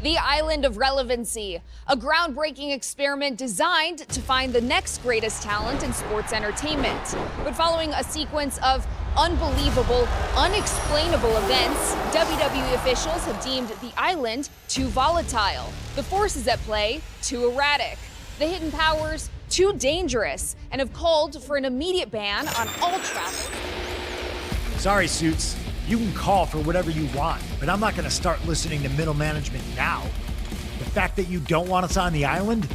The Island of Relevancy, a groundbreaking experiment designed to find the next greatest talent in sports entertainment. But following a sequence of unbelievable, unexplainable events, WWE officials have deemed the island too volatile, the forces at play too erratic, the hidden powers too dangerous, and have called for an immediate ban on all travel. Sorry, Suits. You can call for whatever you want, but I'm not going to start listening to middle management now. The fact that you don't want us on the island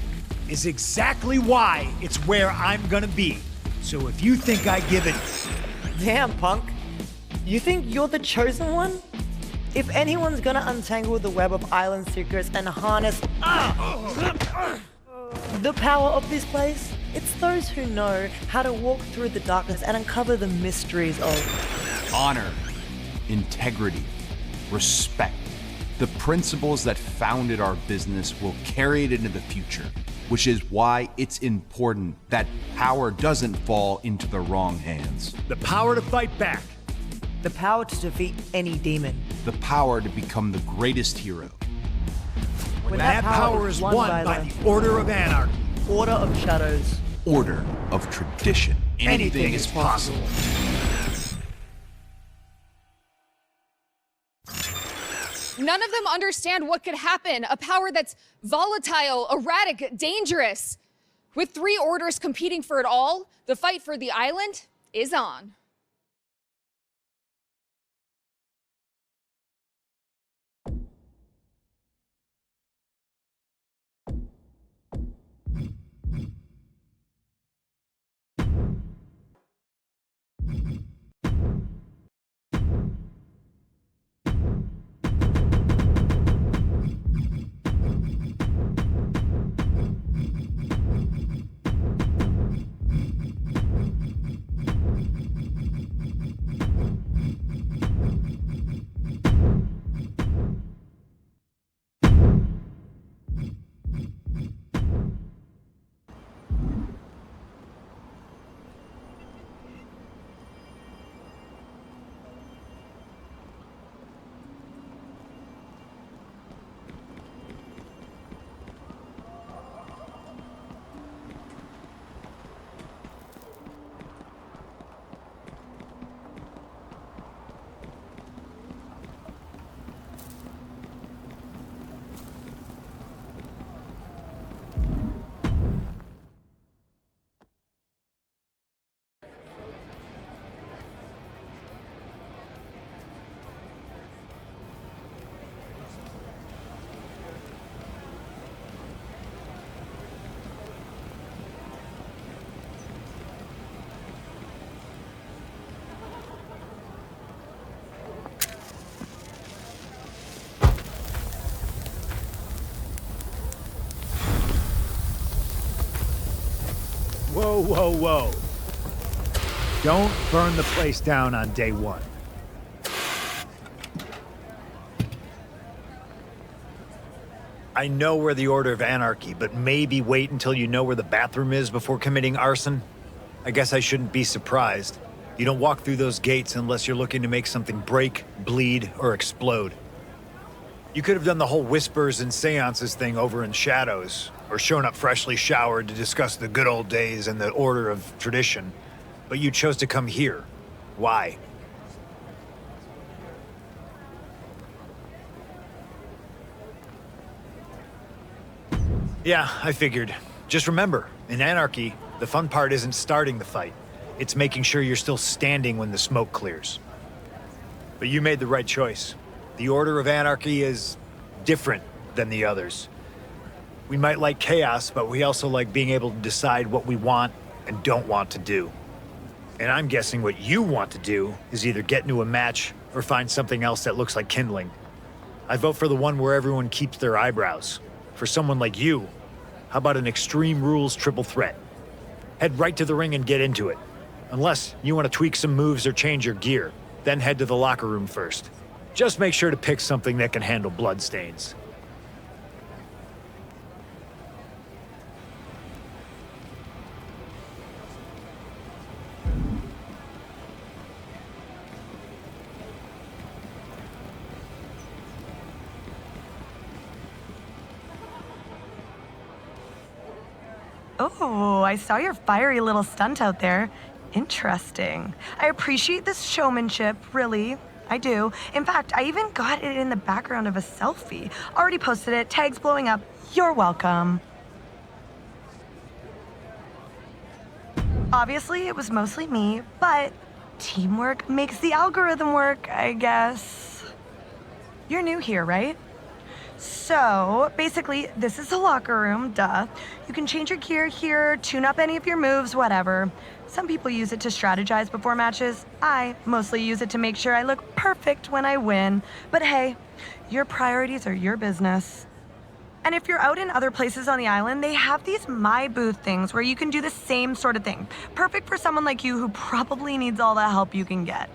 is exactly why it's where I'm going to be. So if you think I give it... Damn, Punk. You think you're the chosen one? If anyone's gonna untangle the web of island secrets and harness the power of this place, it's those who know how to walk through the darkness and uncover the mysteries of honor, integrity, respect. The principles that founded our business will carry it into the future, which is why it's important that power doesn't fall into the wrong hands. The power to fight back. the power to defeat any demon. The power to become the greatest hero. When that power is won by the Order of Anarchy. Order of Shadows. Order of Tradition. Anything is possible. None of them understand what could happen. A power that's volatile, erratic, dangerous. With 3 orders competing for it all, the fight for the island is on. Whoa, whoa, whoa. Don't burn the place down on day one. I know we're the Order of Anarchy, but maybe wait until you know where the bathroom is before committing arson? I guess I shouldn't be surprised. You don't walk through those gates unless you're looking to make something break, bleed, or explode. You could have done the whole whispers and seances thing over in Shadows, or shown up freshly showered to discuss the good old days and the Order of Tradition. But you chose to come here. Why? Yeah, I figured. Just remember, in Anarchy, the fun part isn't starting the fight. It's making sure you're still standing when the smoke clears. But you made the right choice. The Order of Anarchy is different than the others. We might like chaos, but we also like being able to decide what we want and don't want to do. And I'm guessing what you want to do is either get into a match or find something else that looks like kindling. I vote for the one where everyone keeps their eyebrows. For someone like you, how about an Extreme Rules triple threat? Head right to the ring and get into it. Unless you want to tweak some moves or change your gear, then head to the locker room first. Just make sure to pick something that can handle bloodstains. Oh, I saw your fiery little stunt out there. Interesting. I appreciate this showmanship, really. I do. In fact, I even got it in the background of a selfie. Already posted it, tags blowing up. You're welcome. Obviously, it was mostly me, but teamwork makes the algorithm work, I guess. You're new here, right? So, basically, this is the locker room, duh. You can change your gear here, tune up any of your moves, whatever. Some people use it to strategize before matches. I mostly use it to make sure I look perfect when I win. But hey, your priorities are your business. And if you're out in other places on the island, they have these My Booth things where you can do the same sort of thing. Perfect for someone like you who probably needs all the help you can get.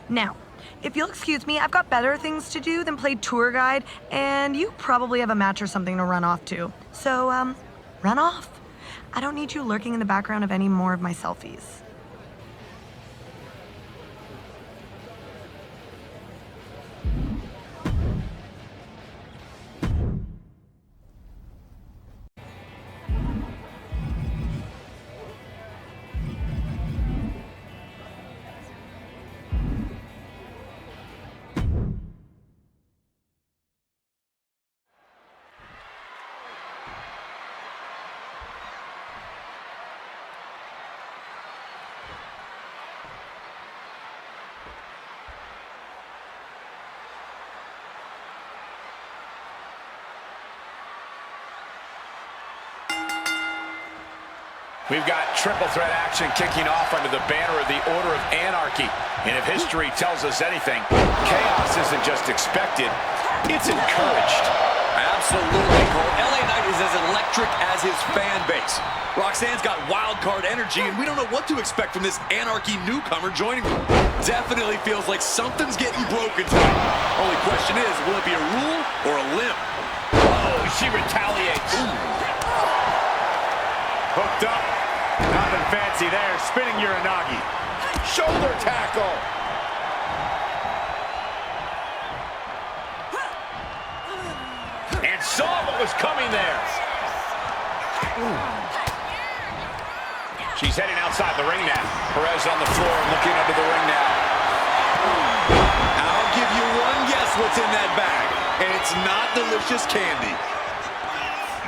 Now, if you'll excuse me, I've got better things to do than play tour guide, and you probably have a match or something to run off to. So, run off. I don't need you lurking in the background of any more of my selfies. We've got triple threat action kicking off under the banner of the Order of Anarchy. And if history tells us anything, chaos isn't just expected, it's encouraged. Absolutely, Cole. LA Knight is as electric as his fan base. Roxanne's got wild card energy, and we don't know what to expect from this Anarchy newcomer joining them. Definitely feels like something's getting broken tonight. Only question is, will it be a rule or a limb? Oh, she retaliates. Hooked up. Nothing fancy there. Spinning Uranagi. Shoulder tackle. And saw what was coming there. She's heading outside the ring now. Perez on the floor looking under the ring now. I'll give you one guess what's in that bag, and it's not delicious candy.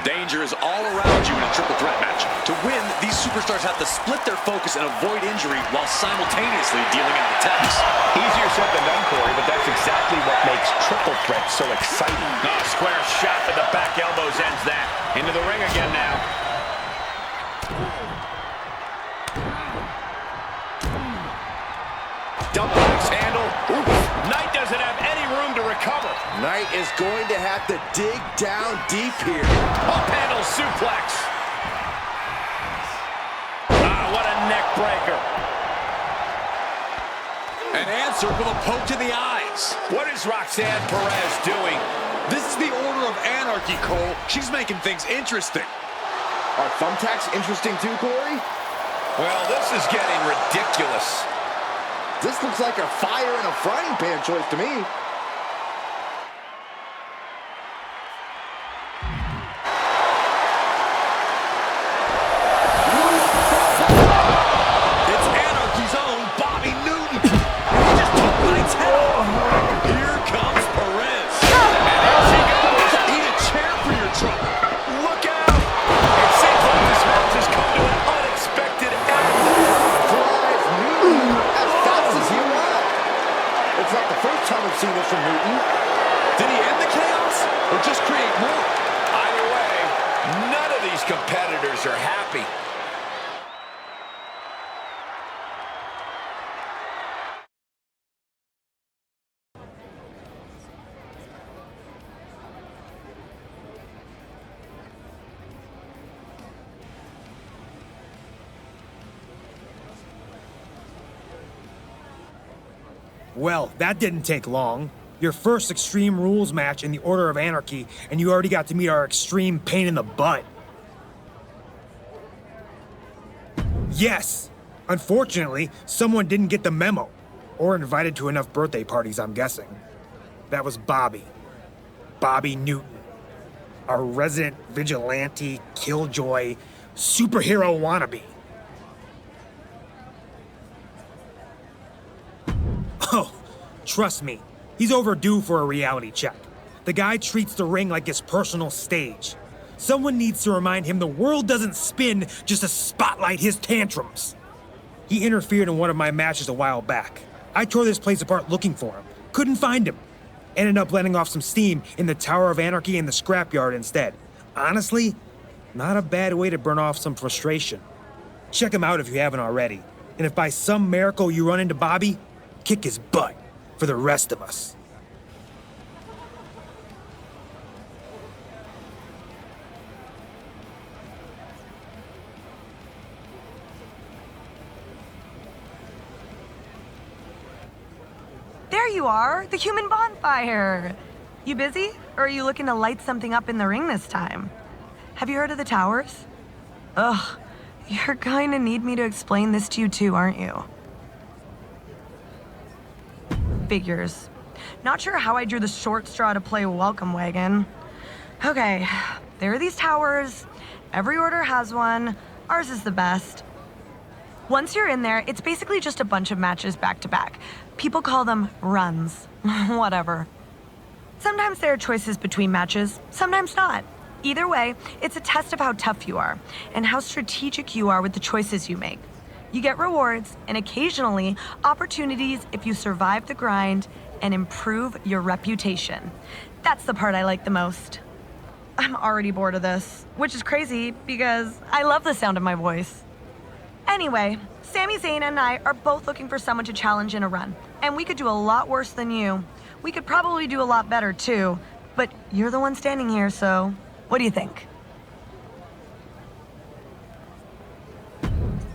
Danger is all around you in a triple threat match. To win, these superstars have to split their focus and avoid injury while simultaneously dealing out attacks. Easier said than done, Corey, but that's exactly what makes triple threat so exciting. Square shot to the back elbows ends that. Into the ring again now. Double axe handle. Oof. Knight doesn't have any room to recover. Knight is going to have to dig down deep here. Up handle suplex. What a neck breaker. An answer with a poke to the eyes. What is Roxanne Perez doing? This is the Order of Anarchy, Cole. She's making things interesting. Are thumbtacks interesting too, Corey? Well, this is getting ridiculous. This looks like a fire in a frying pan choice to me. It's Anarchy's own Bobby Newton. He just took Knight's head off. Here comes Perez. And there she goes. Eat a chair for your trouble. Look out. It seems like this match has come to an unexpected end. Drives Newton as fast as he arrived. It's not the first time we've seen this from Newton. Did he end the chaos or just create more? Either way, none of these competitors are happy. Well, that didn't take long. Your first Extreme Rules match in the Order of Anarchy, and you already got to meet our extreme pain in the butt. Yes! Unfortunately, someone didn't get the memo. Or invited to enough birthday parties, I'm guessing. That was Bobby. Bobby Newton. Our resident vigilante, killjoy, superhero wannabe. Oh, trust me, he's overdue for a reality check. The guy treats the ring like his personal stage. Someone needs to remind him the world doesn't spin just to spotlight his tantrums. He interfered in one of my matches a while back. I tore this place apart looking for him. Couldn't find him. Ended up letting off some steam in the Tower of Anarchy and the scrapyard instead. Honestly, not a bad way to burn off some frustration. Check him out if you haven't already. And if by some miracle you run into Bobby, kick his butt for the rest of us. There you are, the human bonfire. You busy, or are you looking to light something up in the ring this time? Have you heard of the towers? Ugh, you're gonna need me to explain this to you too, aren't you? Figures. Not sure how I drew the short straw to play welcome wagon. Okay, there are these towers. Every order has one. Ours is the best. Once you're in there, it's basically just a bunch of matches back to back. People call them runs. Whatever. Sometimes there are choices between matches, sometimes not. Either way, it's a test of how tough you are and how strategic you are with the choices you make. You get rewards and occasionally opportunities if you survive the grind and improve your reputation. That's the part I like the most. I'm already bored of this, which is crazy because I love the sound of my voice. Anyway, Sami Zayn and I are both looking for someone to challenge in a run, and we could do a lot worse than you. We could probably do a lot better too, but you're the one standing here, so what do you think?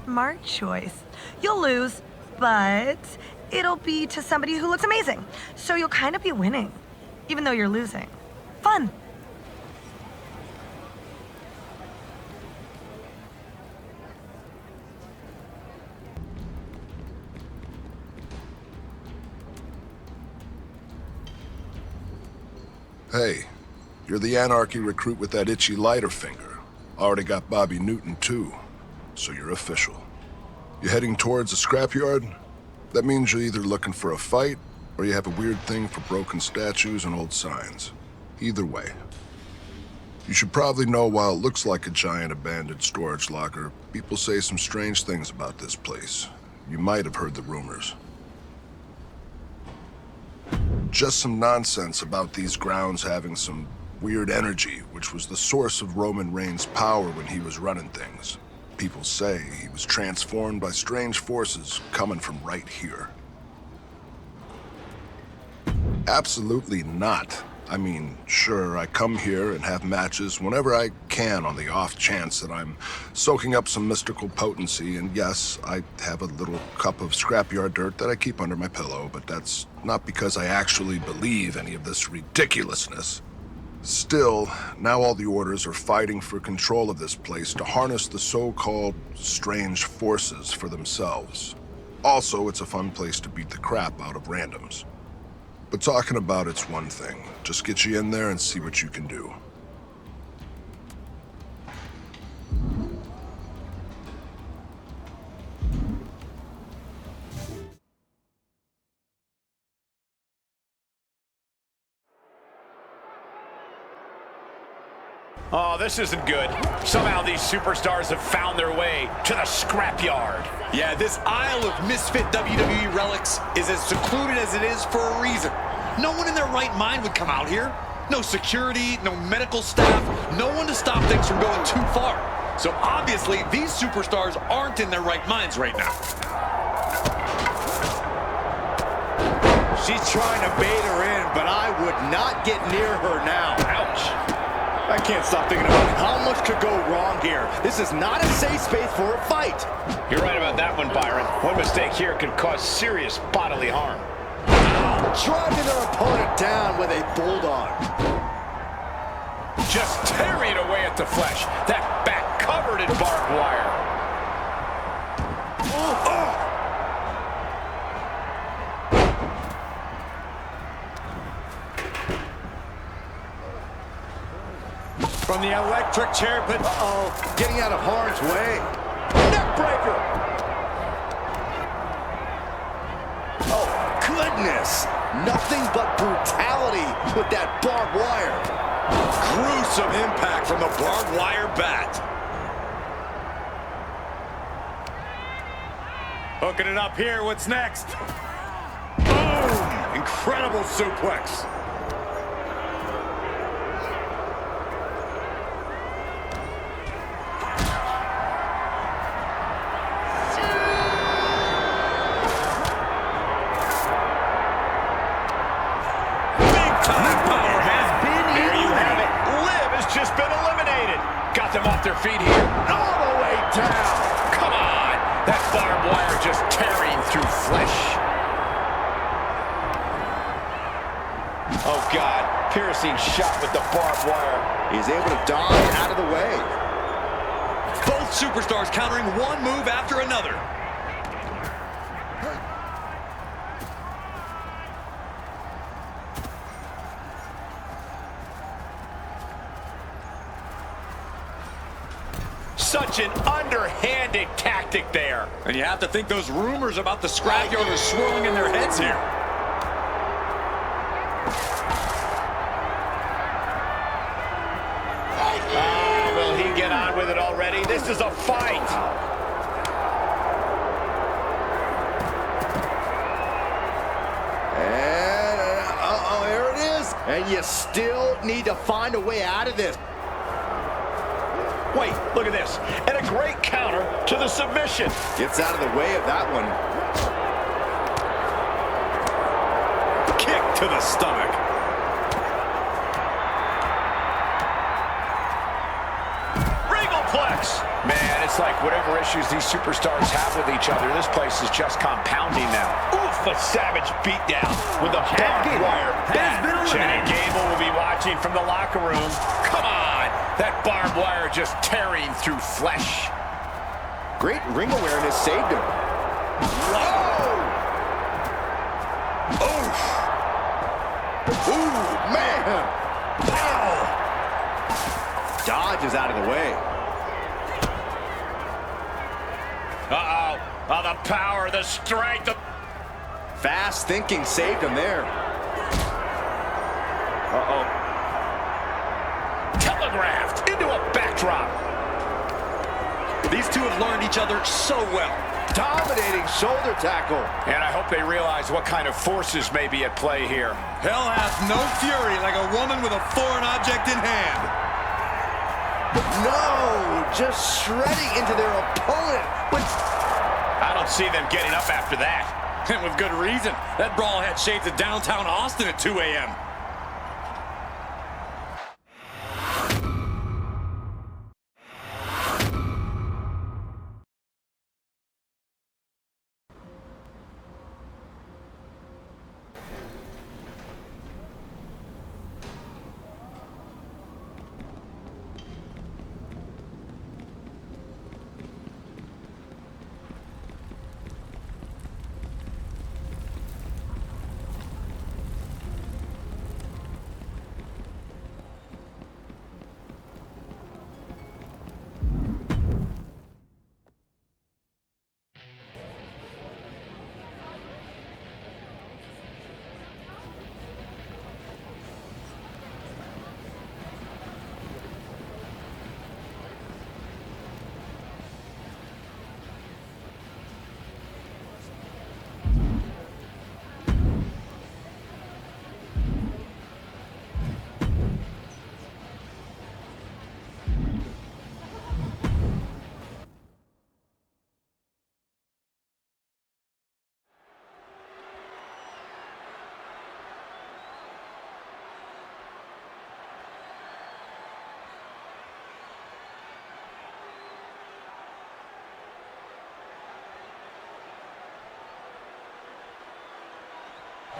Smart choice. You'll lose, but it'll be to somebody who looks amazing, so you'll kind of be winning, even though you're losing. Fun. Hey, you're the Anarchy recruit with that itchy lighter finger. Already got Bobby Newton too, so you're official. You heading towards the scrapyard? That means you're either looking for a fight, or you have a weird thing for broken statues and old signs. Either way. You should probably know while it looks like a giant abandoned storage locker, people say some strange things about this place. You might have heard the rumors. Just some nonsense about these grounds having some weird energy, which was the source of Roman Reigns' power when he was running things. People say he was transformed by strange forces coming from right here. Absolutely not. I mean, sure, I come here and have matches whenever I can on the off chance that I'm soaking up some mystical potency, and yes, I have a little cup of scrapyard dirt that I keep under my pillow, but that's not because I actually believe any of this ridiculousness. Still, now all the orders are fighting for control of this place to harness the so-called strange forces for themselves. Also, it's a fun place to beat the crap out of randoms. But talking about it's one thing. Just get you in there and see what you can do. Oh, this isn't good. Somehow these superstars have found their way to the scrapyard. Yeah, this aisle of misfit WWE relics is as secluded as it is for a reason. No one in their right mind would come out here. No security, no medical staff, no one to stop things from going too far. So obviously, these superstars aren't in their right minds right now. She's trying to bait her in, but I would not get near her now. Ouch. I can't stop thinking about how much could go wrong here. This is not a safe space for a fight. You're right about that one, Byron. One mistake here could cause serious bodily harm. Driving their opponent down with a bulldog. Just tearing away at the flesh. That back covered in barbed wire. From the electric chair, but getting out of harm's way. Neck breaker. Oh, goodness. Nothing but brutality with that barbed wire. Gruesome impact from the barbed wire bat. Hooking it up here. What's next? Boom! Incredible suplex. Got them off their feet here. All the way down. Come on. That barbed wire just tearing through flesh. Oh, God. Piercing shot with the barbed wire. He's able to dodge out of the way. Both superstars countering one move after another. Such an underhanded tactic there. And you have to think those rumors about the scrapyard are swirling in their heads here. Will he get on with it already? This is a fight. And, there it is. And you still need to find a way out of this. Wait, look at this. And a great counter to the submission. Gets out of the way of that one. Kick to the stomach. Regalplex. Man, it's like whatever issues these superstars have with each other, this place is just compounding now. Oof, a savage beatdown with a barbed wire bat. Jenny Gable will be watching from the locker room. Come on. That barbed wire just tearing through flesh. Great ring awareness saved him. Whoa! Oof! Ooh, man! Wow! Dodge is out of the way. Uh-oh. Oh, the power, the strength. Fast thinking saved him there. Uh-oh. Telegraphed into a backdrop. These two have learned each other so well. Dominating shoulder tackle. And I hope they realize what kind of forces may be at play here. Hell hath no fury like a woman with a foreign object in hand. No, just shredding into their opponent. But I don't see them getting up after that. And with good reason. That brawl had shades of downtown Austin at 2 a.m.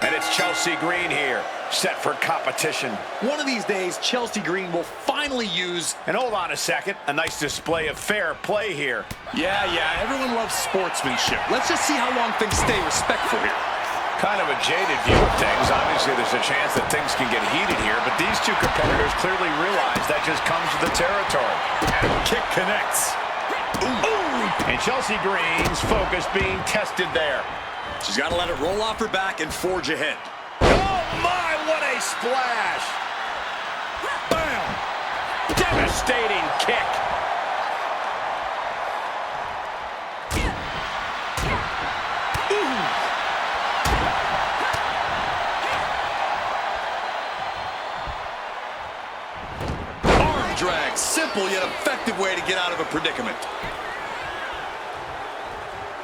And it's Chelsea Green here, set for competition. One of these days, Chelsea Green will finally use... And hold on a second, a nice display of fair play here. Yeah, everyone loves sportsmanship. Let's just see how long things stay respectful here. Kind of a jaded view of things. Obviously, there's a chance that things can get heated here, but these two competitors clearly realized that just comes with the territory. And kick connects. Ooh. And Chelsea Green's focus being tested there. She's got to let it roll off her back and forge ahead. Oh my, what a splash! Bam! Devastating kick. Arm drag, simple yet effective way to get out of a predicament.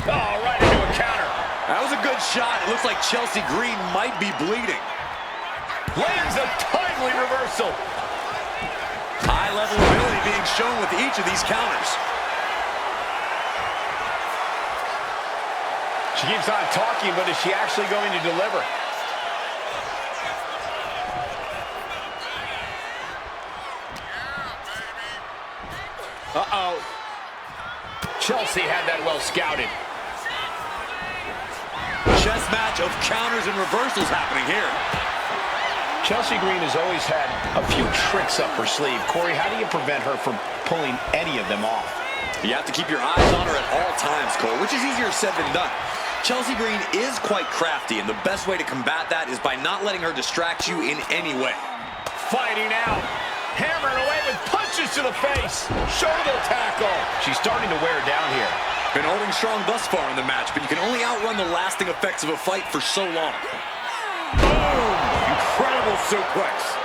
Oh, right into a counter. That was a good shot. It looks like Chelsea Green might be bleeding. Lands a timely reversal. High-level ability being shown with each of these counters. She keeps on talking, but is she actually going to deliver? Uh-oh. Chelsea had that well scouted. Chess match of counters and reversals happening here. Chelsea Green has always had a few tricks up her sleeve. Corey, how do you prevent her from pulling any of them off? You have to keep your eyes on her at all times, Cole, which is easier said than done. Chelsea Green is quite crafty, and the best way to combat that is by not letting her distract you in any way. Fighting out. Hammering away with punches to the face. Shoulder tackle. She's starting to wear down here. Been holding strong thus far in the match, but you can only outrun the lasting effects of a fight for so long. Boom! Incredible suplex.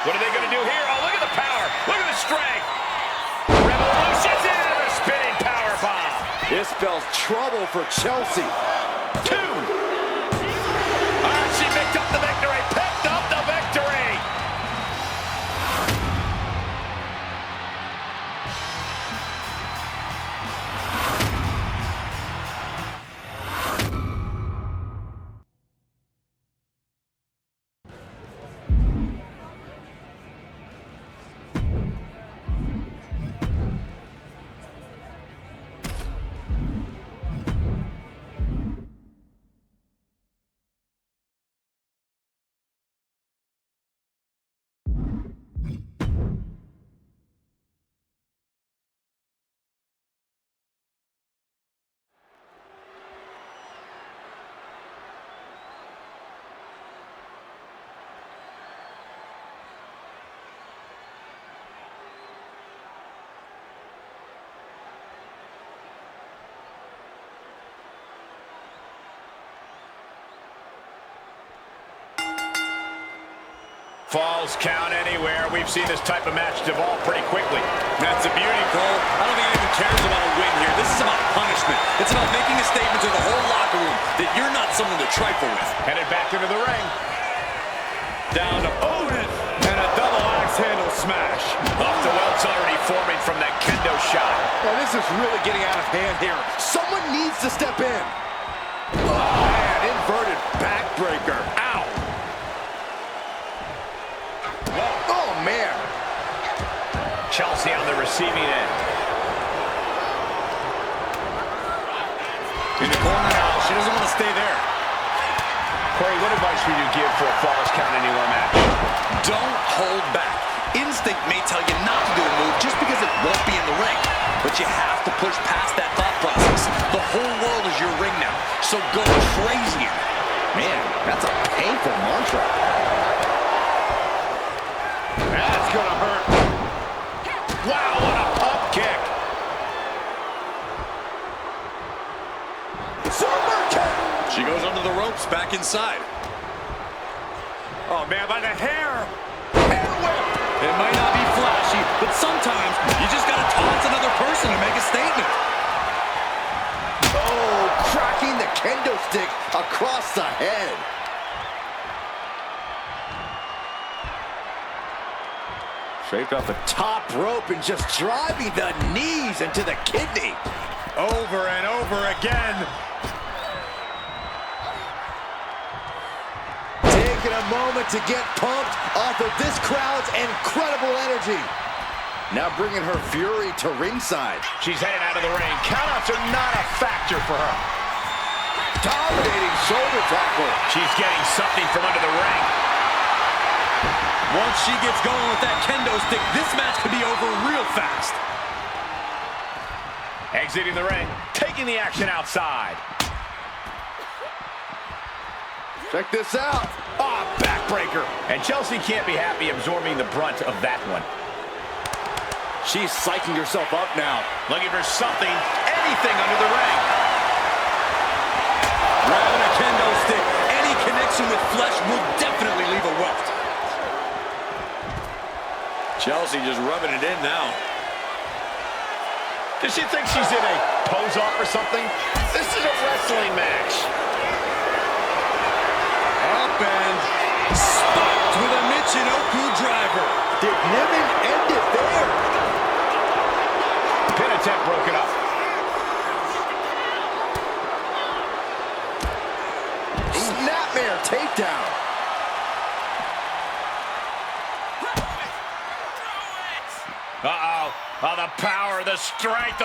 What are they going to do here? Oh, look at the power. Look at the strength. Revolution's into the spinning powerbomb. This spells trouble for Chelsea. 2. She picked up the victory. Picked up the victory. Falls count anywhere. We've seen this type of match devolve pretty quickly. That's the beauty, Cole. I don't think anyone cares about a win here. This is about punishment. It's about making a statement to the whole locker room that you're not someone to trifle with. Headed back into the ring. Down to Odin. And a double axe handle smash. Off the welts already forming from that kendo shot. Oh, this is really getting out of hand here. Someone needs to step in. Oh, man, inverted backbreaker. Ow. Oh, man. Chelsea on the receiving end. In the corner now. She doesn't want to stay there. Corey, what advice would you give for a falls count anywhere match? Don't hold back. Instinct may tell you not to do a move just because it won't be in the ring. But you have to push past that thought process. The whole world is your ring now. So go crazy. Man, that's a painful mantra. That's gonna hurt. Wow, what a pump kick. Super kick. She goes under the ropes, back inside. Oh, man, by the hair. Hair whip. It might not be flashy, but sometimes you just gotta taunt another person to make a statement. Oh, cracking the kendo stick across the head. Shaped off the top rope and just driving the knees into the kidney. Over and over again. Taking a moment to get pumped off of this crowd's incredible energy. Now bringing her fury to ringside. She's headed out of the ring. Countouts are not a factor for her. Dominating shoulder tackle. She's getting something from under the ring. Once she gets going with that kendo stick, this match could be over real fast. Exiting the ring, taking the action outside. Check this out. Ah, backbreaker. And Chelsea can't be happy absorbing the brunt of that one. She's psyching herself up now. Looking for something, anything under the ring. Grabbing a kendo stick. Any connection with flesh will definitely leave a welt. Chelsea just rubbing it in now. Does she think she's in a pose-off or something? This is a wrestling match. Up and spiked with a Michinoku driver. Did Niven end it there? Pin attempt broken up. Snapmare takedown. Uh-oh. Oh, the power, the strength.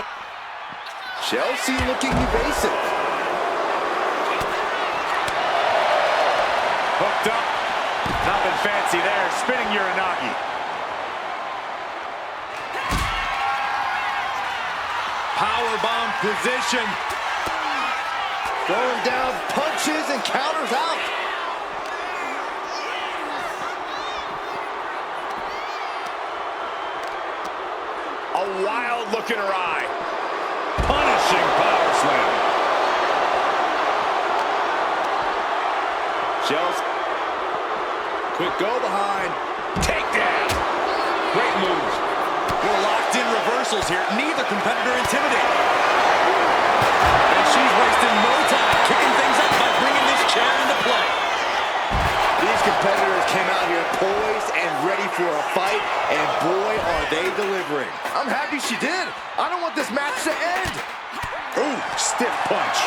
Chelsea looking evasive. Hooked up. Nothing fancy there. Spinning Uranagi. Powerbomb position. Throwing down punches and counters out. A wild look in her eye. Punishing power slam. Chelsea. Quick go behind. Takedown. Great move. We're locked in reversals here. Neither competitor intimidated. And she's wasting no time kicking things up by bringing this chair into play. These competitors came out here poised and ready for a fight, and boy, are they delivering. I'm happy she did. I don't want this match to end. Ooh, stiff punch.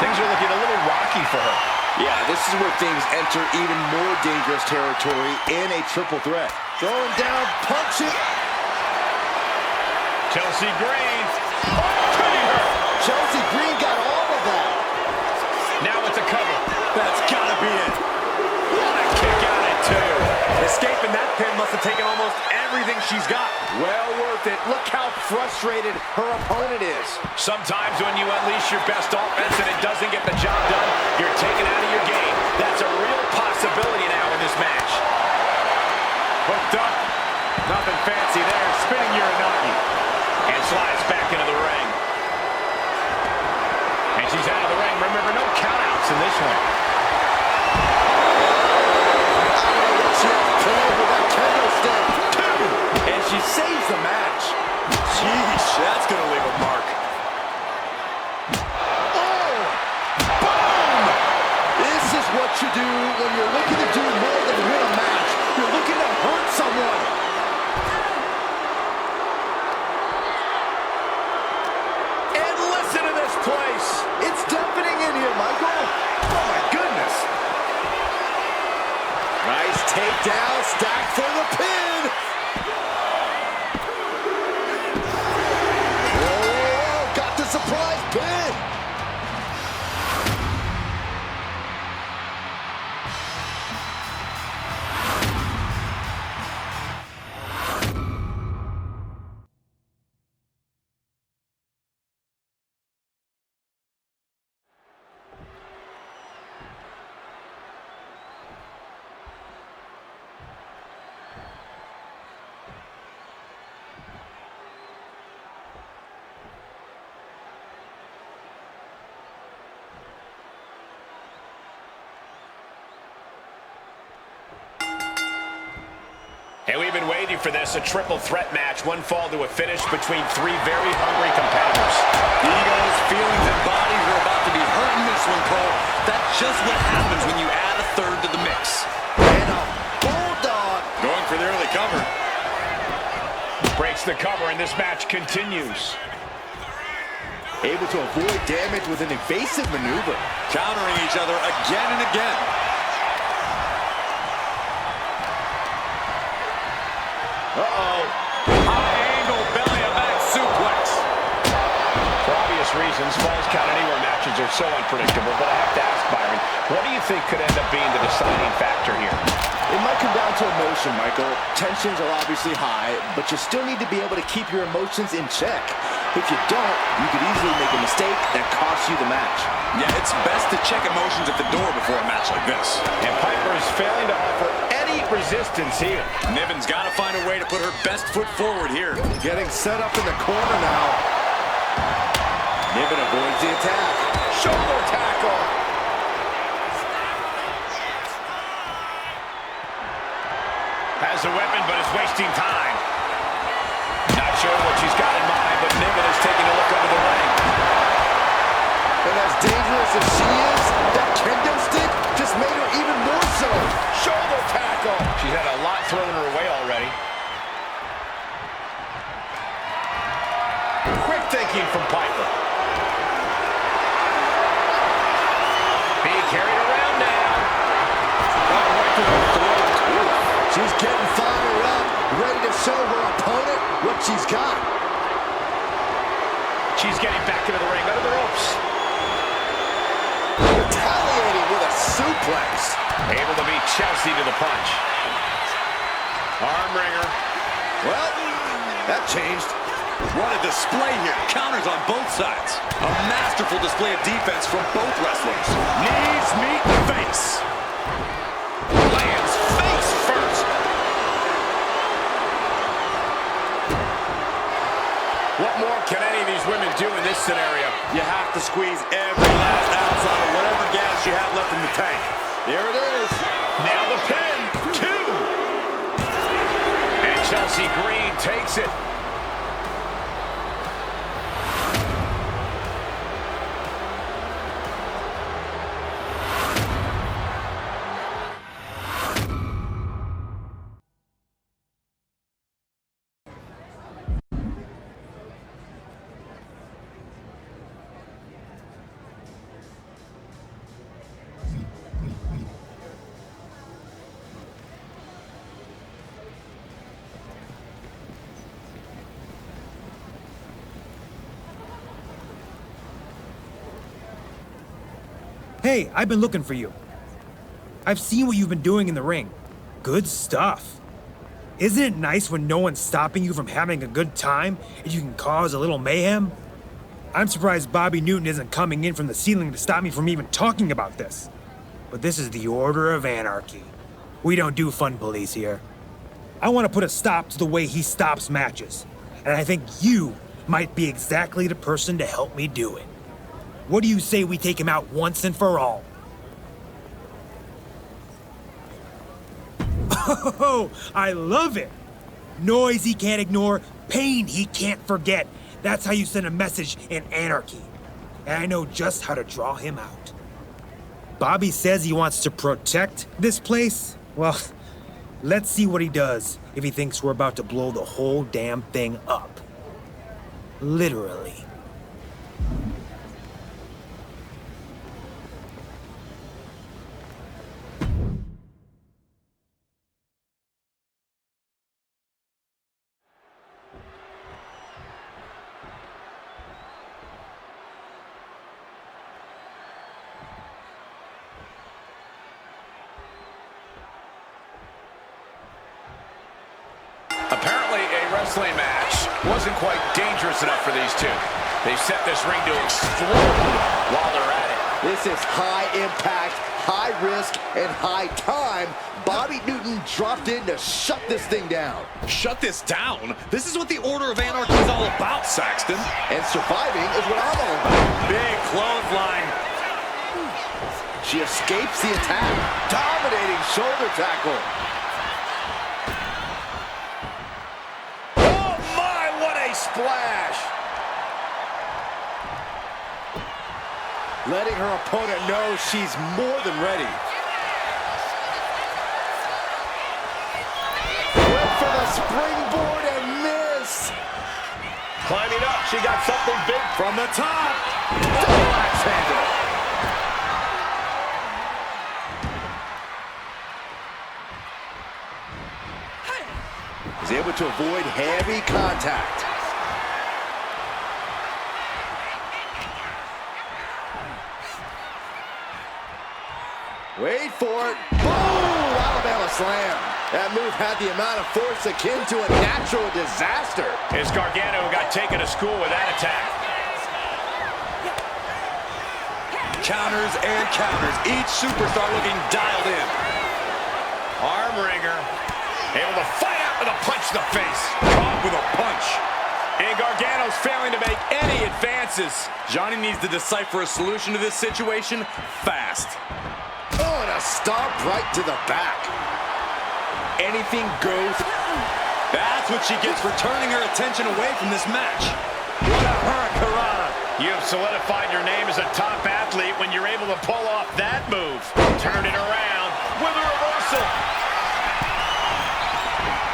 Things are looking a little rocky for her. Yeah, this is where things enter even more dangerous territory in a triple threat. Throwing down punches. Chelsea Green. Pinning her. Chelsea Green got all of that. Now with the cover. That's gotta be it. What a kick out at two. Escaping that pin must have taken almost everything she's got. Well worth it. Look how frustrated her opponent is. Sometimes when you unleash your best offense and it doesn't get the job done, you're taken out of your game. That's a real possibility now in this match. Hooked up. Nothing fancy there. Spinning Uranagi. And slides back into the ring. And she's out of the ring. Remember, no countouts in this one. And she saves the match. Jeez, that's gonna leave a mark. Oh! Boom! This is what you do when you're looking to do more than win a match. You're looking to hurt someone. And listen to this place. It's deafening in here, Michael. Oh, my goodness. Nice takedown, stacked for the pin. Whoa, got the surprise pin. And we've been waiting for this, a triple threat match, one fall to a finish between three very hungry competitors. Egos, feelings, and bodies are about to be hurt in this one, Cole. That's just what happens when you add a third to the mix. And a bulldog. Going for the early cover. Breaks the cover, and this match continues. Able to avoid damage with an evasive maneuver. Countering each other again and again. Uh-oh. High angle belly of back suplex. For obvious reasons, Falls Count Anywhere matches are so unpredictable, but I have to ask, Byron, what do you think could end up being the deciding factor here? It might come down to emotion, Michael. Tensions are obviously high, but you still need to be able to keep your emotions in check. If you don't, you could easily make a mistake that costs you the match. Yeah, it's best to check emotions at the door before a match like this. And Piper is failing to offer any resistance here. Niven's got to find a way to put her best foot forward here. Getting set up in the corner now. Niven avoids the attack. Shoulder tackle. Has a weapon, but is wasting time. Not sure what she's got in mind, but Niven is taking a look under the ring. And as dangerous as she is, that kendo stick just made her even more so. Shoulder tackle. She's had a lot thrown her way already. Quick thinking from Piper. Being carried around now. Oh, right to the throat. She's getting fired up, ready to show her opponent what she's got. She's getting back into the ring, under the ropes. Retaliating with a suplex. Able to beat Chelsea to the punch. Arm wringer. Well, that changed. What a display here. Counters on both sides. A masterful display of defense from both wrestlers. Knees meet the face. Lands face first. What more can any of these women do in this scenario? You have to squeeze every last ounce out of whatever gas you have left in the tank. There it is. Now the pin. 2. And Chelsea Green takes it. Hey, I've been looking for you. I've seen what you've been doing in the ring. Good stuff. Isn't it nice when no one's stopping you from having a good time and you can cause a little mayhem? I'm surprised Bobby Newton isn't coming in from the ceiling to stop me from even talking about this. But this is the Order of Anarchy. We don't do fun police here. I want to put a stop to the way he stops matches. And I think you might be exactly the person to help me do it. What do you say we take him out once and for all? Oh, I love it. Noise he can't ignore, pain he can't forget. That's how you send a message in anarchy. And I know just how to draw him out. Bobby says he wants to protect this place. Well, let's see what he does if he thinks we're about to blow the whole damn thing up. Literally. Apparently, a wrestling match wasn't quite dangerous enough for these two. They've set this ring to explode while they're at it. This is high impact, high risk, and high time. Bobby Newton dropped in to shut this thing down. Shut this down? This is what the Order of Anarchy is all about, Saxton. And surviving is what I'm all about. Big clothesline. She escapes the attack. Dominating shoulder tackle. Oh my, what a splash! Letting her opponent know she's more than ready. Went for the springboard and miss. Climbing up, she got something big from the top. Double axe handle. Is able to avoid heavy contact. Wait for it. Boom! Alabama slam. That move had the amount of force akin to a natural disaster. It's Gargano who got taken to school with that attack. Counters and counters. Each superstar looking dialed in. Arm wringer. Able to fight out with a punch to the face. Caught with a punch. And Gargano's failing to make any advances. Johnny needs to decipher a solution to this situation fast. Oh, and a stomp right to the back. Anything goes. That's what she gets for turning her attention away from this match. What a hurricanrana. You have solidified your name as a top athlete when you're able to pull off that move. Turn it around with a reversal.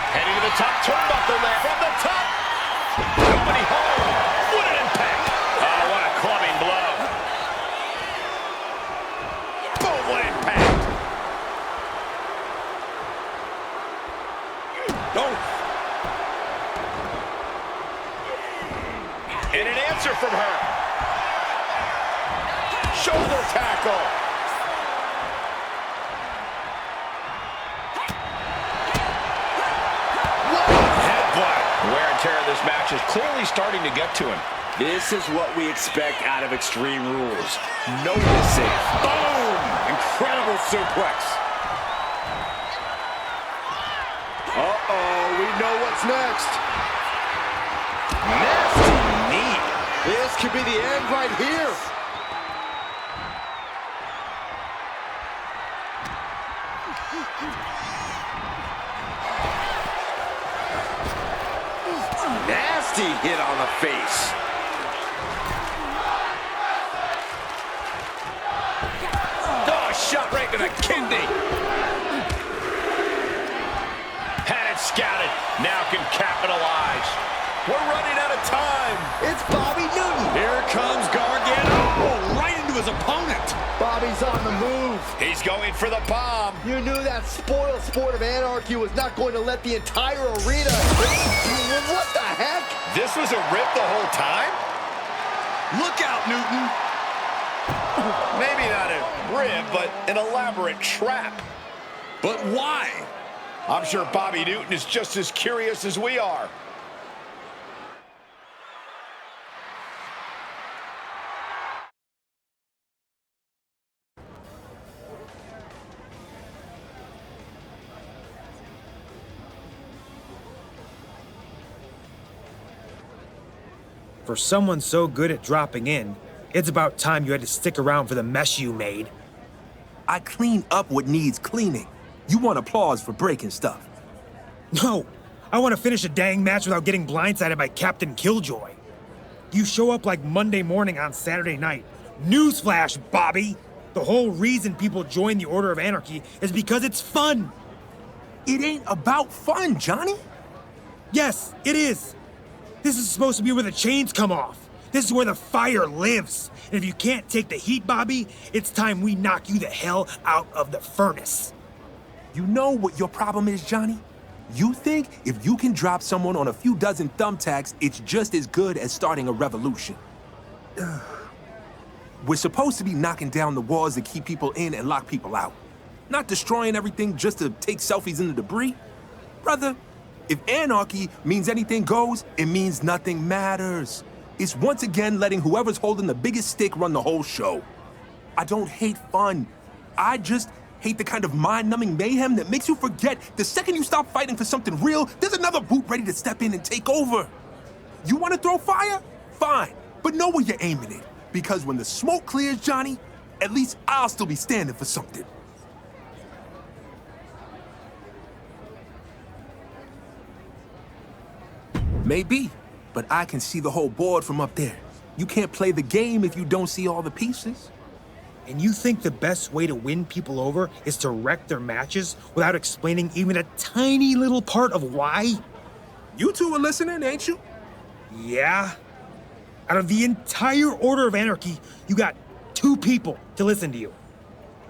Heading to the top turnbuckle there from the top. Nobody home. What an impact. Oh, what a clubbing blow. Boom, what impact. Oh. And an answer from her. Shoulder tackle. Headbutt. Wear and tear of this match is clearly starting to get to him. This is what we expect out of Extreme Rules. No missing. Boom! Incredible suplex. Uh-oh, we know what's next. Nasty knee. This could be the end right here. Nasty hit on the face. Oh, shot right to the kidney. Had it scouted. Now can capitalize. We're running out of time. It's Bobby Newton. Here comes Gargano. Right into his opponent. Bobby's on the move. He's going for the bomb. You knew that spoiled sport of anarchy was not going to let the entire arena. What the heck? This was a rip the whole time? Look out, Newton. Maybe not a rib, but an elaborate trap. But why? I'm sure Bobby Newton is just as curious as we are. For someone so good at dropping in, it's about time you had to stick around for the mess you made. I clean up what needs cleaning. You want applause for breaking stuff. No, I want to finish a dang match without getting blindsided by Captain Killjoy. You show up like Monday morning on Saturday night. Newsflash, Bobby! The whole reason people join the Order of Anarchy is because it's fun. It ain't about fun, Johnny. Yes, it is. This is supposed to be where the chains come off. This is where the fire lives. And if you can't take the heat, Bobby, it's time we knock you the hell out of the furnace. You know what your problem is, Johnny? You think if you can drop someone on a few dozen thumbtacks, it's just as good as starting a revolution. We're supposed to be knocking down the walls that keep people in and lock people out. Not destroying everything just to take selfies in the debris. Brother, if anarchy means anything goes, it means nothing matters. It's once again letting whoever's holding the biggest stick run the whole show. I don't hate fun. I just hate the kind of mind-numbing mayhem that makes you forget the second you stop fighting for something real, there's another brute ready to step in and take over. You want to throw fire? Fine, but know where you're aiming it. Because when the smoke clears, Johnny, at least I'll still be standing for something. Maybe, but I can see the whole board from up there. You can't play the game if you don't see all the pieces. And you think the best way to win people over is to wreck their matches without explaining even a tiny little part of why? You two are listening, ain't you? Yeah. Out of the entire Order of Anarchy, you got 2 people to listen to you.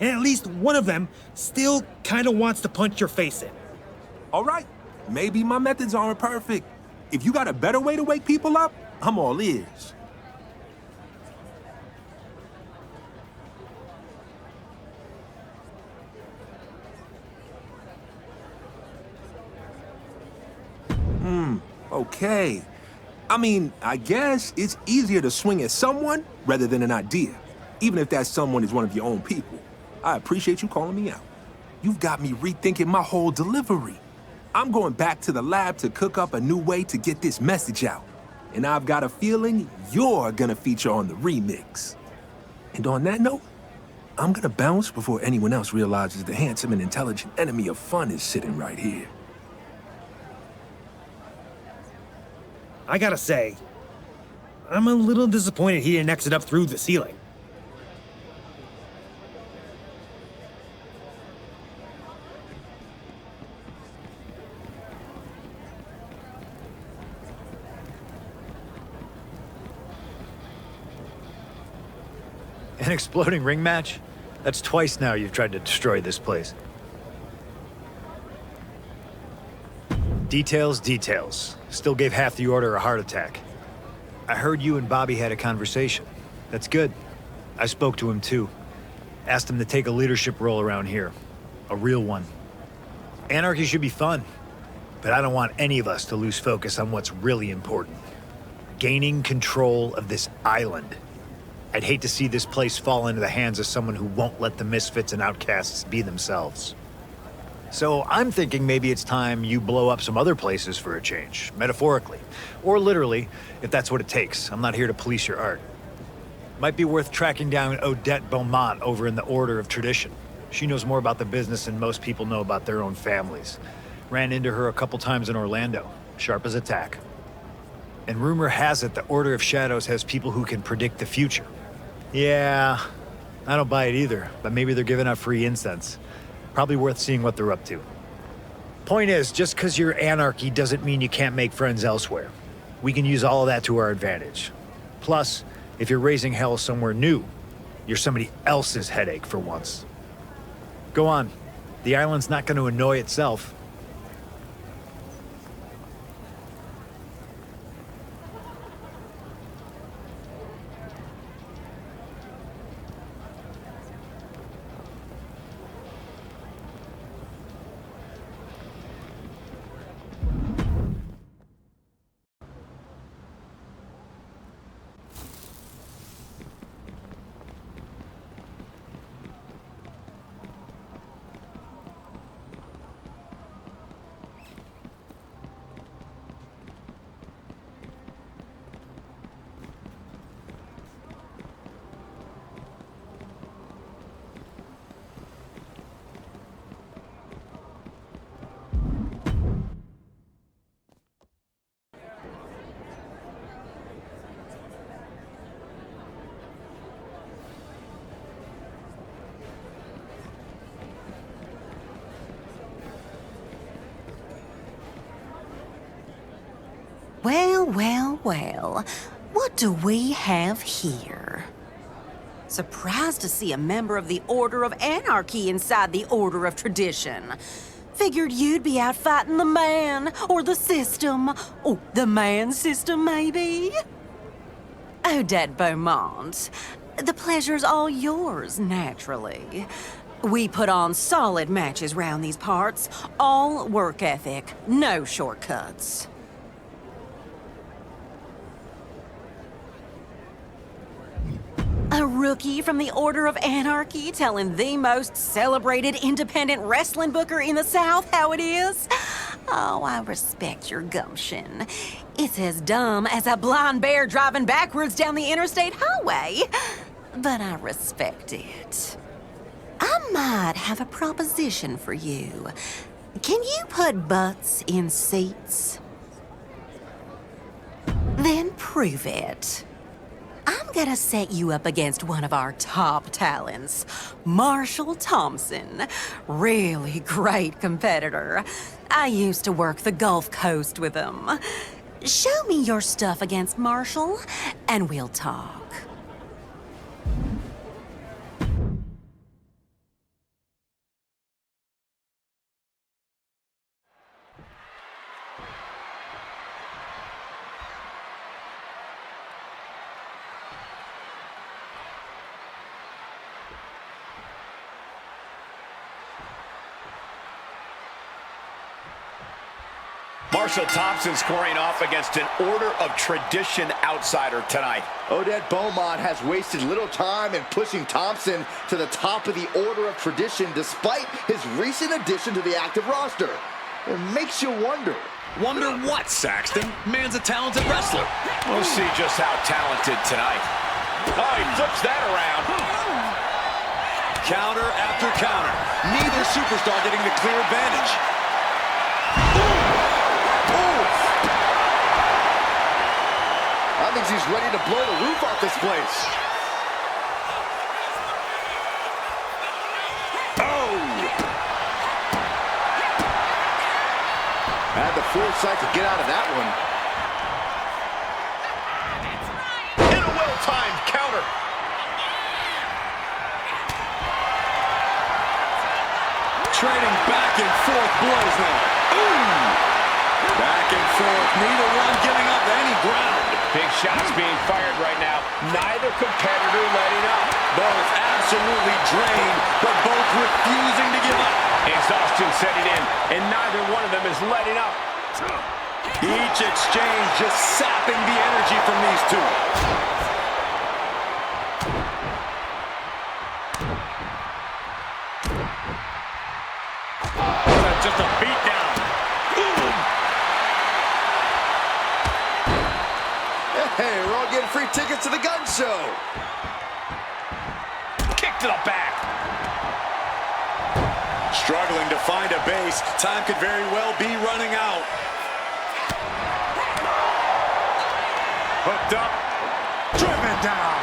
And at least one of them still kind of wants to punch your face in. All right, maybe my methods aren't perfect. If you got a better way to wake people up, I'm all ears. Okay. I mean, I guess it's easier to swing at someone rather than an idea, even if that someone is one of your own people. I appreciate you calling me out. You've got me rethinking my whole delivery. I'm going back to the lab to cook up a new way to get this message out. And I've got a feeling you're gonna feature on the remix. And on that note, I'm gonna bounce before anyone else realizes the handsome and intelligent enemy of fun is sitting right here. I gotta say, I'm a little disappointed he didn't exit up through the ceiling. An exploding ring match? That's twice now you've tried to destroy this place. Details. Still gave half the order a heart attack. I heard you and Bobby had a conversation. That's good. I spoke to him too. Asked him to take a leadership role around here. A real one. Anarchy should be fun, but I don't want any of us to lose focus on what's really important. Gaining control of this island. I'd hate to see this place fall into the hands of someone who won't let the misfits and outcasts be themselves. So I'm thinking maybe it's time you blow up some other places for a change, metaphorically. Or literally, if that's what it takes. I'm not here to police your art. Might be worth tracking down Odette Beaumont over in the Order of Tradition. She knows more about the business than most people know about their own families. Ran into her a couple times in Orlando, sharp as a tack. And rumor has it the Order of Shadows has people who can predict the future. Yeah, I don't buy it either, but maybe they're giving out free incense. Probably worth seeing what they're up to. Point is, just because you're anarchy doesn't mean you can't make friends elsewhere. We can use all of that to our advantage. Plus, if you're raising hell somewhere new, you're somebody else's headache for once. Go on. The island's not going to annoy itself. Well, what do we have here? Surprised to see a member of the Order of Anarchy inside the Order of Tradition. Figured you'd be out fighting the man, or the system. Oh, the man system, maybe? Odette Beaumont, the pleasure's all yours, naturally. We put on solid matches round these parts, all work ethic, no shortcuts. A rookie from the Order of Anarchy telling the most celebrated independent wrestling booker in the South how it is? Oh, I respect your gumption. It's as dumb as a blind bear driving backwards down the interstate highway, but I respect it. I might have a proposition for you. Can you put butts in seats? Then prove it. I'm gonna set you up against one of our top talents, Marshall Thompson. Really great competitor. I used to work the Gulf Coast with him. Show me your stuff against Marshall, and we'll talk. Marshall Thompson squaring off against an Order of Tradition outsider tonight. Odette Beaumont has wasted little time in pushing Thompson to the top of the Order of Tradition despite his recent addition to the active roster. It makes you wonder. Wonder what, Saxton? Man's a talented wrestler. We'll see just how talented tonight. Oh, he flips that around. Counter after counter. Neither superstar getting the clear advantage. I think he's ready to blow the roof off this place. Oh! Had the foresight to get out of that one. In a well-timed counter. Trading back and forth blows now. Ooh! Back and forth, neither one giving up any ground. Big shots being fired right now. Neither competitor letting up. Both absolutely drained, but both refusing to give up. Exhaustion setting in, and neither one of them is letting up. Each exchange just sapping the energy from these two. Just a beatdown. Hey, we're all getting free tickets to the gun show. Kick to the back. Struggling to find a base. Time could very well be running out. Hooked up. Driven down.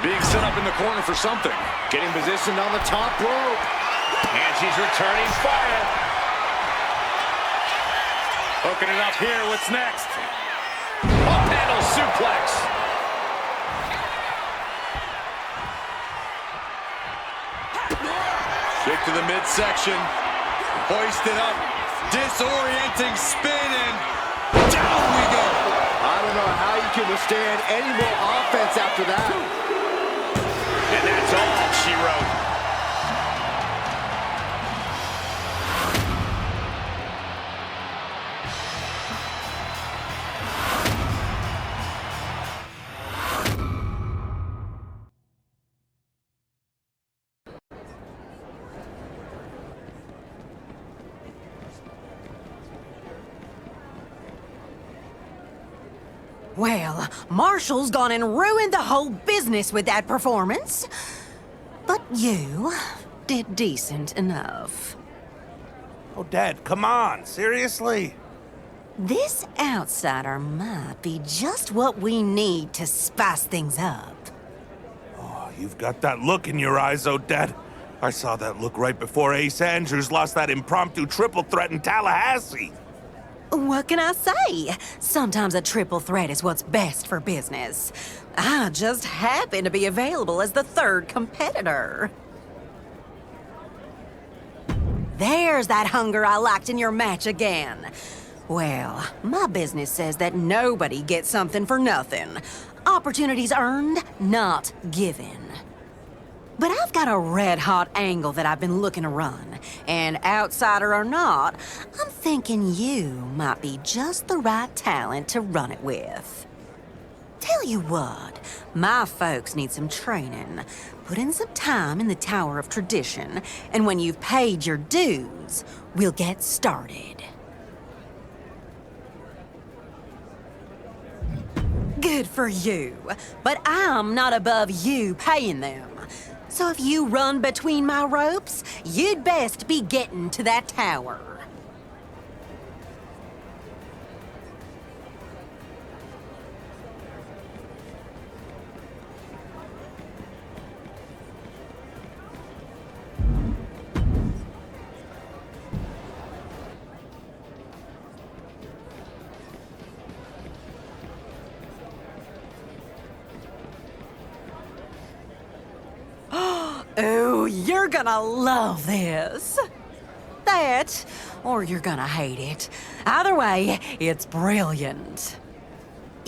Being set up in the corner for something. Getting positioned on the top rope. And she's returning fire. Hooking it up here. What's next? Up handle suplex. Kick to the midsection. Hoisted up. Disorienting spin and down we go. I don't know how you can withstand any more offense after that. And that's all she wrote. Well, Marshall's gone and ruined the whole business with that performance. But you did decent enough. Oh, Dad, come on. Seriously? This outsider might be just what we need to spice things up. Oh, you've got that look in your eyes, Odette. I saw that look right before Ace Andrews lost that impromptu triple threat in Tallahassee. What can I say? Sometimes a triple threat is what's best for business. I just happen to be available as the third competitor. There's that hunger I liked in your match again. Well, my business says that nobody gets something for nothing. Opportunities earned, not given. But I've got a red-hot angle that I've been looking to run. And outsider or not, I'm thinking you might be just the right talent to run it with. Tell you what, my folks need some training. Put in some time in the Tower of Tradition, and when you've paid your dues, we'll get started. Good for you, but I'm not above you paying them. So if you run between my ropes, you'd best be getting to that tower. Oh, you're gonna love this. That, or you're gonna hate it. Either way, it's brilliant.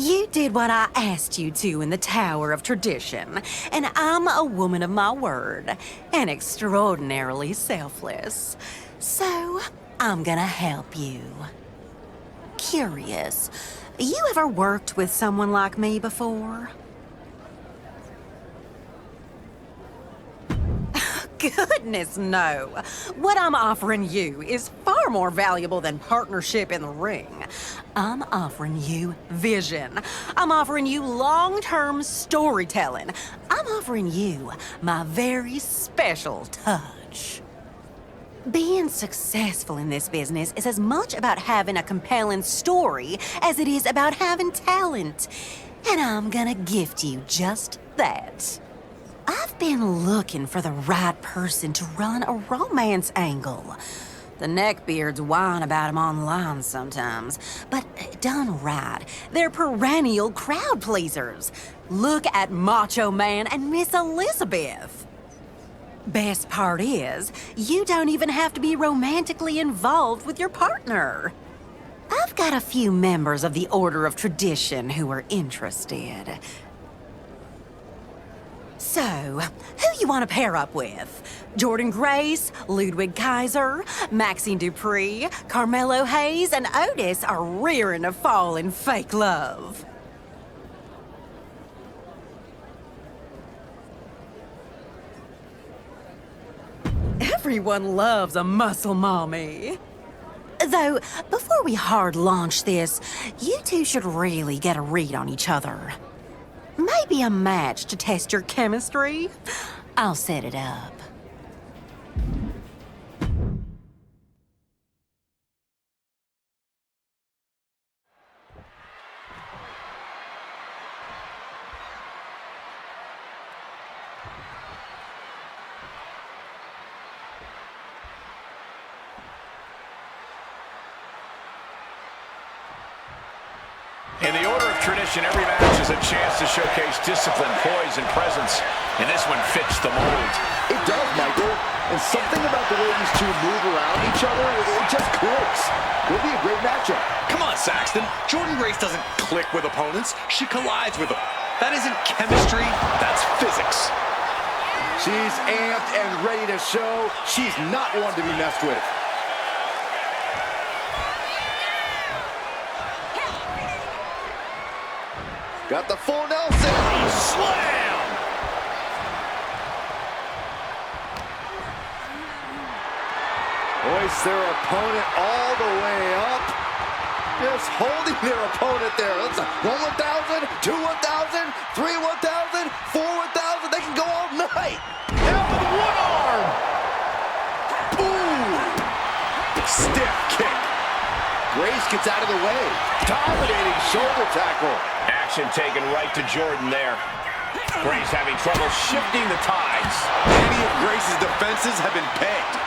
You did what I asked you to in the Tower of Tradition, and I'm a woman of my word, and extraordinarily selfless. So, I'm gonna help you. Curious, you ever worked with someone like me before? Goodness, no. What I'm offering you is far more valuable than partnership in the ring. I'm offering you vision. I'm offering you long-term storytelling. I'm offering you my very special touch. Being successful in this business is as much about having a compelling story as it is about having talent. And I'm gonna gift you just that. I've been looking for the right person to run a romance angle. The neckbeards whine about them online sometimes, but done right, they're perennial crowd pleasers. Look at Macho Man and Miss Elizabeth. Best part is, you don't even have to be romantically involved with your partner. I've got a few members of the Order of Tradition who are interested. So, who you want to pair up with? Jordan Grace, Ludwig Kaiser, Maxine Dupree, Carmelo Hayes, and Otis are rearing to fall in fake love. Everyone loves a muscle mommy. Though, before we hard launch this, you two should really get a read on each other. Maybe a match to test your chemistry? I'll set it up. In the Order of Tradition, every match is a chance to showcase discipline, poise, and presence. And this one fits the mold. It does, Michael. And something about the way these two move around each other, it just clicks. It'll be a great matchup. Come on, Saxton. Jordan Grace doesn't click with opponents. She collides with them. That isn't chemistry. That's physics. She's amped and ready to show she's not one to be messed with. Got the full Nelson. Slam! Hoist their opponent all the way up. Just holding their opponent there. That's a 1 1,000, 2 1,000, 3 1,000, 4 1,000. They can go all night. Down with one arm. Ooh! Stiff kick. Grace gets out of the way. Dominating shoulder tackle. Action taken right to Jordan there. Grace having trouble shifting the tides. Many of Grace's defenses have been pegged.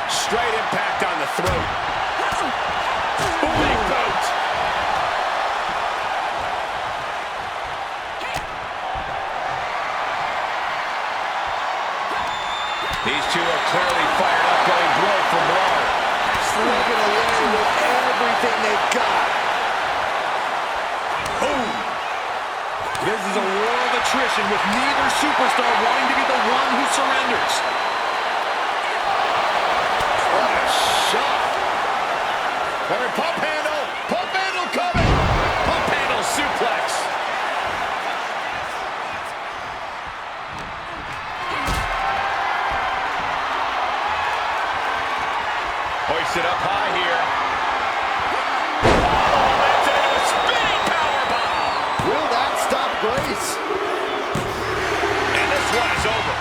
Straight impact on the throat. Big boot. These two are clearly fired up, going blow for blow. Slugging away with everything they've got. Boom! This is a war of attrition with neither superstar wanting to be the one who surrenders. What a shot. Pump handle! Pump handle coming! Pump handle suplex! Hoisted up high here. Oh, that's into a spinning powerbomb! Will that stop Grace? And this one is over.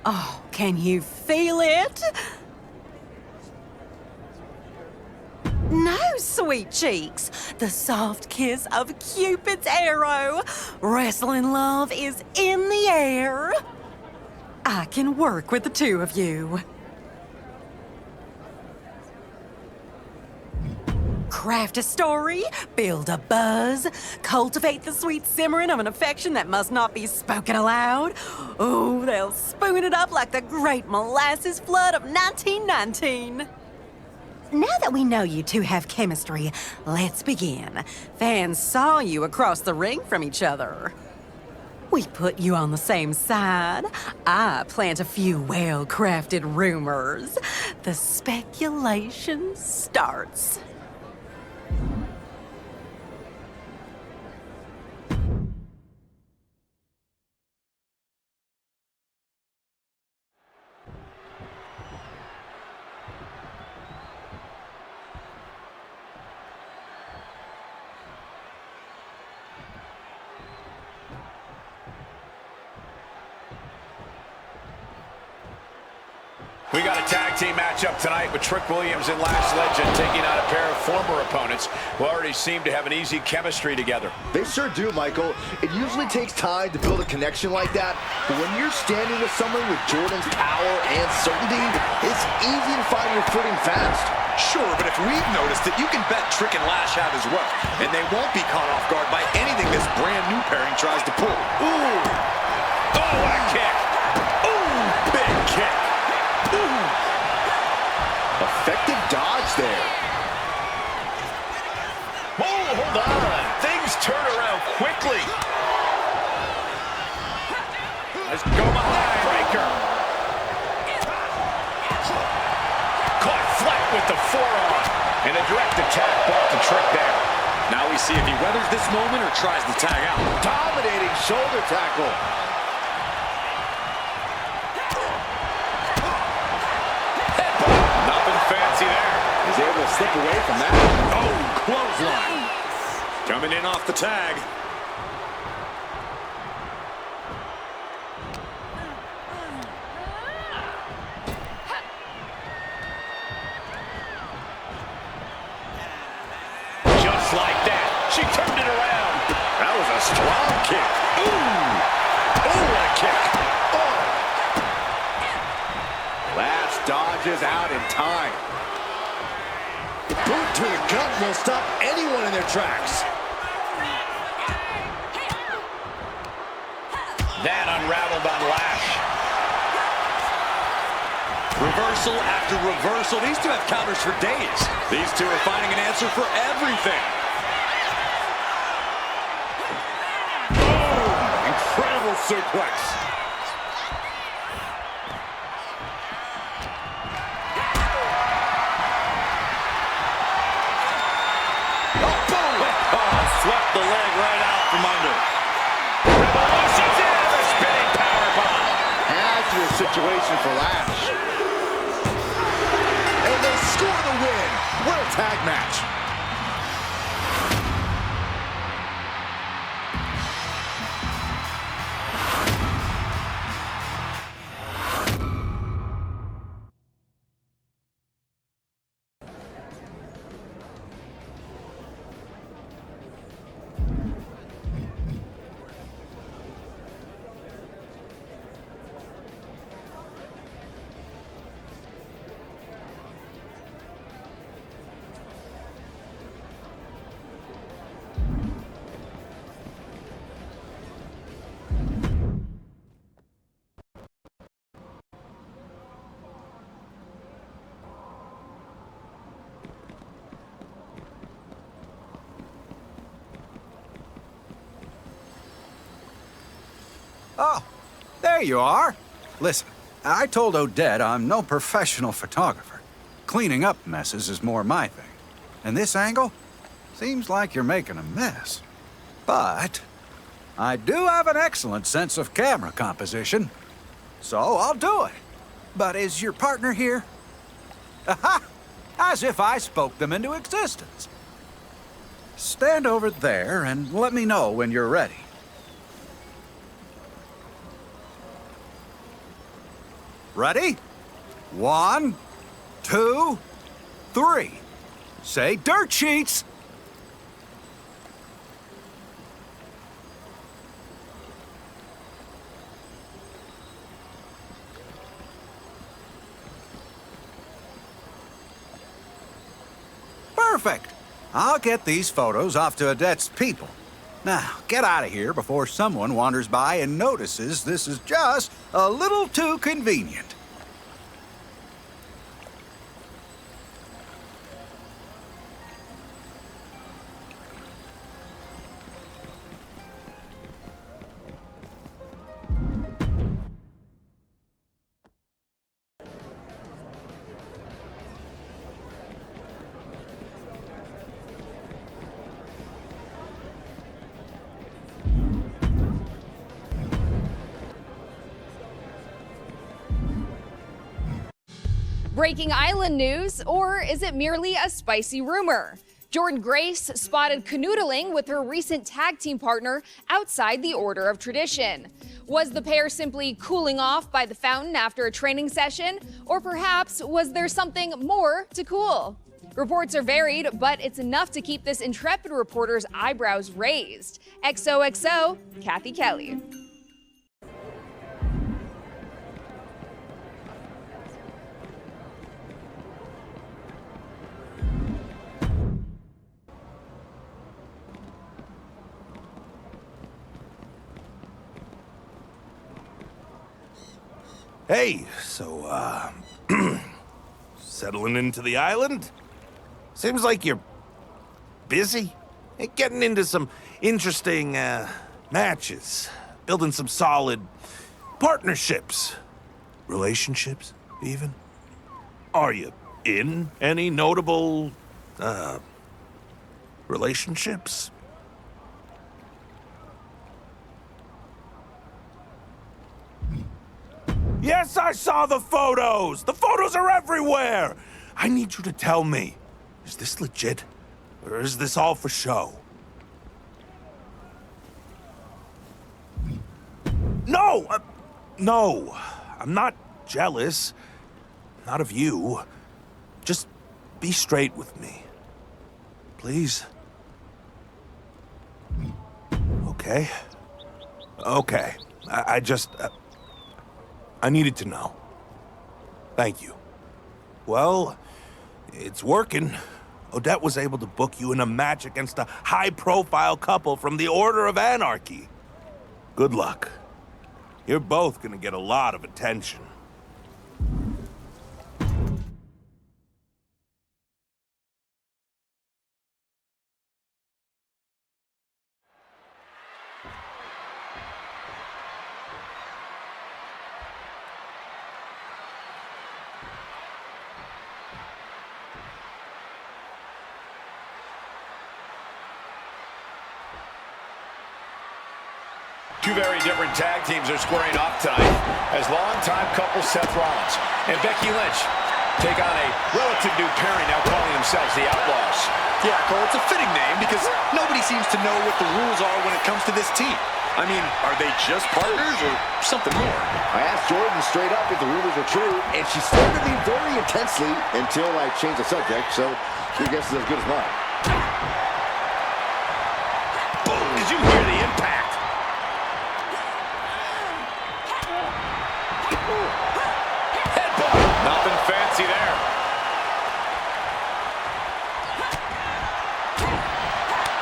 Oh, can you feel it? No, sweet cheeks. The soft kiss of Cupid's arrow. Wrestling love is in the air. I can work with the two of you. Craft a story, build a buzz, cultivate the sweet simmering of an affection that must not be spoken aloud. Oh, they'll spoon it up like the great molasses flood of 1919. Now that we know you two have chemistry, let's begin. Fans saw you across the ring from each other. We put you on the same side. I plant a few well-crafted rumors. The speculation starts. We got a tag team matchup tonight with Trick Williams and Lash Legend taking on a pair of former opponents who already seem to have an easy chemistry together. They sure do, Michael. It usually takes time to build a connection like that, but when you're standing with someone with Jordan's power and certainty, it's easy to find your footing fast. Sure, but if we've noticed it, you can bet Trick and Lash have as well. And they won't be caught off guard by anything this brand new pairing tries to pull. Ooh! Oh, what a kick! Ooh, big kick! Ooh! Effective dodge there. Oh, hold on! Things turn around quickly. Let's go behind breaker. Caught flat with the forearm. And a direct attack brought the Trick there. Now we see if he weathers this moment or tries to tag out. Dominating shoulder tackle. Fancy there. He's able to slip away from that. Oh, clothesline. Coming in off the tag. Just like that. She turned it around. That was a strong kick. Ooh. Ooh, what a kick. Lash dodges out in time. The boot to the gut will stop anyone in their tracks. That unraveled on Lash. Reversal after reversal. These two have counters for days. These two are finding an answer for everything. Boom! Incredible suplex. Swept the leg right out from under. She's in the spinning powerbomb. Hazardous situation for Lash. And they score the win. What a tag match. Oh, there you are. Listen, I told Odette I'm no professional photographer. Cleaning up messes is more my thing. And this angle? Seems like you're making a mess. But I do have an excellent sense of camera composition. So I'll do it. But is your partner here? Aha! As if I spoke them into existence. Stand over there and let me know when you're ready. Ready? 1, 2, 3. Say dirt sheets. Perfect. I'll get these photos off to Odette's people. Now, get out of here before someone wanders by and notices this is just a little too convenient. Breaking Island news, or is it merely a spicy rumor? Jordynne Grace spotted canoodling with her recent tag team partner outside the Order of Tradition. Was the pair simply cooling off by the fountain after a training session, or perhaps was there something more to cool? Reports are varied, but it's enough to keep this intrepid reporter's eyebrows raised. XOXO, Kathy Kelly. Hey, so, settling into the island? Seems like you're busy. Hey, getting into some interesting, matches. Building some solid partnerships. Relationships, even. Are you in any notable, relationships? Yes, I saw the photos! The photos are everywhere! I need you to tell me, is this legit? Or is this all for show? No! No! I'm not jealous. Not of you. Just be straight with me. Please? Okay. Okay. I just... I needed to know. Thank you. Well, it's working. Odette was able to book you in a match against a high-profile couple from the Order of Anarchy. Good luck. You're both gonna get a lot of attention. Two very different tag teams are squaring off tonight as longtime couple Seth Rollins and Becky Lynch take on a relative new pairing now calling themselves the Outlaws. Yeah, Cole, it's a fitting name because nobody seems to know what the rules are when it comes to this team. I mean, are they just partners or something more? I asked Jordynne straight up if the rumors are true, and she stared at me very intensely until I changed the subject, so your guess is as good as mine. Boom! Did you hear the impact? Headbutt! Nothing fancy there.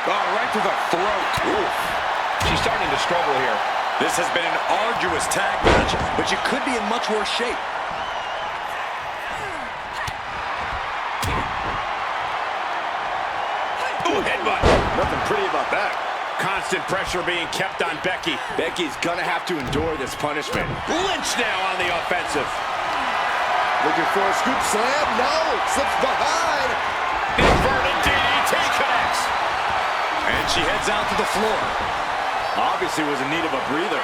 Oh, right to the throat. Oof. She's starting to struggle here. This has been an arduous tag match, but you could be in much worse shape. Ooh, headbutt. Nothing pretty about that. Constant pressure being kept on Becky. Becky's gonna have to endure this punishment. Lynch now on the offensive. Looking for a scoop slam? No! Slips behind! Inverted DDT connects. And she heads out to the floor. Obviously was in need of a breather.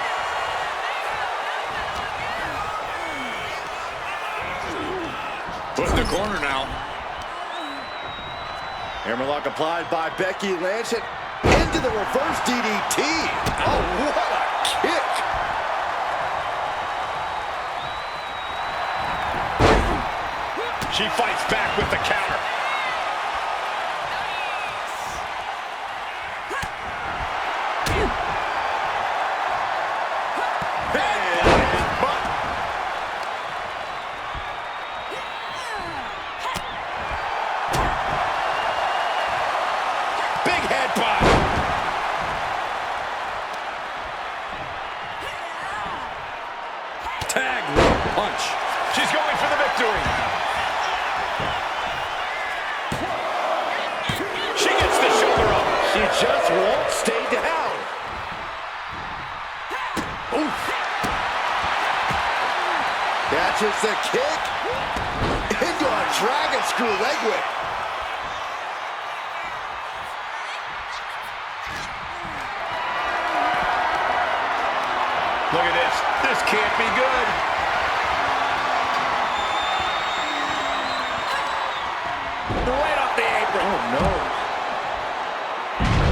Put in the corner now. Hammerlock applied by Becky Lynch and into the reverse DDT. Oh, what a kick! She fights back with the counter. punch. She's going for the victory. She gets the shoulder up. She just won't stay down. Oof. Catches the kick. Into a dragon screw leg whip. Look at this. This can't be good. Right off the apron. Oh, no.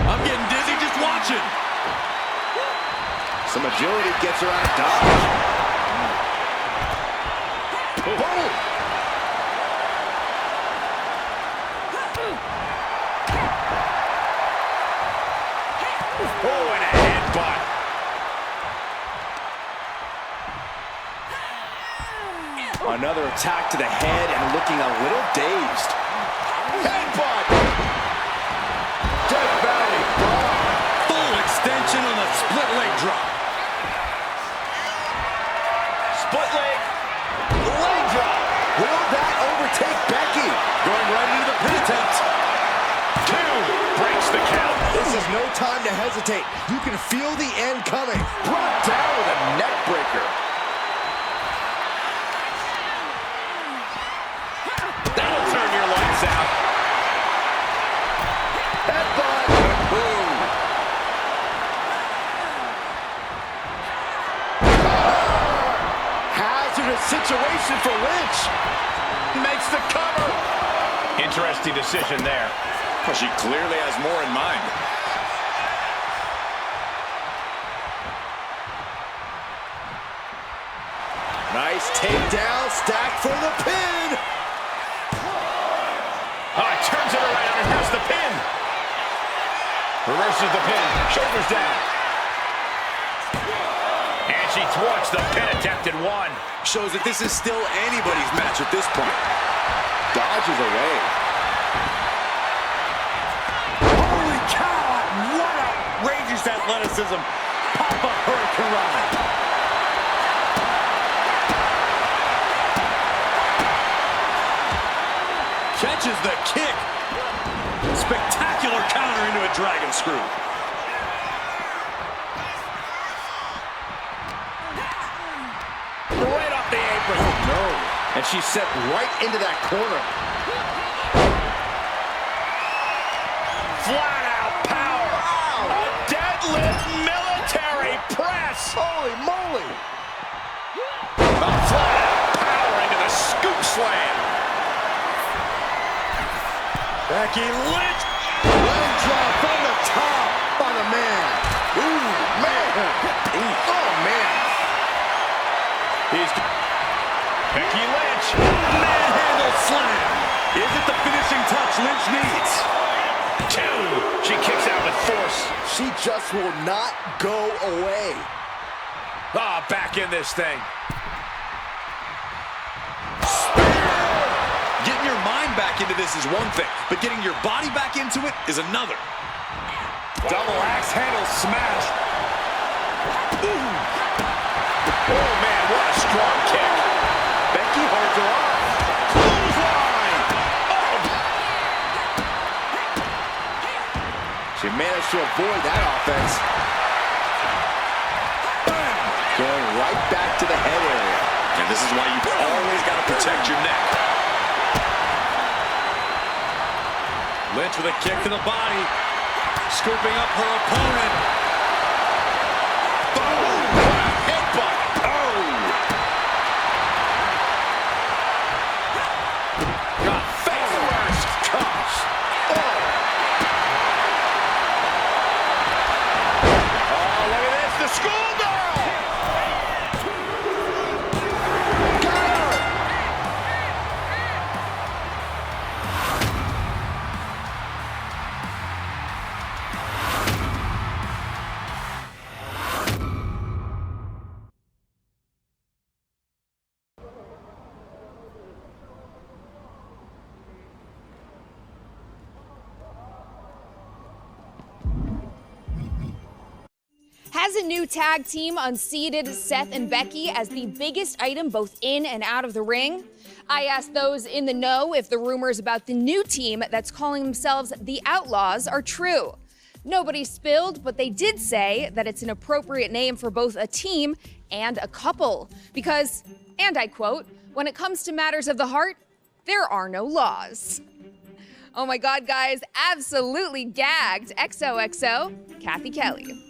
I'm getting dizzy just watching. Some agility gets her out of dodge. Boom! Oh, and a headbutt. Another attack to the head and looking a little dazed. Headbutt! Death Valley bomb. Full extension on the split leg drop. Split leg. Leg drop. Will that overtake Becky? Going right into the pin attempt. 2 breaks the count. This is no time to hesitate. You can feel the end coming. Brought down with a neck breaker. That'll turn your lights out. Headbutt. Boom. Hazardous situation for Lynch. Makes the cover. Interesting decision there. Well, she clearly has more in mind. Nice takedown, stacked for the pin. Turns it around, and here's the pin. Reverses the pin, shoulders down. And she thwarts the pin attempt at 1. Shows that this is still anybody's match at this point. Dodges away. Holy cow! What outrageous athleticism! Pop up Hurricane Rana. Catches the kick. Spectacular counter into a dragon screw. Right off the apron. Oh, no. And she's set right into that corner. Flat out power. Wow. A deadlift military press. Holy moly. A flat out power into the scoop slam. Becky Lynch. Leg drop from the top by the man. Ooh, man. Oh, man. He's Becky Lynch. Manhandle slam. Is it the finishing touch Lynch needs? 2. She kicks out with force. She just will not go away. Back in this thing. Getting your mind back into this is one thing, but getting your body back into it is another. Double axe handle smash. Ooh. Oh, man, what a strong kick. Becky holds her off. Clothesline. Oh. She managed to avoid that offense. Bam. Going right back to the head area. And this is why you've always got to protect your neck. Lynch with a kick to the body. Scooping up her opponent. Boom! Headbutt. Oh! Got face first. Gosh. Oh! Oh, look at this. The schoolgirl! Got her! Has a new tag team unseated Seth and Becky as the biggest item both in and out of the ring? I asked those in the know if the rumors about the new team that's calling themselves the Outlaws are true. Nobody spilled, but they did say that it's an appropriate name for both a team and a couple. Because, and I quote, when it comes to matters of the heart, there are no laws. Oh my God, guys, absolutely gagged. XOXO, Kathy Kelly.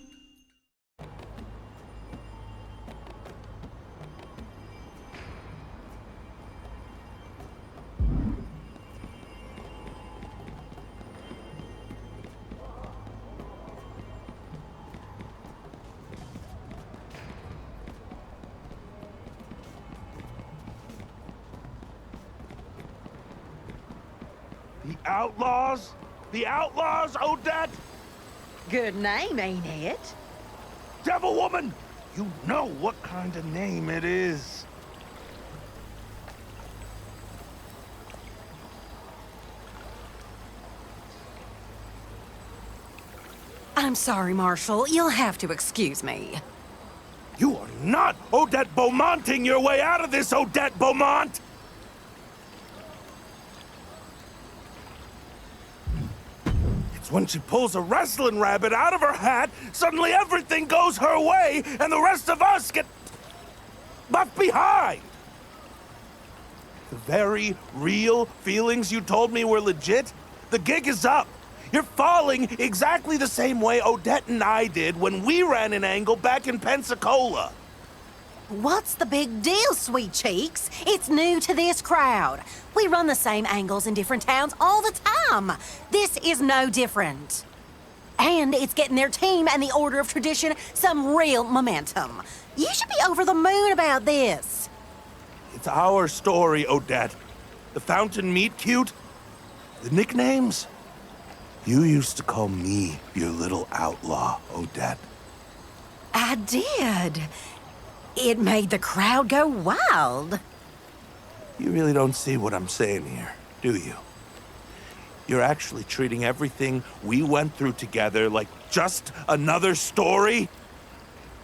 The Outlaws? The Outlaws, Odette? Good name, ain't it? Devil Woman! You know what kind of name it is. I'm sorry, Marshall. You'll have to excuse me. You are not Odette Beaumonting your way out of this, Odette Beaumont! It's when she pulls a wrestling rabbit out of her hat, suddenly everything goes her way, and the rest of us get left behind. The very real feelings you told me were legit, the gig is up. You're falling exactly the same way Odette and I did when we ran an angle back in Pensacola. What's the big deal, sweet cheeks? It's new to this crowd. We run the same angles in different towns all the time. This is no different. And it's getting their team and the Order of Tradition some real momentum. You should be over the moon about this. It's our story, Odette. The fountain meet cute. The nicknames. You used to call me your little outlaw, Odette. I did. It made the crowd go wild. You really don't see what I'm saying here, do you? You're actually treating everything we went through together like just another story?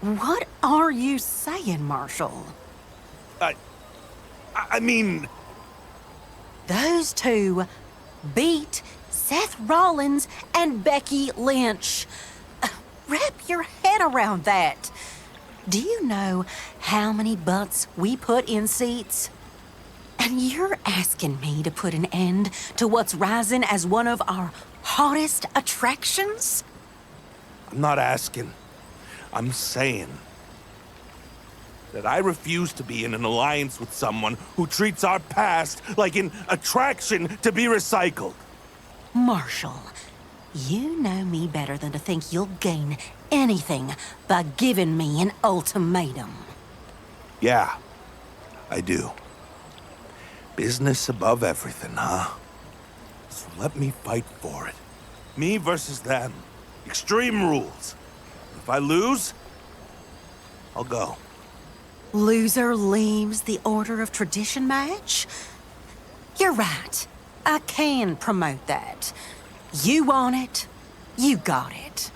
What are you saying, Marshall? I mean... Those two beat Seth Rollins and Becky Lynch. Wrap your head around that. Do you know how many butts we put in seats? And you're asking me to put an end to what's rising as one of our hottest attractions? I'm not asking. I'm saying that I refuse to be in an alliance with someone who treats our past like an attraction to be recycled. Marshall, you know me better than to think you'll gain anything by giving me an ultimatum. Yeah, I do. Business above everything, huh? So let me fight for it. Me versus them. Extreme rules. If I lose, I'll go. Loser leaves the Order of Tradition match? You're right. I can promote that. You want it, you got it.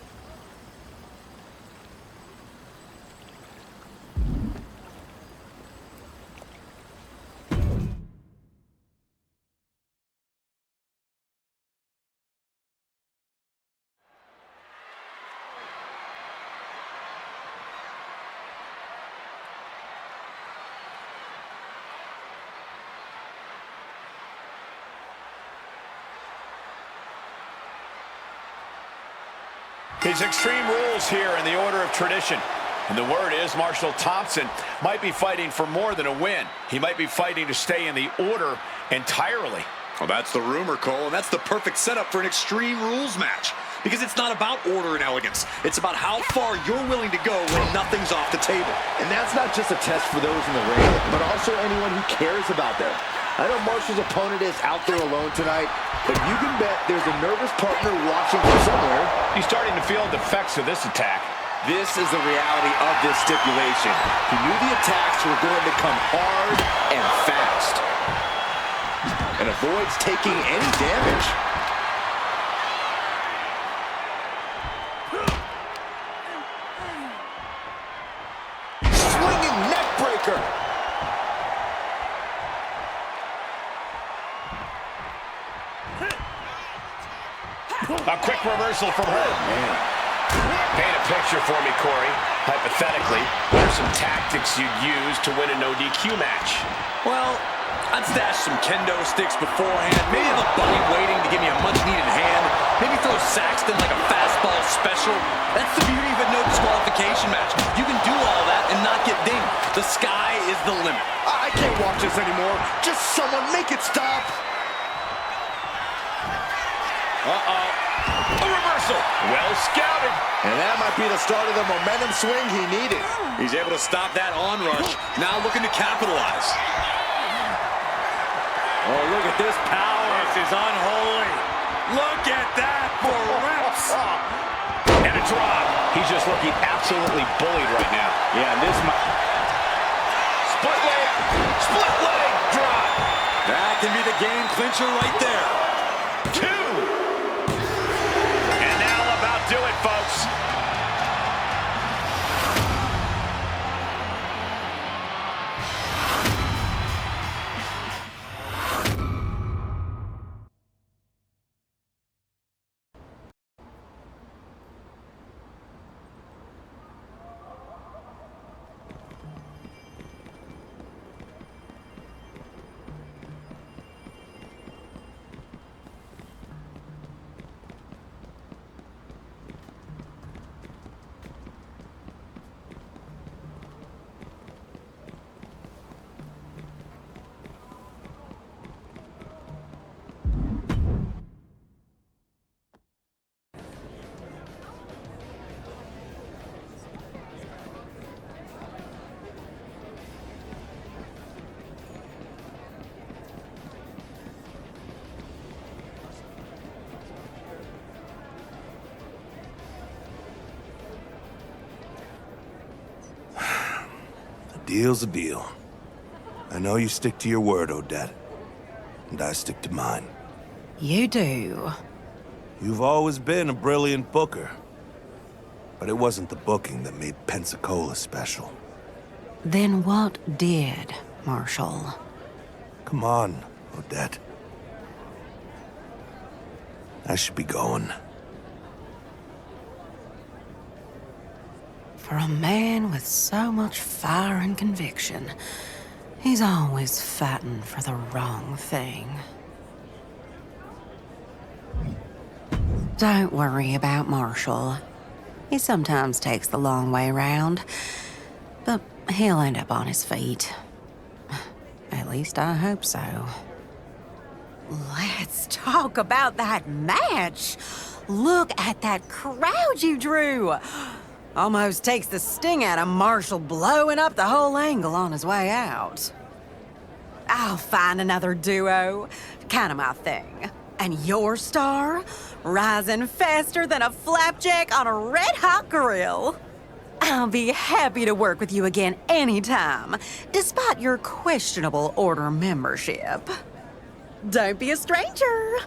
His Extreme Rules here in the Order of Tradition. And the word is Marshall Thompson might be fighting for more than a win. He might be fighting to stay in the Order entirely. Well, that's the rumor, Cole, and that's the perfect setup for an Extreme Rules match. Because it's not about order and elegance. It's about how far you're willing to go when nothing's off the table. And that's not just a test for those in the ring, but also anyone who cares about them. I know Marshall's opponent is out there alone tonight, but you can bet there's a nervous partner watching from somewhere. He's starting to feel the effects of this attack. This is the reality of this stipulation. He knew the attacks were going to come hard and fast. And avoids taking any damage. A quick reversal from her. Man. Paint a picture for me, Corey. Hypothetically, what are some tactics you'd use to win a no-DQ match? Well, I'd stash some kendo sticks beforehand. Maybe have a buddy waiting to give me a much-needed hand. Maybe throw Saxton like a fastball special. That's the beauty of a no disqualification match. You can do all that and not get dinged. The sky is the limit. I can't watch this anymore. Just someone make it stop. Uh-oh. A reversal. Well scouted. And that might be the start of the momentum swing he needed. He's able to stop that onrush. Now looking to capitalize. Oh, look at this power. This is unholy. Look at that for reps. And a drop. He's just looking absolutely bullied right now. Yeah, and this might... Split leg drop. That can be the game clincher right there. 2. And that'll about do it, folks. Deal's a deal. I know you stick to your word, Odette. And I stick to mine. You do. You've always been a brilliant booker. But it wasn't the booking that made Pensacola special. Then what did, Marshall? Come on, Odette. I should be going. For a man with so much fire and conviction, he's always fighting for the wrong thing. Don't worry about Marshall. He sometimes takes the long way around, but he'll end up on his feet. At least I hope so. Let's talk about that match. Look at that crowd you drew. Almost takes the sting out of Marshall blowing up the whole angle on his way out. I'll find another duo. Kind of my thing. And your star? Rising faster than a flapjack on a red-hot grill. I'll be happy to work with you again anytime, despite your questionable order membership. Don't be a stranger.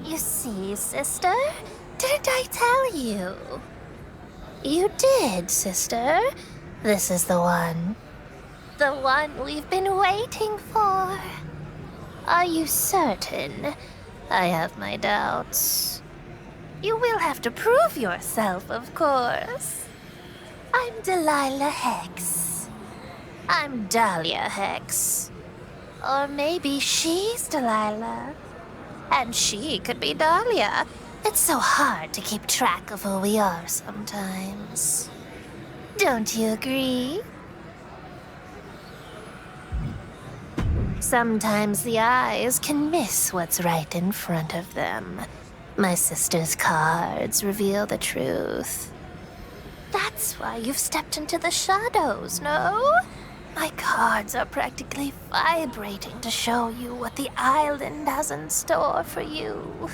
You see, sister? Didn't I tell you? You did, sister. This is the one. The one we've been waiting for. Are you certain? I have my doubts. You will have to prove yourself, of course. I'm Delilah Hex. I'm Dahlia Hex. Or maybe she's Delilah. And she could be Dahlia. It's so hard to keep track of who we are sometimes. Don't you agree? Sometimes the eyes can miss what's right in front of them. My sister's cards reveal the truth. That's why you've stepped into the shadows, no? My cards are practically vibrating to show you what the island has in store for you.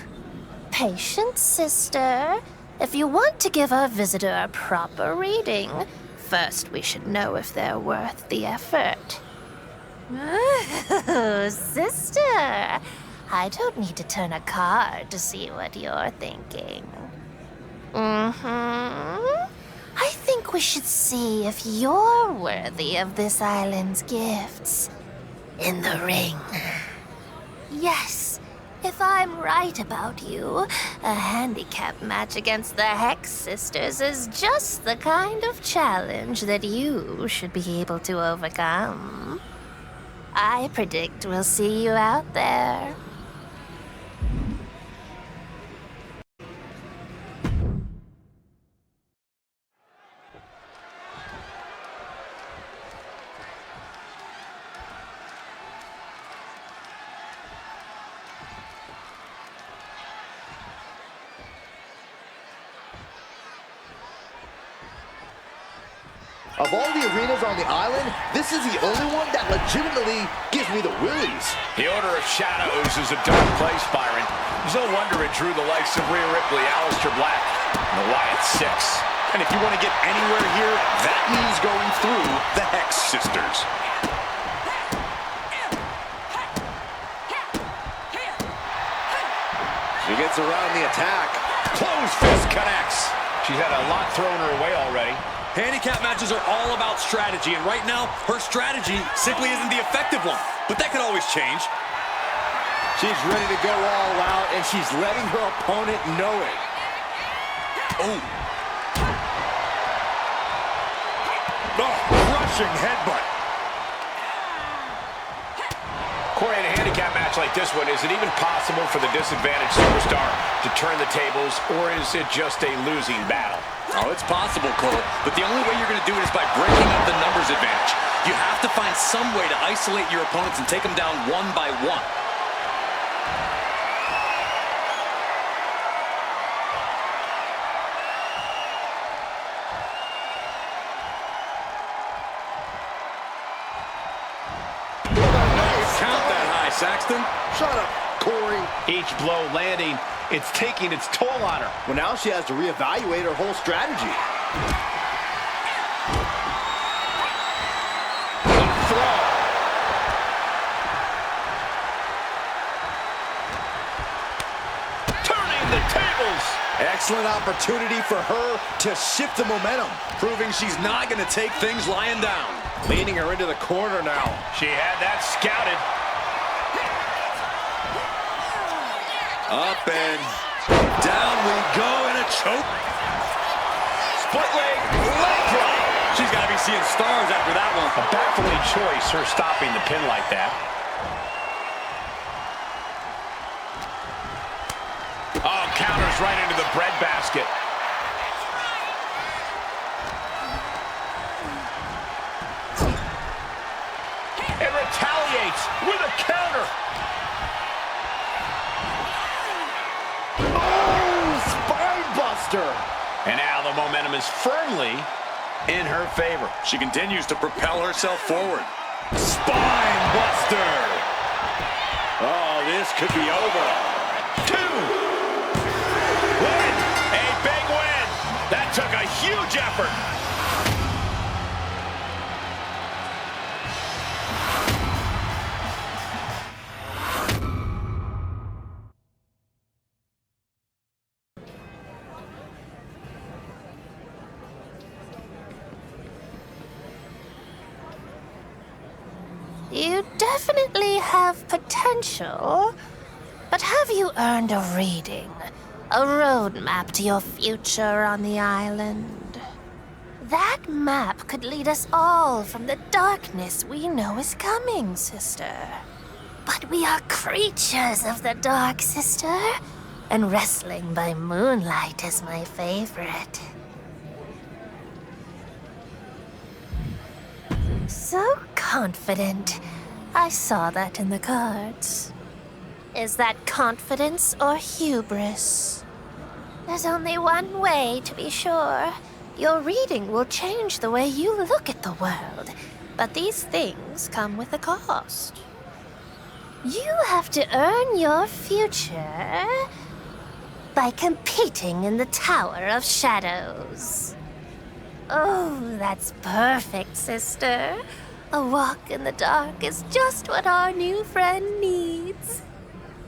Patience, sister. If you want to give our visitor a proper reading, first we should know if they're worth the effort. Oh, sister. I don't need to turn a card to see what you're thinking. I think we should see if you're worthy of this island's gifts. In the ring. Yes, if I'm right about you, a handicap match against the Hex Sisters is just the kind of challenge that you should be able to overcome. I predict we'll see you out there. Of all the arenas on the island, this is the only one that legitimately gives me the willies. The Order of Shadows is a dark place, Byron. There's no wonder it drew the likes of Rhea Ripley, Aleister Black, and the Wyatt Six. And if you want to get anywhere here, that means going through the Hex Sisters. She gets around the attack. Closed fist connects. She's had a lot thrown her way already. Handicap matches are all about strategy, and right now, her strategy simply isn't the effective one. But that could always change. She's ready to go all out, and she's letting her opponent know it. Oh. Oh, crushing headbutt. Corey, in a handicap match like this one, is it even possible for the disadvantaged superstar to turn the tables, or is it just a losing battle? Oh, it's possible, Cole, but the only way you're going to do it is by breaking up the numbers advantage. You have to find some way to isolate your opponents and take them down one by one. Count that high, Saxton. Shut up, Corey. Each blow landing, it's taking its toll on her. Well, now she has to reevaluate her whole strategy. Throw. Turning the tables. Excellent opportunity for her to shift the momentum. Proving she's not going to take things lying down. Leading her into the corner now. She had that scouted. Up and down we go in a choke. Split leg drop. She's got to be seeing stars after that one. A baffling choice, her stopping the pin like that. Oh, counters right into the breadbasket. And retaliates with a counter. And now the momentum is firmly in her favor. She continues to propel herself forward. Spine buster. Oh, this could be over. 2. Win. A big win. That took a huge effort. You definitely have potential, but have you earned a reading? A roadmap to your future on the island? That map could lead us all from the darkness we know is coming, sister. But we are creatures of the dark, sister, and wrestling by moonlight is my favorite. So confident. I saw that in the cards. Is that confidence or hubris? There's only one way to be sure. Your reading will change the way you look at the world, but these things come with a cost. You have to earn your future by competing in the Tower of Shadows. Oh, that's perfect, sister. A walk in the dark is just what our new friend needs.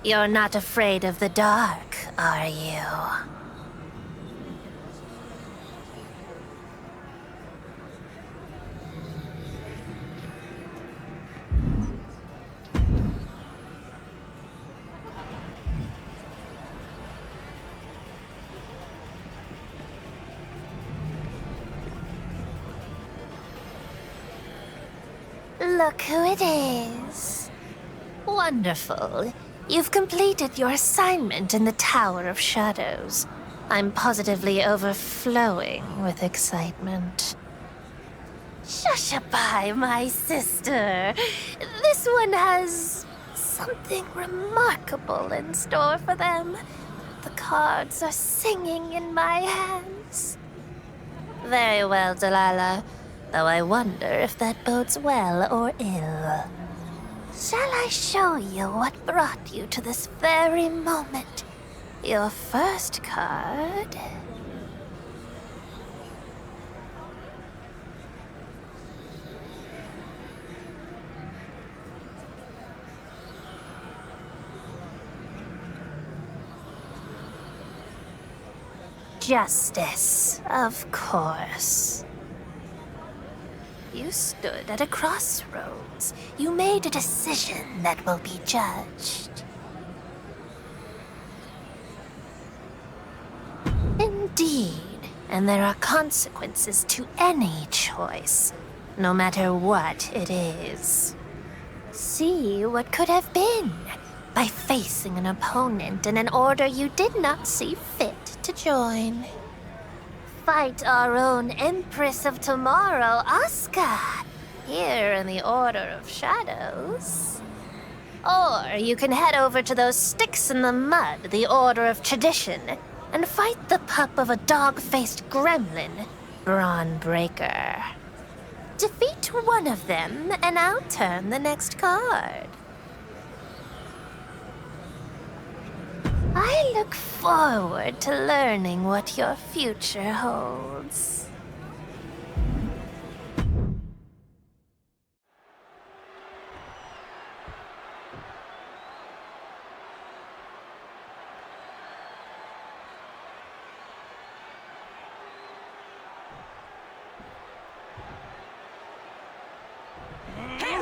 You're not afraid of the dark, are you? Look who it is. Wonderful. You've completed your assignment in the Tower of Shadows. I'm positively overflowing with excitement. Shushaby, my sister. This one has something remarkable in store for them. The cards are singing in my hands. Very well, Delilah. Though I wonder if that bodes well or ill. Shall I show you what brought you to this very moment? Your first card. Justice, of course. You stood at a crossroads. You made a decision that will be judged. Indeed, and there are consequences to any choice, no matter what it is. See what could have been by facing an opponent in an order you did not see fit to join. Fight our own Empress of Tomorrow, Asuka, here in the Order of Shadows. Or you can head over to those sticks in the mud, the Order of Tradition, and fight the pup of a dog-faced gremlin, Braun Breaker. Defeat one of them, and I'll turn the next card. I look forward to learning what your future holds.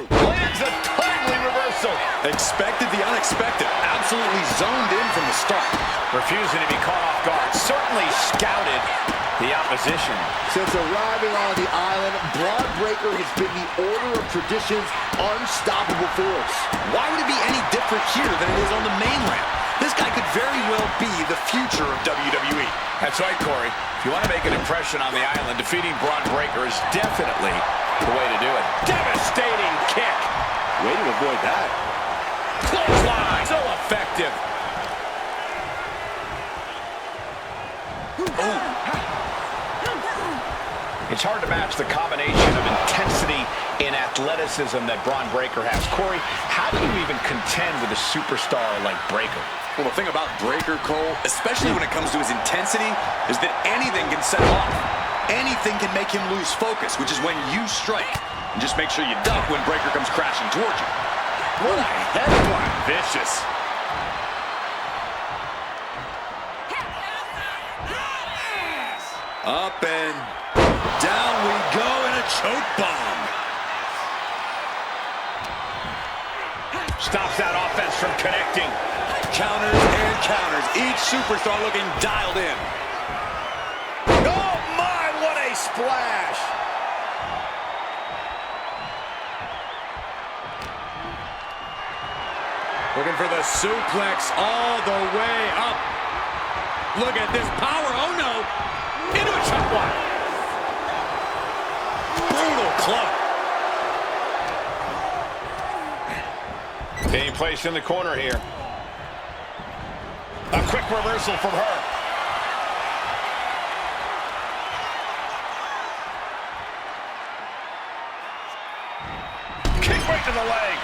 Lands a timely reversal. Expected the unexpected. Absolutely zoned in from the start. Refusing to be caught off guard. Certainly scouted the opposition. Since arriving on the island, Braun Breaker has been the Order of Tradition's unstoppable force. Why would it be any different here than it is on the mainland? This guy could very well be the future of WWE. That's right, Corey. If you want to make an impression on the island, defeating Braun Breaker is definitely the way to do it. Devastating kick. Way to avoid that. Clothesline. So effective. Oh. It's hard to match the combination of intensity and athleticism that Braun Breaker has. Corey, how do you even contend with a superstar like Breaker? Well, the thing about Breaker, Cole, especially when it comes to his intensity, is that anything can set him off. Anything can make him lose focus, which is when you strike. And just make sure you duck when Breaker comes crashing towards you. What a headbutt. Vicious. Up and down we go in a choke bomb. Stops that offense from connecting. Counters and counters. Each superstar looking dialed in. Oh my, what a splash. Looking for the suplex all the way up. Look at this power. Oh no. Into a chop block. Brutal club. Being placed in the corner here. A quick reversal from her. Kick right to the leg.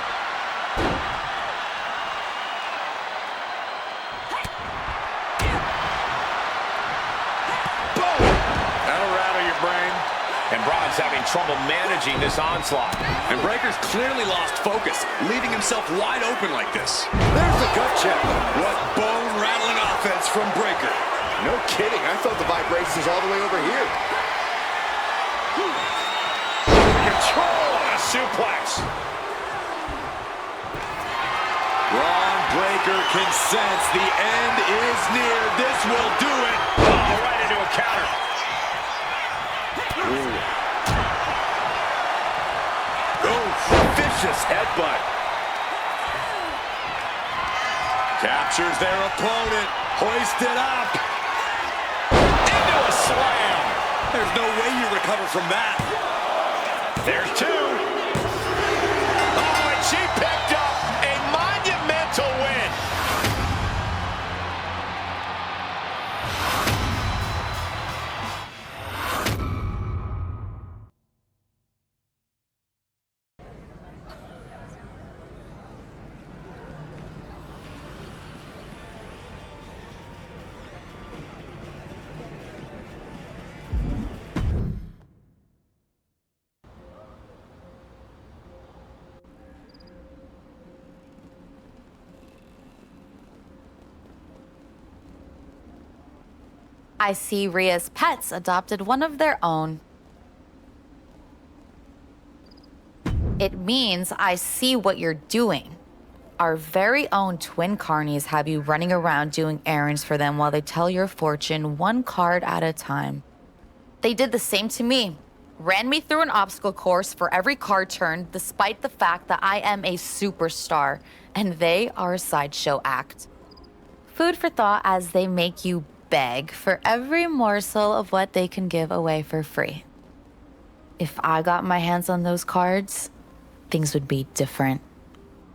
Boom! That'll rattle your brain. And Braun's having trouble managing this onslaught. And Breaker's clearly lost focus, leaving himself wide open like this. There's the gut check. What bone-rattling offense from Breaker. No kidding. I felt the vibrations all the way over here. Control on a suplex. Braun Breaker can sense the end is near. This will do it. Oh, right into a counter. Vicious headbutt. Captures their opponent. Hoisted up. Into a slam. There's no way you recover from that. There's two. Oh, and she picked up a monumental win. I see Rhea's pets adopted one of their own. It means I see what you're doing. Our very own twin carnies have you running around doing errands for them while they tell your fortune one card at a time. They did the same to me. Ran me through an obstacle course for every card turn, despite the fact that I am a superstar, and they are a sideshow act. Food for thought as they make you beg for every morsel of what they can give away for free. If I got my hands on those cards, things would be different.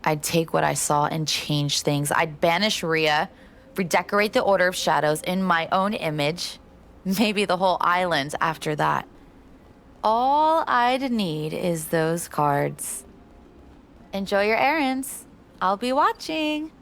I'd take what I saw and change things. I'd banish Rhea, redecorate the Order of Shadows in my own image, maybe the whole island after that. All I'd need is those cards. Enjoy your errands. I'll be watching.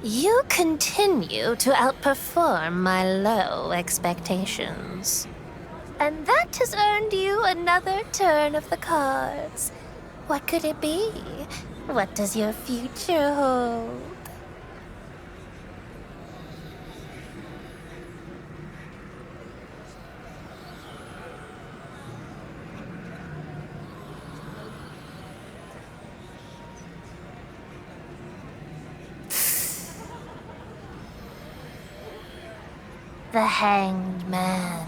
You continue to outperform my low expectations. And that has earned you another turn of the cards. What could it be? What does your future hold? The Hanged Man.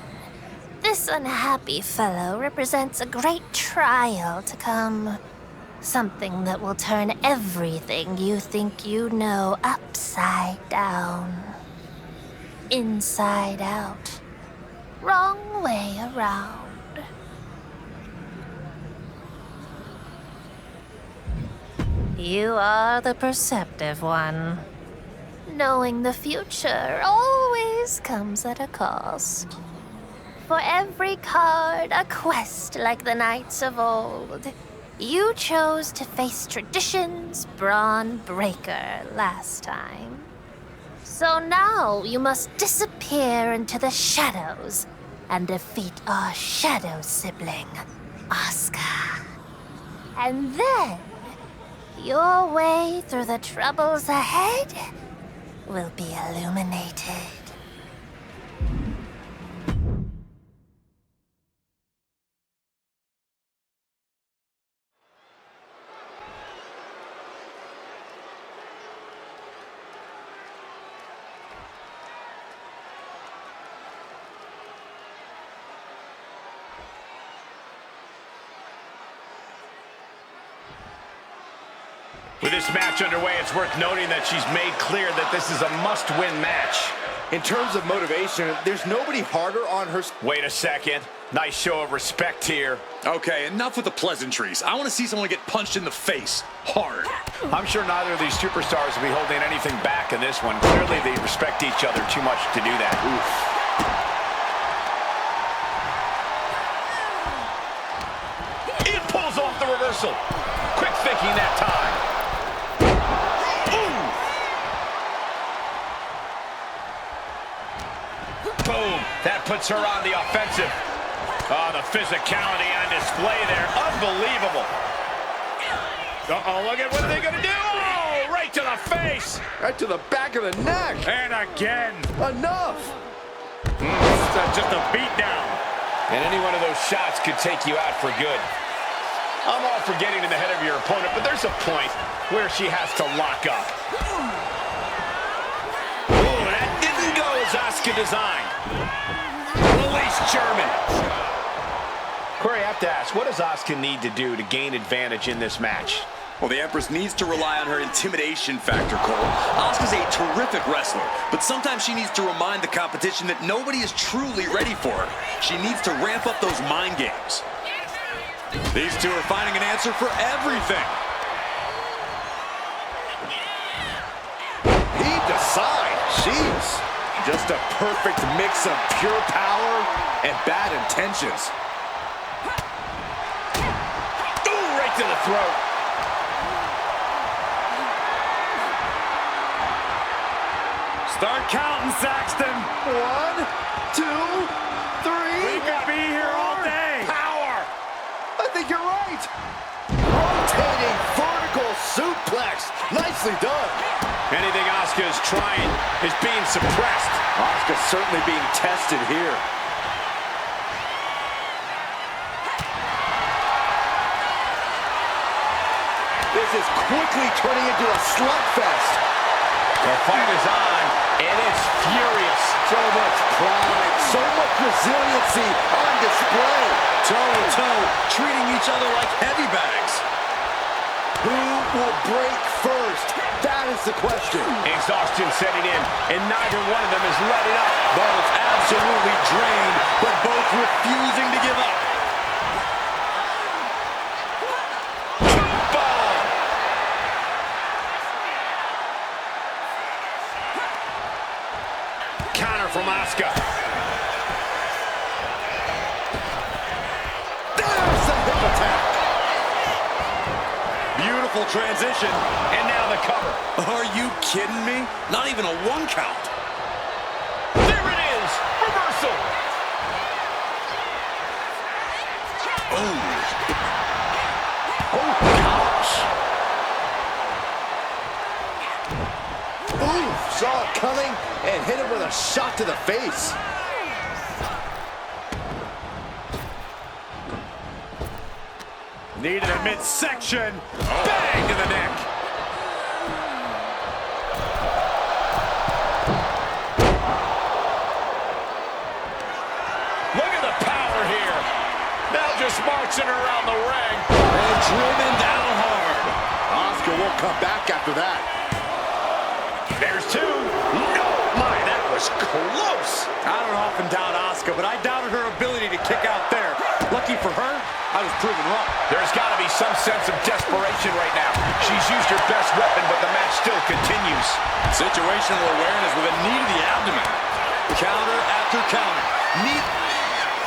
This unhappy fellow represents a great trial to come. Something that will turn everything you think you know upside down. Inside out. Wrong way around. You are the perceptive one. Knowing the future always comes at a cost. For every card, a quest like the knights of old. You chose to face tradition's Braun Breaker last time. So now you must disappear into the shadows and defeat our shadow sibling, Oscar. And then, your way through the troubles ahead will be illuminated. With this match underway, it's worth noting that she's made clear that this is a must-win match. In terms of motivation, there's nobody harder on her. Wait a second. Nice show of respect here. Okay, enough with the pleasantries. I want to see someone get punched in the face. Hard. I'm sure neither of these superstars will be holding anything back in this one. Clearly, they respect each other too much to do that. Oof. It pulls off the reversal. Quick thinking that time. Boom. That puts her on the offensive. Oh, the physicality on display there. Unbelievable. Uh-oh, look at what are they going to do? Oh, right to the face. Right to the back of the neck. And again. Enough. Just a beatdown. And any one of those shots could take you out for good. I'm all for getting in the head of your opponent, but there's a point where she has to lock up. Oh, that didn't go as Asuka designed. Release German. Corey, I have to ask, what does Asuka need to do to gain advantage in this match? Well, the Empress needs to rely on her intimidation factor, Cole. Asuka's a terrific wrestler, but sometimes she needs to remind the competition that nobody is truly ready for her. She needs to ramp up those mind games. These two are finding an answer for everything. He decides. Jeez. Just a perfect mix of pure power and bad intentions. Ooh, right to the throat. Start counting, Saxton. 1, 2, 3. We could be here all day. Power. I think you're right. Rotating vertical suplex. Nicely done. Anything Asuka is trying is being suppressed. Asuka's certainly being tested here. This is quickly turning into a slugfest. The fight is on, and it's furious. So much pride, so much resiliency on display. Toe-to-toe, treating each other like heavy bags. Who will break first? That is the question. Exhaustion setting in, and neither one of them is letting up. Both absolutely drained, but both refusing to give up. Counter from Asuka. There's the hip attack. Beautiful transition. And now the cover. Are you kidding me? Not even a 1 count. There it is. Reversal. Oh. Oh, gosh. Ooh, saw it coming and hit it with a shot to the face. Needed a midsection. Bang to the neck. Look at the power here. Now just marching around the ring. And driven down hard. Asuka won't come back after that. There's 2. No, my, that was close. I don't often doubt Asuka, but I doubted her ability to kick out there. Lucky for her, I was proven wrong. There's got to be some sense of desperation right now. She's used her best weapon, but the match still continues. Situational awareness with a knee to the abdomen. Counter after counter. Knee.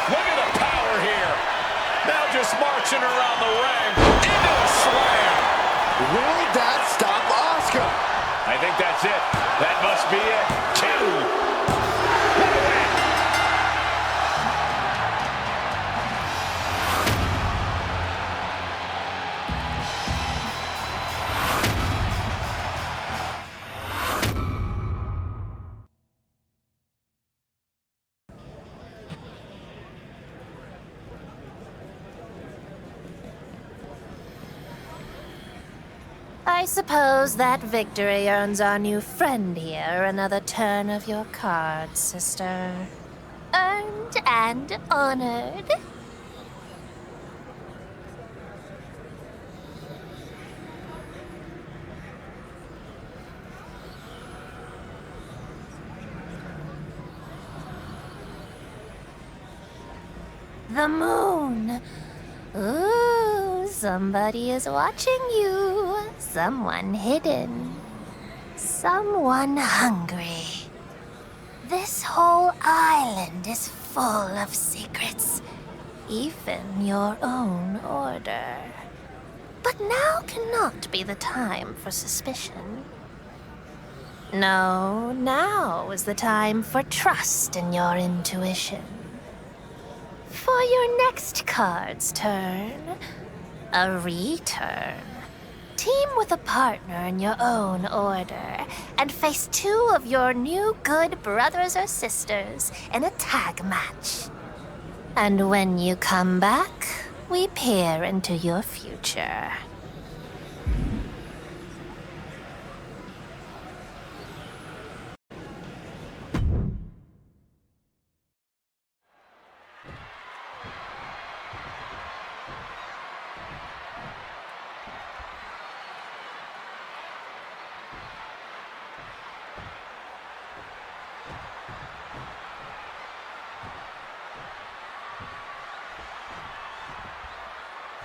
Look at the power here. Now just marching around the ring. Into a slam. Will that stop Asuka? I think that's it. That must be it. 2. What a win. I suppose that victory earns our new friend here another turn of your card, sister. Earned and honored. the moon. Ooh, somebody is watching you. Someone hidden. Someone hungry. This whole island is full of secrets. Even your own order. But now cannot be the time for suspicion. No, now is the time for trust in your intuition. For your next card's turn, a return. Team with a partner in your own order and face 2 of your new good brothers or sisters in a tag match. And when you come back, we peer into your future.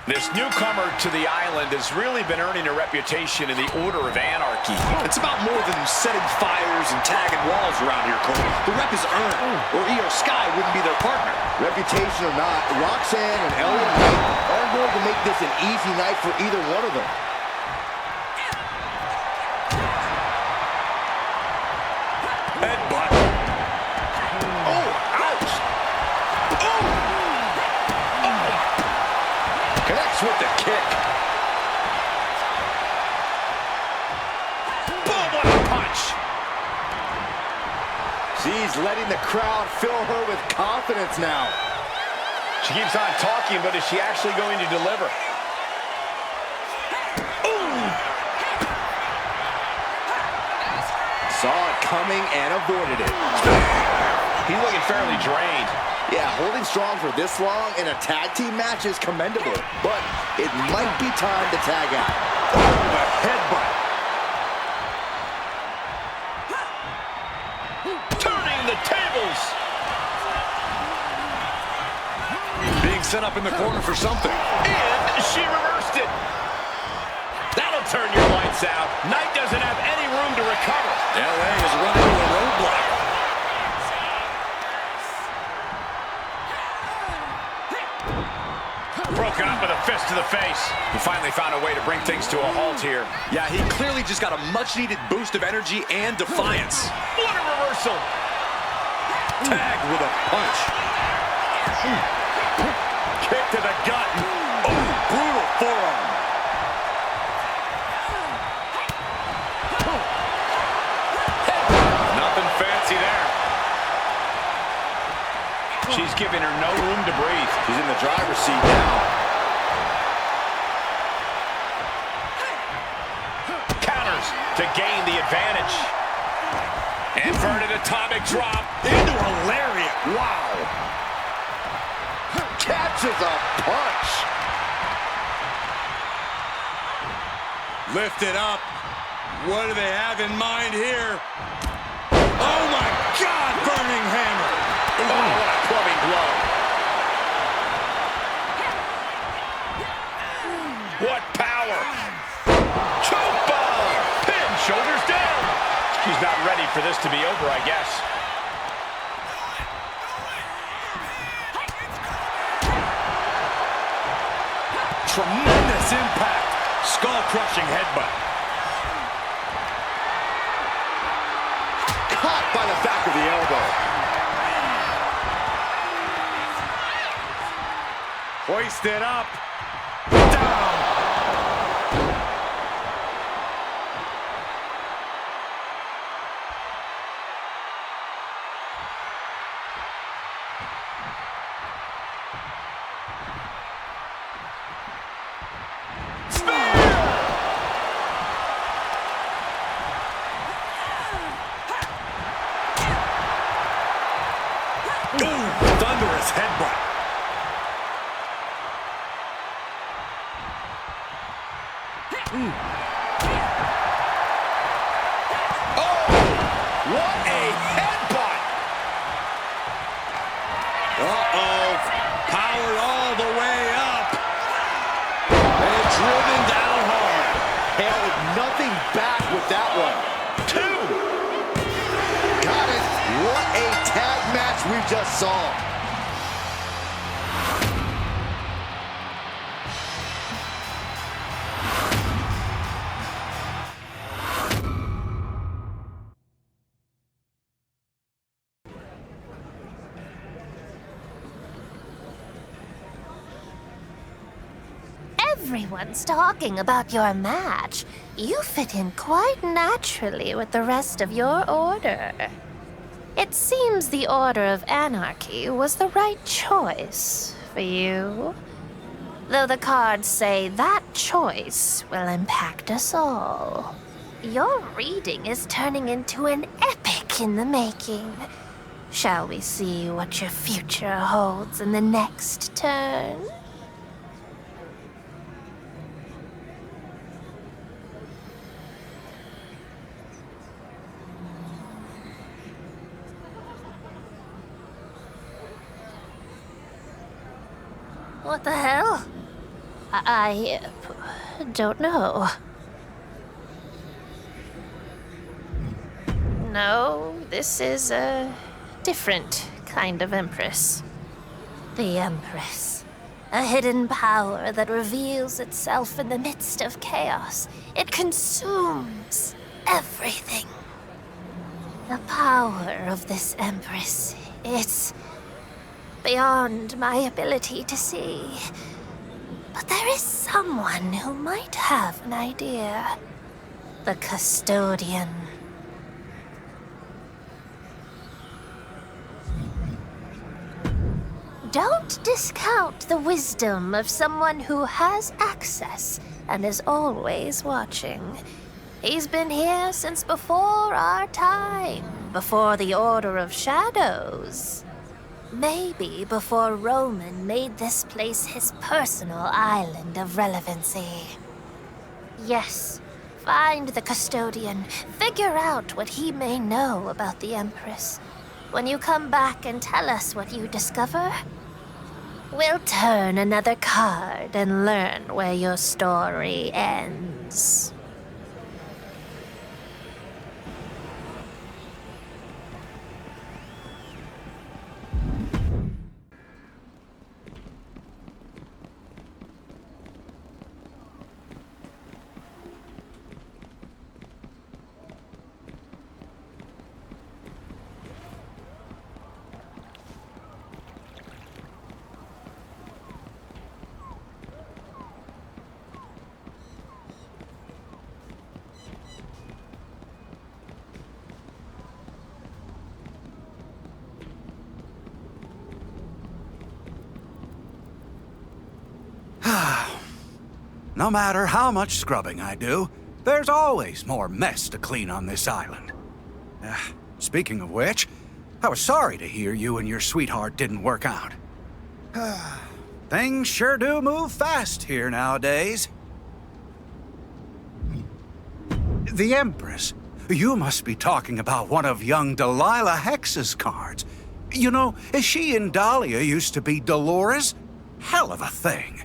This newcomer to the island has really been earning a reputation in the Order of Anarchy. It's about more than setting fires and tagging walls around here, Cole. The rep is earned, or Io Sky wouldn't be their partner. Reputation or not, Roxanne and LA Knight aren't going to make this an easy night for either one of them. Headbutt. Oh, ouch. Oh. Connects with the kick. Boom, what a punch. She's letting the crowd fill her with confidence now. She keeps on talking, but is she actually going to deliver? Saw it coming and avoided it. He's looking fairly drained. Yeah, holding strong for this long in a tag team match is commendable, but it might be time to tag out. Oh, a headbutt. Turning the tables. Being set up in the corner for something. And she reversed it. That'll turn your lights out. Knight doesn't have any room to recover. LA is running into a roadblock. Broken up with a fist to the face. He finally found a way to bring things to a halt here. Yeah, he clearly just got a much-needed boost of energy and defiance. What a reversal. Tagged with a punch. Kick to the gut. Oh, brutal forearm. Nothing fancy there. She's giving her no room to breathe. She's in the driver's seat now. Counters to gain the advantage. Inverted atomic drop into a lariat. Wow. Catches a punch. Lift it up. What do they have in mind here? Oh my God, burning hammer. Oh, what a clubbing blow. What power. Choke bomb. Pin, shoulders down. She's not ready for this to be over, I guess. Tremendous impact. Skull-crushing headbutt. Caught by the back of the elbow. Hoisted up. Down. Thunderous headbutt. Oh! What a headbutt! Uh-oh. Power powered all the way up. And driven down hard. Held nothing back with that one. 2. Got it. What a tag match we just saw. Everyone's talking about your match. You fit in quite naturally with the rest of your order. It seems the Order of Anarchy was the right choice for you. Though the cards say that choice will impact us all. Your reading is turning into an epic in the making. Shall we see what your future holds in the next turn? What the hell? I don't know. No, this is a different kind of Empress. The Empress. A hidden power that reveals itself in the midst of chaos. It consumes everything. The power of this Empress, it's beyond my ability to see. But there is someone who might have an idea. The Custodian. Don't discount the wisdom of someone who has access and is always watching. He's been here since before our time, before the Order of Shadows. Maybe before Roman made this place his personal island of relevancy. Yes, find the Custodian. Figure out what he may know about the Empress. When you come back and tell us what you discover, we'll turn another card and learn where your story ends. No matter how much scrubbing I do, there's always more mess to clean on this island. Speaking of which, I was sorry to hear you and your sweetheart didn't work out. Things sure do move fast here nowadays. The Empress. You must be talking about one of young Delilah Hex's cards. You know, she and Dahlia used to be Dolores. Hell of a thing.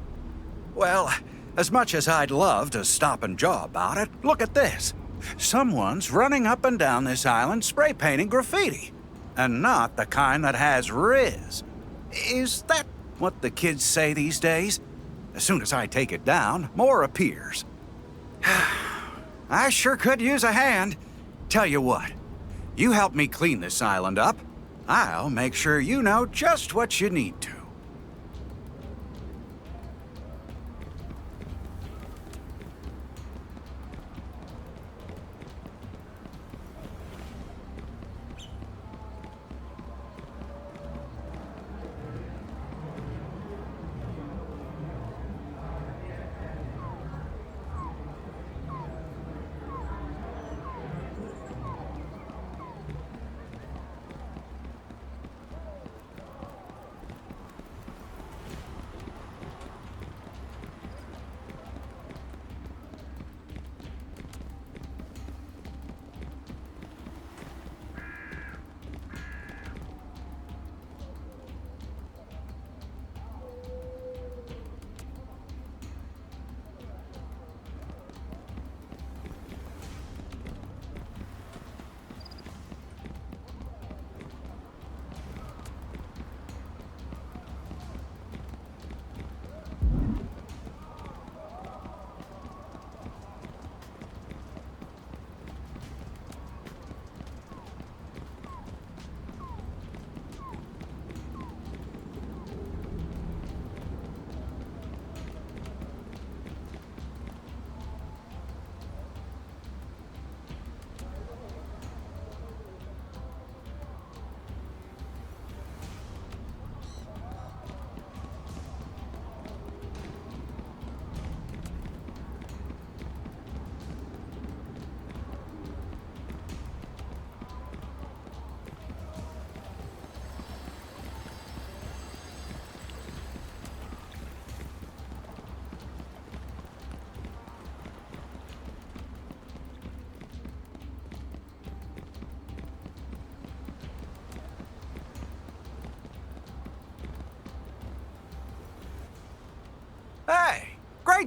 Well, as much as I'd love to stop and jaw about it, look at this. Someone's running up and down this island spray painting graffiti. And not the kind that has Riz. Is that what the kids say these days? As soon as I take it down, more appears. I sure could use a hand. Tell you what, you help me clean this island up. I'll make sure you know just what you need to.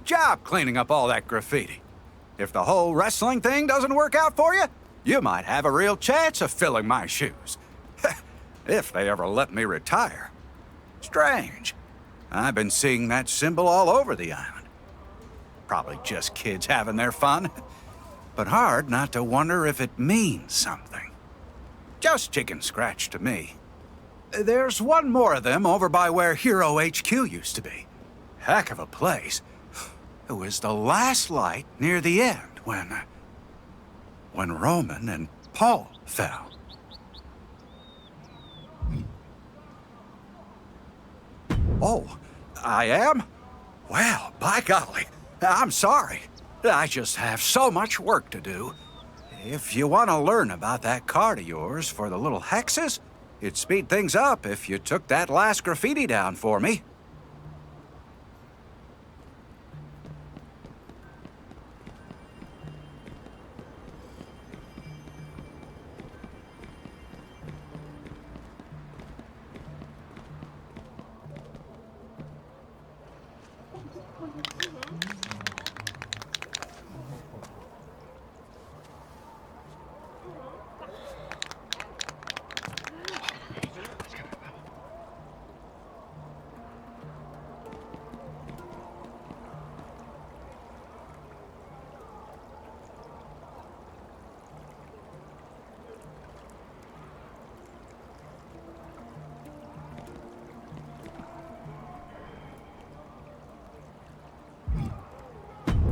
Great job cleaning up all that graffiti. If the whole wrestling thing doesn't work out for you, you might have a real chance of filling my shoes. If they ever let me retire. Strange. I've been seeing that symbol all over the island. Probably just kids having their fun. But hard not to wonder if it means something. Just chicken scratch to me. There's one more of them over by where Hero HQ used to be. Heck of a place. It was the last light near the end when Roman and Paul fell. Oh, I am? Well, by golly, I'm sorry. I just have so much work to do. If you want to learn about that card of yours for the little hexes, it'd speed things up if you took that last graffiti down for me.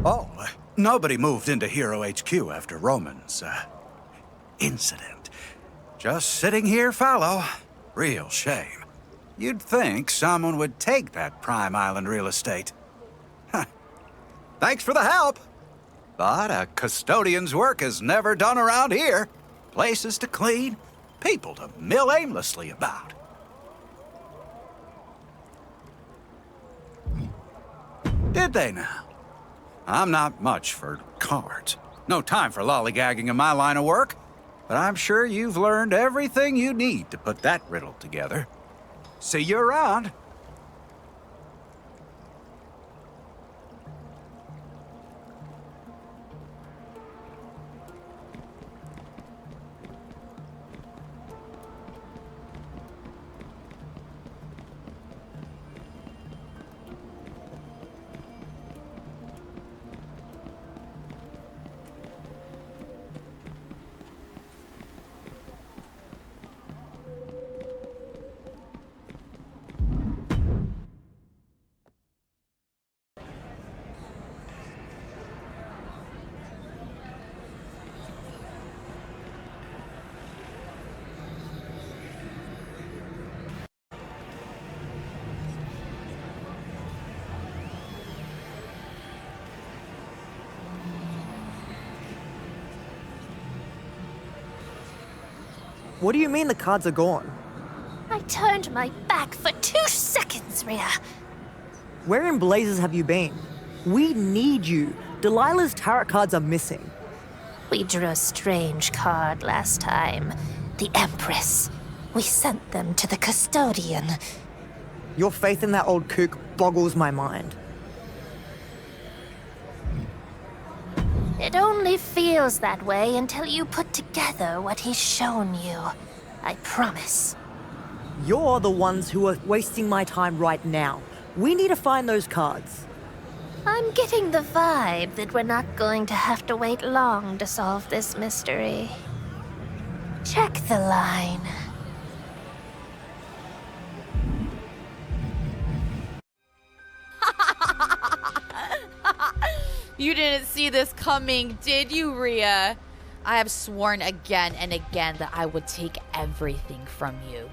Oh, nobody moved into Hero HQ after Roman's, incident. Just sitting here fallow. Real shame. You'd think someone would take that prime island real estate. Huh. Thanks for the help. But a custodian's work is never done around here. Places to clean, people to mill aimlessly about. Did they now? I'm not much for cards. No time for lollygagging in my line of work. But I'm sure you've learned everything you need to put that riddle together. See you around. What do you mean the cards are gone? I turned my back for 2 seconds, Rhea. Where in blazes have you been? We need you. Delilah's tarot cards are missing. We drew a strange card last time. The Empress. We sent them to the custodian. Your faith in that old kook boggles my mind. It only feels that way until you put together what he's shown you. I promise. You're the ones who are wasting my time right now. We need to find those cards. I'm getting the vibe that we're not going to have to wait long to solve this mystery. Check the line. You didn't see this coming, did you, Rhea? I have sworn again and again that I would take everything from you.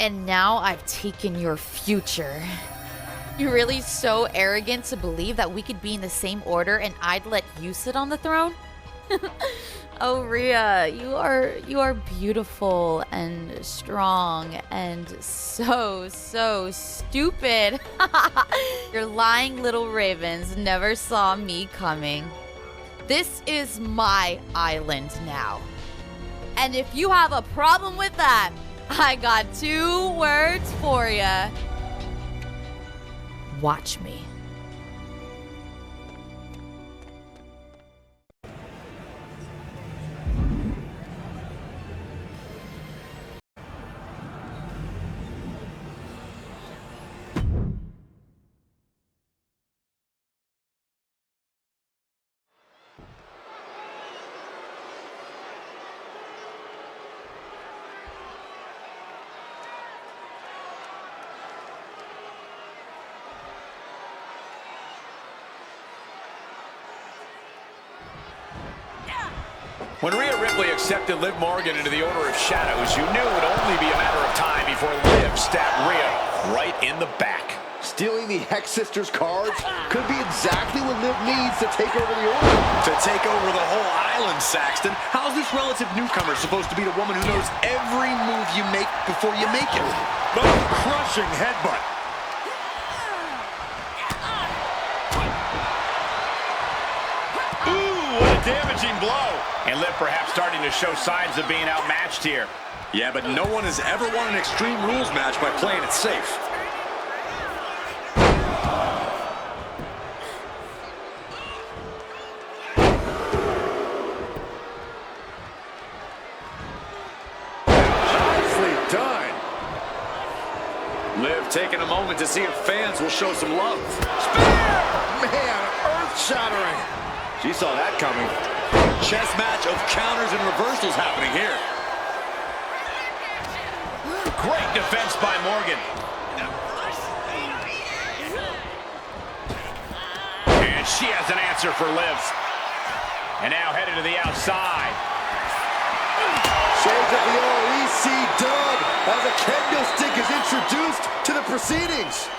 And now I've taken your future. You're really so arrogant to believe that we could be in the same order and I'd let you sit on the throne? Oh, Rhea, you are beautiful and strong and so stupid. Your lying little ravens never saw me coming. This is my island now. And if you have a problem with that, I got 2 words for you. Watch me. When Rhea Ripley accepted Liv Morgan into the Order of Shadows, you knew it would only be a matter of time before Liv stabbed Rhea right in the back. Stealing the Hex Sisters cards could be exactly what Liv needs to take over the Order. To take over the whole island, Saxton. How's this relative newcomer supposed to beat a woman who knows every move you make before you make it? Crushing headbutt. Ooh, what a damaging blow. And Liv perhaps starting to show signs of being outmatched here. Yeah, but no one has ever won an Extreme Rules match by playing it safe. Liv taking a moment to see if fans will show some love. Spear! Man, earth-shattering. She saw that coming. Chess match of counters and reversals happening here. Great defense by Morgan. And she has an answer for Liv. And now headed to the outside. Shades of the old EC dub as a kendo stick is introduced to the proceedings.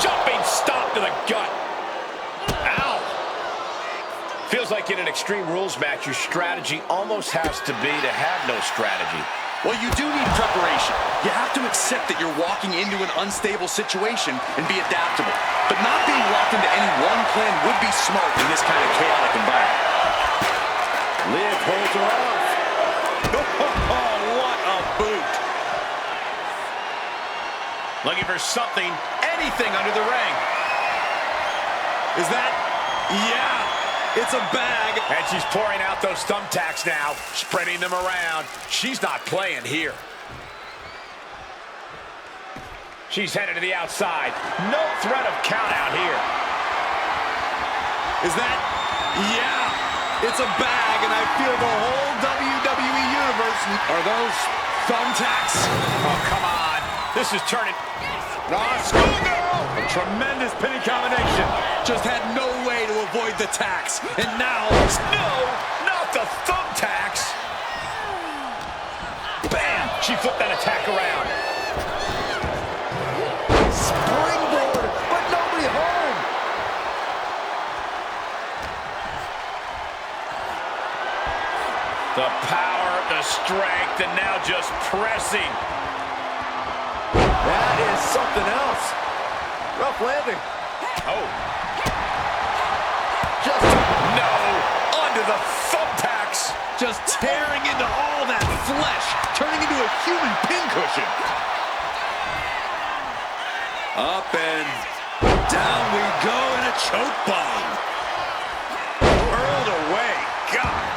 Jumping stomp to the gut. Ow. Feels like in an Extreme Rules match, your strategy almost has to be to have no strategy. Well, you do need preparation. You have to accept that you're walking into an unstable situation and be adaptable. But not being locked into any one plan would be smart in this kind of chaotic environment. Liv holds her off. Oh, what a boot. Looking for something, anything under the ring. Is that? Yeah. It's a bag. And she's pouring out those thumbtacks now, spreading them around. She's not playing here. She's headed to the outside. No threat of count out here. Is that? Yeah. It's a bag, and I feel the whole WWE Universe. Are those thumbtacks? Oh, come on. This is turning. Schoolgirl! A tremendous pinning combination. Just had no way to avoid the tacks. And now, no, not the thumbtacks. Bam! She flipped that attack around. Springboard, but nobody home. The power, the strength, and now just pressing. That is something else. Rough landing. Oh. Just no. Onto the thumbtacks. just tearing into all that flesh, turning into a human pincushion. Up and down we go in a choke bomb. Hurled away. God.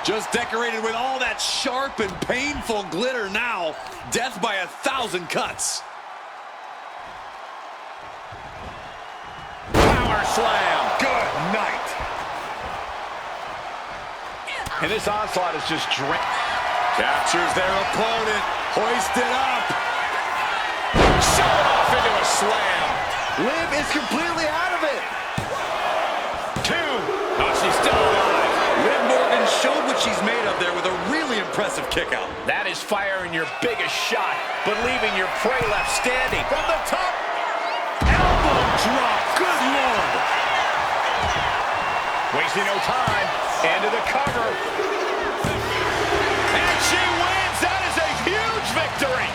Just decorated with all that sharp and painful glitter now. Death by 1,000 cuts. Power slam. Good night. And this onslaught is just captures their opponent. Hoisted up. Shot off into a slam. Liv is completely out of it. 2. Oh, she's still alive. Liv Morgan showed what she's made of there with a really impressive kick out. That is firing your biggest shot, but leaving your prey left standing. From the top. Elbow drop. Good Lord. Wasting no time. Into the cover. And she wins. That is a huge victory.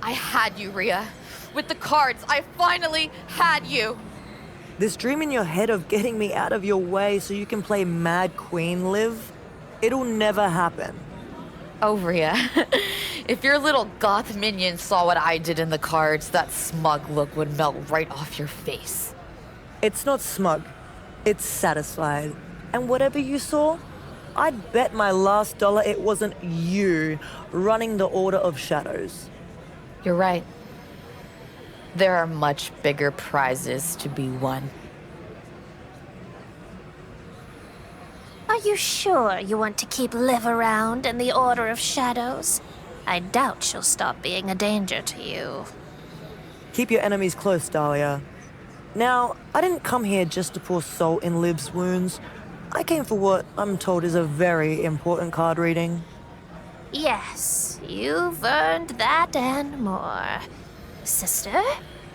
I had you, Rhea. With the cards, I finally had you. This dream in your head of getting me out of your way so you can play Mad Queen, Liv? It'll never happen. Oh, Rhea. If your little goth minion saw what I did in the cards, that smug look would melt right off your face. It's not smug. It's satisfied. And whatever you saw, I'd bet my last dollar it wasn't you running the Order of Shadows. You're right. There are much bigger prizes to be won. Are you sure you want to keep Liv around in the Order of Shadows? I doubt she'll stop being a danger to you. Keep your enemies close, Dahlia. Now, I didn't come here just to pour salt in Liv's wounds. I came for what I'm told is a very important card reading. Yes, you've earned that and more. Sister,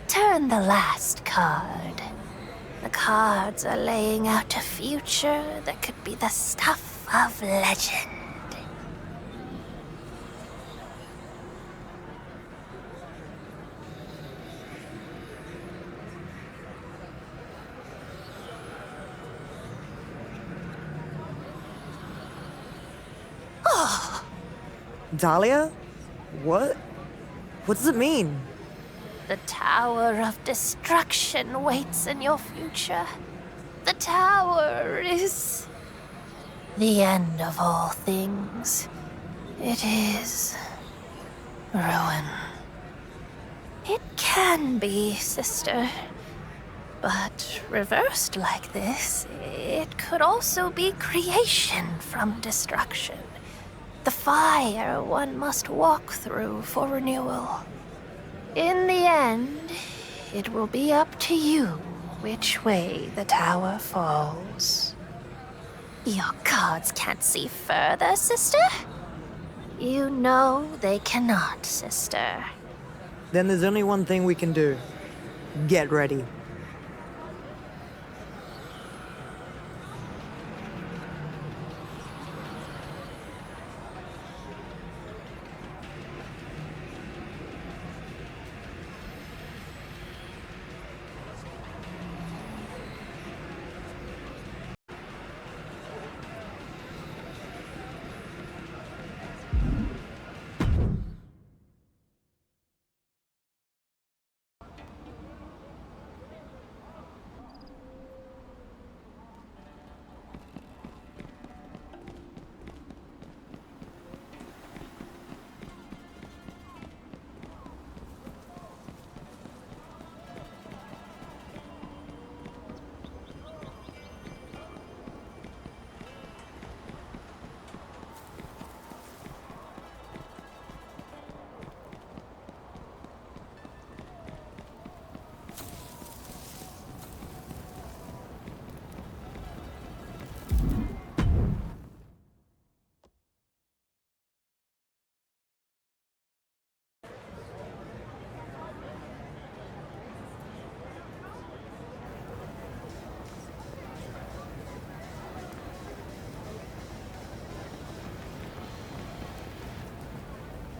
turn the last card. The cards are laying out a future that could be the stuff of legend. Oh! Dahlia? What? What does it mean? The Tower of Destruction waits in your future. The tower is the end of all things. It is ruin. It can be, sister. But reversed like this, it could also be creation from destruction. The fire one must walk through for renewal. In the end, it will be up to you which way the tower falls. Your cards can't see further, sister? You know they cannot, sister. Then there's only one thing we can do. Get ready.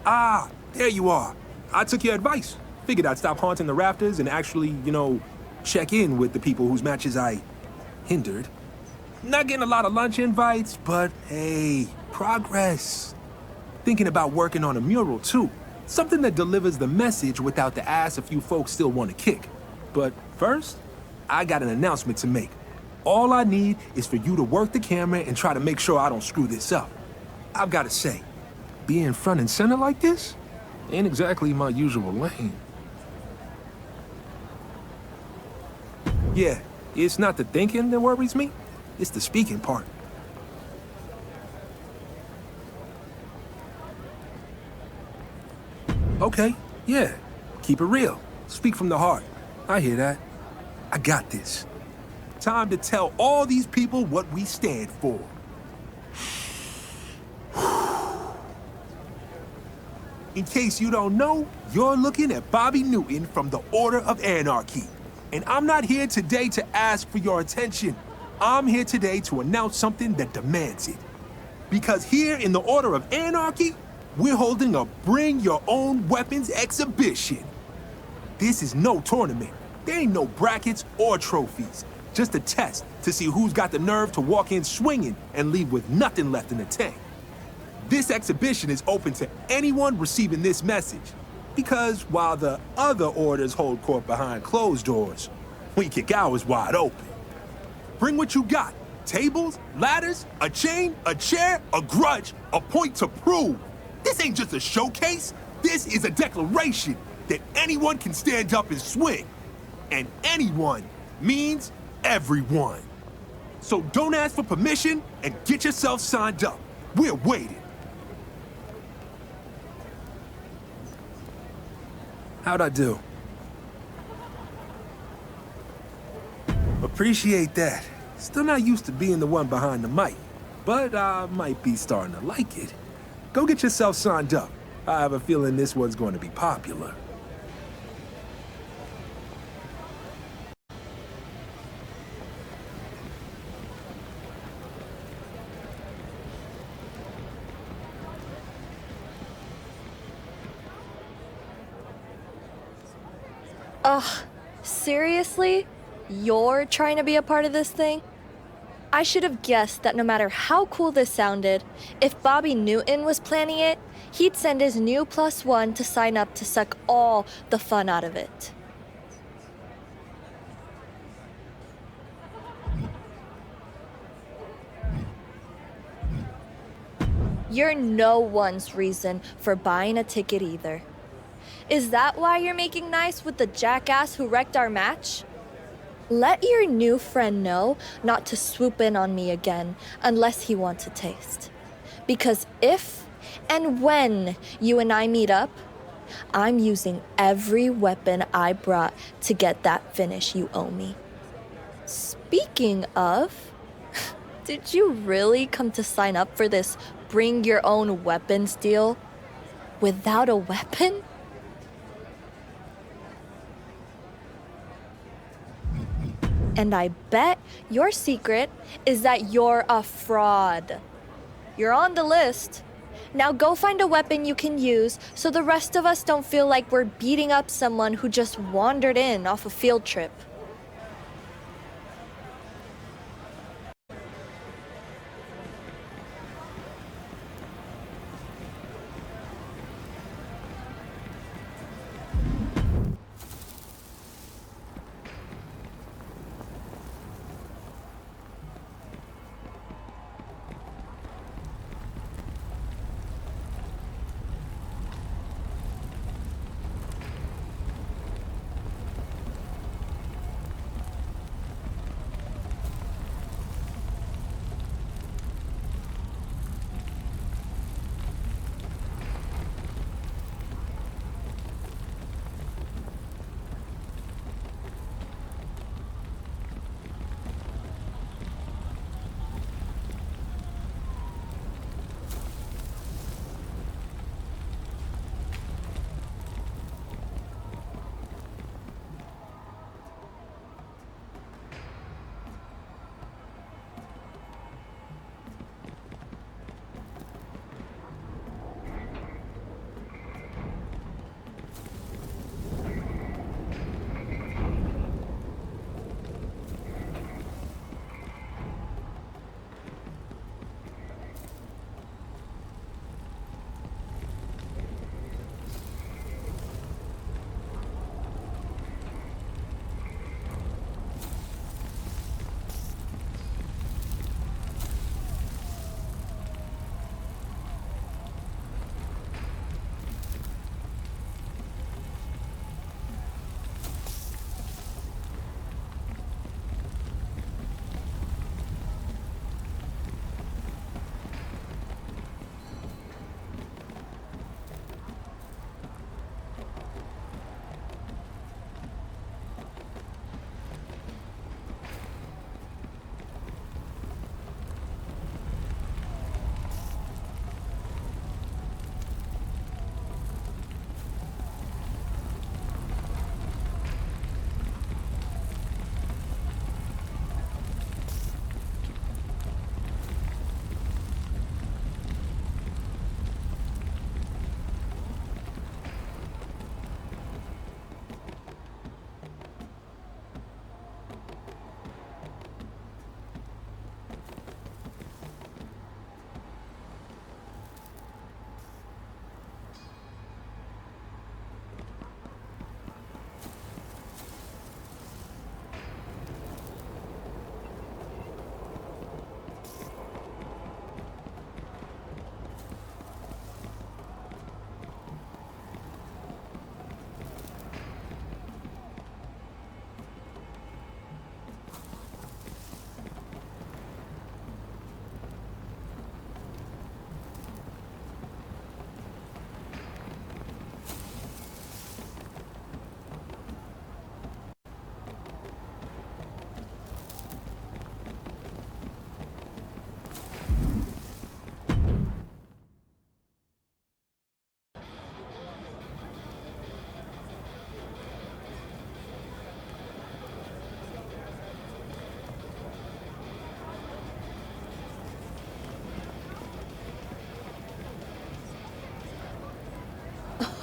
Ah, there you are. I took your advice. Figured I'd stop haunting the rafters and actually, check in with the people whose matches I hindered. Not getting a lot of lunch invites, but hey, progress. Thinking about working on a mural too. Something that delivers the message without the ass a few folks still want to kick. But first, I got an announcement to make. All I need is for you to work the camera and try to make sure I don't screw this up. I've got to say, being front and center like this ain't exactly my usual lane. Yeah, it's not the thinking that worries me, it's the speaking part. Okay, yeah, keep it real. Speak from the heart. I hear that. I got this. Time to tell all these people what we stand for. In case you don't know, you're looking at Bobby Newton from the Order of Anarchy. And I'm not here today to ask for your attention. I'm here today to announce something that demands it. Because here in the Order of Anarchy, we're holding a Bring Your Own Weapons exhibition. This is no tournament. There ain't no brackets or trophies. just a test to see who's got the nerve to walk in swinging and leave with nothing left in the tank. This exhibition is open to anyone receiving this message, because while the other orders hold court behind closed doors, we kick ours wide open. Bring what you got. Tables, ladders, a chain, a chair, a grudge, a point to prove. This ain't just a showcase. This is a declaration that anyone can stand up and swing. And anyone means everyone. So don't ask for permission and get yourself signed up. We're waiting. How'd I do? Appreciate that. Still not used to being the one behind the mic, but I might be starting to like it. Go get yourself signed up. I have a feeling this one's going to be popular. Ugh, seriously? You're trying to be a part of this thing? I should have guessed that no matter how cool this sounded, if Bobby Newton was planning it, he'd send his new +1 to sign up to suck all the fun out of it. You're no one's reason for buying a ticket either. Is that why you're making nice with the jackass who wrecked our match? Let your new friend know not to swoop in on me again unless he wants a taste. Because if and when you and I meet up, I'm using every weapon I brought to get that finish you owe me. Speaking of, did you really come to sign up for this bring your own weapons deal without a weapon? And I bet your secret is that you're a fraud. You're on the list. Now go find a weapon you can use so the rest of us don't feel like we're beating up someone who just wandered in off a field trip.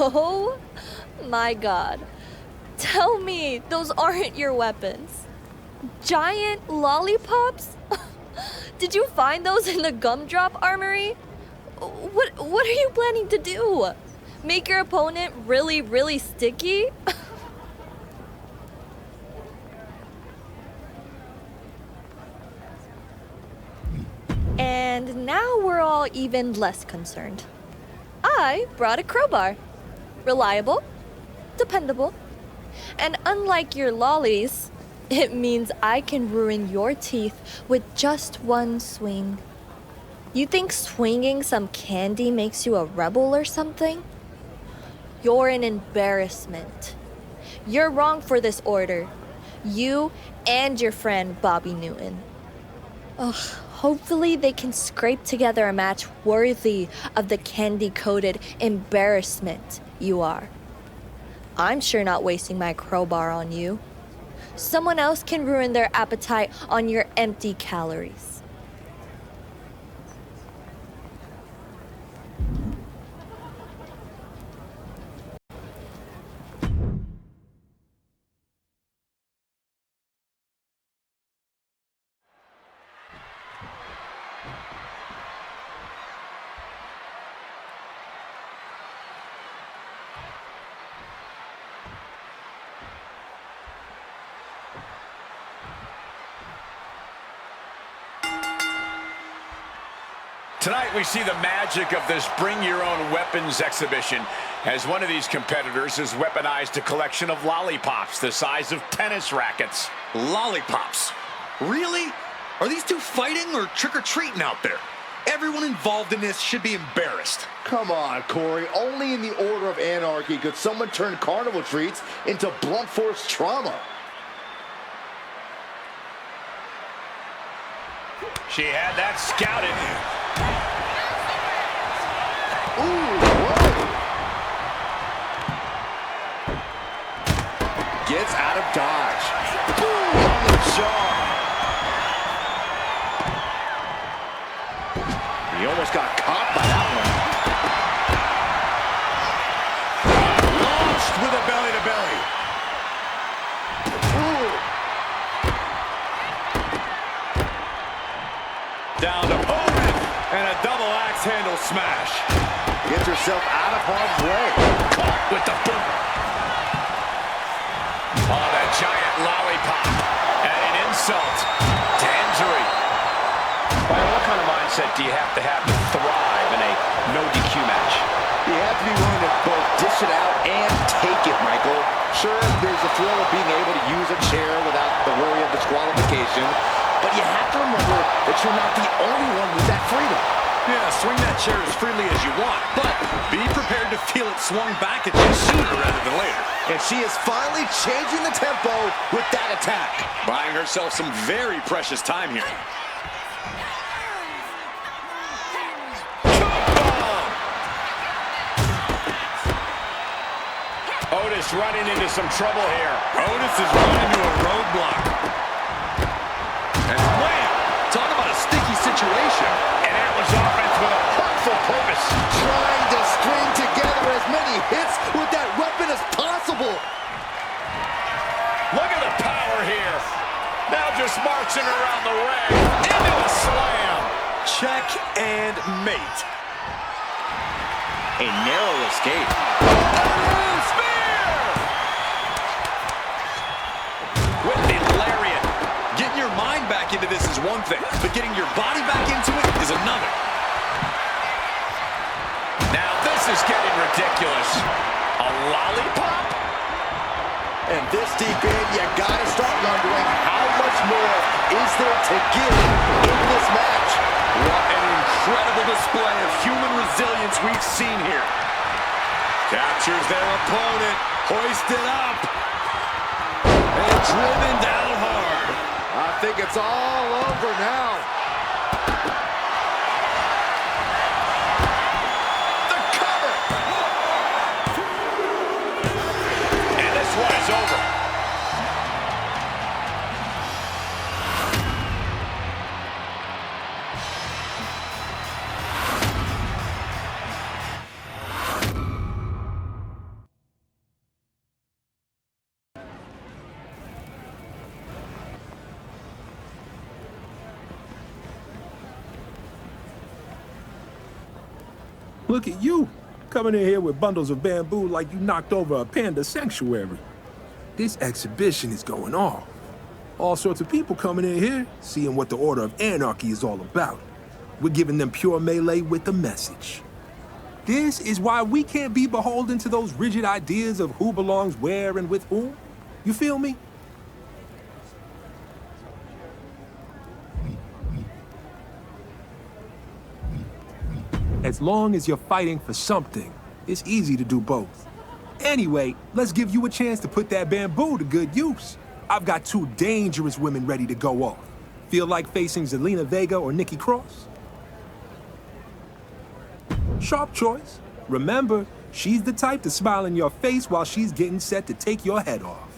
Oh my god. Tell me those aren't your weapons. Giant lollipops? Did you find those in the gumdrop armory? What are you planning to do? Make your opponent really, really sticky? And now we're all even less concerned. I brought a crowbar. Reliable, dependable, and unlike your lollies, it means I can ruin your teeth with just one swing. You think swinging some candy makes you a rebel or something? You're an embarrassment. You're wrong for this order. You and your friend Bobby Newton. Ugh, hopefully they can scrape together a match worthy of the candy-coated embarrassment you are. I'm sure not wasting my crowbar on you. Someone else can ruin their appetite on your empty calories. Tonight we see the magic of this bring your own weapons exhibition as one of these competitors has weaponized a collection of lollipops the size of tennis rackets. Lollipops? Really? Are these two fighting or trick-or-treating out there? Everyone involved in this should be embarrassed. Come on, Corey. Only in the Order of Anarchy could someone turn carnival treats into blunt force trauma. She had that scouted. Ooh, whoa. Gets out of dodge. Boom on the jaw. He almost got caught by that one. Launched with a belly-to-belly. Down to Bowman, and a double axe handle smash. Gets herself out of harm's way. Caught with the boot. Oh, that giant lollipop. And an insult to injury. Byron, what kind of mindset do you have to thrive in a no DQ match? You have to be willing to both dish it out and take it, Michael. Sure, there's the thrill of being able to use a chair without the worry of disqualification. But you have to remember that you're not the only one with that freedom. Yeah, swing that chair as freely as you want, but be prepared to feel it swung back at you sooner rather than later. And she is finally changing the tempo with that attack. Buying herself some very precious time here. Otis running into some trouble here. Otis is running into a roadblock. And wham! Talk about a sticky situation. And that was offense with a hurtful purpose. Trying to string together as many hits with that weapon as possible. Look at the power here. Now just marching around the ring. Into a slam. Check and mate. A narrow escape. Spear! With the lariat. Getting your mind back into this is one thing, but getting your body back into it is another. Now this is getting ridiculous. A lollipop? And this deep in, you gotta start wondering how much more is there to give in this match. What an incredible display of human resilience we've seen here. Captures their opponent, hoisted up, and driven down hard. I think it's all over now. The cover! And this one is over. Look at you, coming in here with bundles of bamboo like you knocked over a panda sanctuary. This exhibition is going off. All sorts of people coming in here, seeing what the Order of Anarchy is all about. We're giving them pure melee with a message. This is why we can't be beholden to those rigid ideas of who belongs where and with whom. You feel me? As long as you're fighting for something, it's easy to do both. Anyway, let's give you a chance to put that bamboo to good use. I've got 2 dangerous women ready to go off. Feel like facing Zelina Vega or Nikki Cross? Sharp choice. Remember, she's the type to smile in your face while she's getting set to take your head off.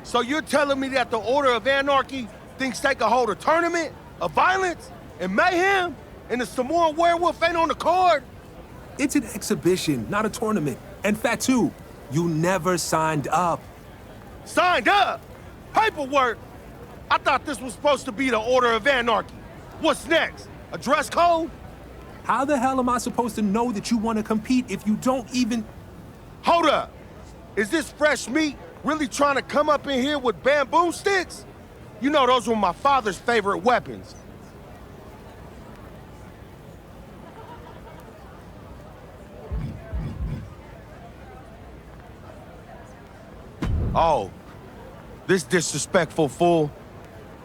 So you're telling me that the Order of Anarchy thinks they can hold a tournament of violence and mayhem, and the Samoan werewolf ain't on the card? It's an exhibition, not a tournament. And Fatu, you never signed up. Signed up? Paperwork? I thought this was supposed to be the Order of Anarchy. What's next? A dress code? How the hell am I supposed to know that you want to compete if you don't even... Hold up! Is this fresh meat really trying to come up in here with bamboo sticks? You know those were my father's favorite weapons. Oh, this disrespectful fool.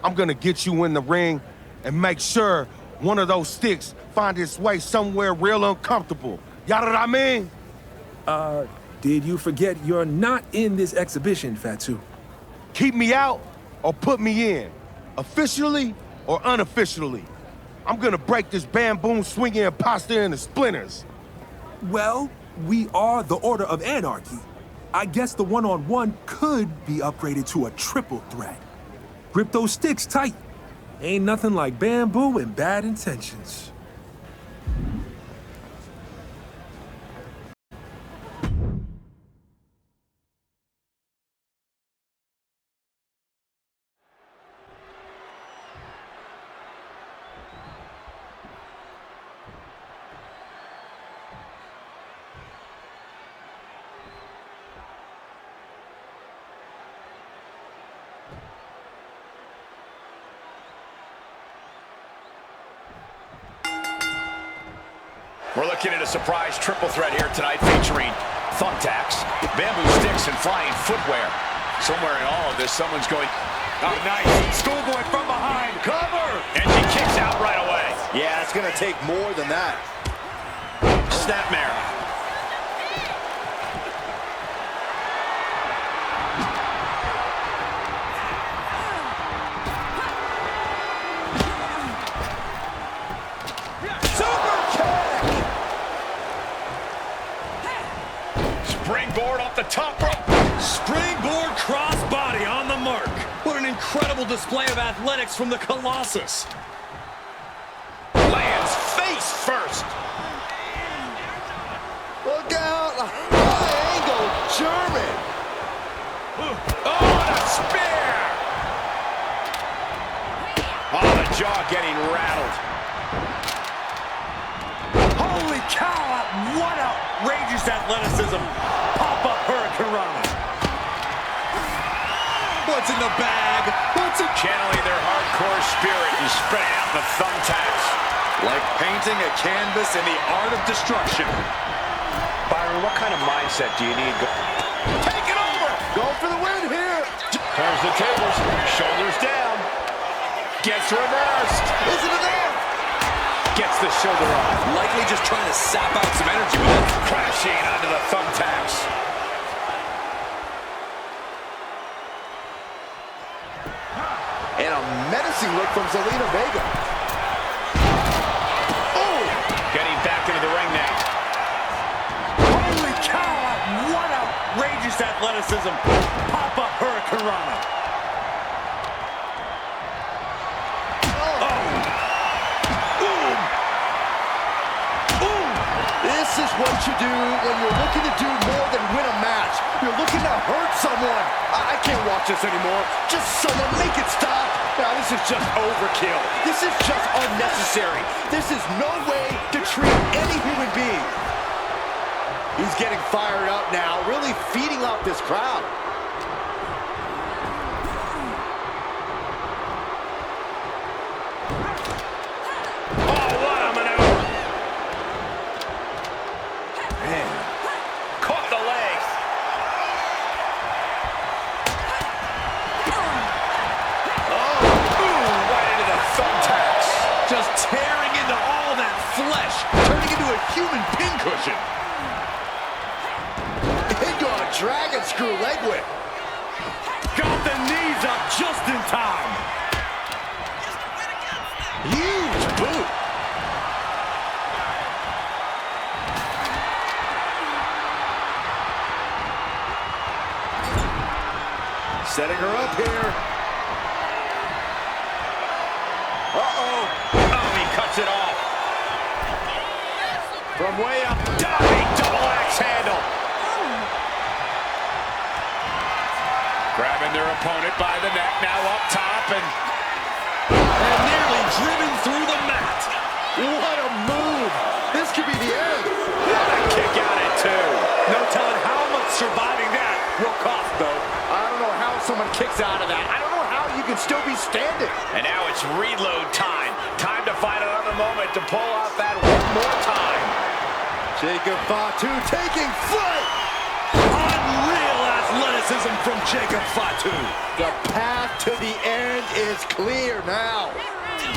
I'm gonna get you in the ring and make sure one of those sticks find its way somewhere real uncomfortable. You know what I mean? Did you forget you're not in this exhibition, Fatu? Keep me out or put me in, officially or unofficially. I'm gonna break this bamboo swinging imposter into splinters. Well, we are the Order of Anarchy. I guess the one-on-one could be upgraded to a triple threat. Grip those sticks tight. Ain't nothing like bamboo and bad intentions. We're looking at a surprise triple threat here tonight featuring thumbtacks, bamboo sticks, and flying footwear. Somewhere in all of this, someone's going, oh, nice. Schoolboy from behind. Cover! And she kicks out right away. Yeah, it's going to take more than that. Snapmare. Springboard off the top rope. Springboard crossbody on the mark. What an incredible display of athletics from the Colossus. Lands face first. Look out! High angle German! Oh, the spear! Oh, the jaw getting rattled. Holy cow! What outrageous athleticism! Pop-up Hurricanrana. What's in the bag? What's it? Channeling their hardcore spirit and spreading out the thumbtacks. Like painting a canvas in the art of destruction. Byron, what kind of mindset do you need? Take it over! Go for the win here! Turns the tables, shoulders down. Gets reversed. Isn't it there? Gets the shoulder off. Likely just trying to sap out some energy with it. Crashing onto the thumbtacks. And a menacing look from Zelina Vega. Oh! Getting back into the ring now. Holy cow! What outrageous athleticism! Pop-up Hurricanrana. This is what you do when you're looking to do more than win a match. You're looking to hurt someone. I can't watch this anymore. Just someone make it stop. Now, this is just overkill. This is just unnecessary. This is no way to treat any human being. He's getting fired up now, really feeding off this crowd. Oh, what a maneuver. Man, caught the legs. Oh, boom, right into the thumbtacks. Just tearing into all that flesh, turning into a human pincushion. Into a dragon screw leg whip. Got the knees up just in time. Huge boot. Setting her up here. Uh-oh. Oh, he cuts it off. From way up, diving double axe handle. Grabbing their opponent by the neck, now up top, and nearly driven through the mat. What a move. This could be the end. what a kick out at two. No telling how much surviving that will cost, though. I don't know how someone kicks out of that. I don't know how you can still be standing. And now it's reload time. Time to find another moment to pull out that one more time. Jacob Fatu taking flight. Unreal athleticism from Jacob Fatu. The path to the end is clear now.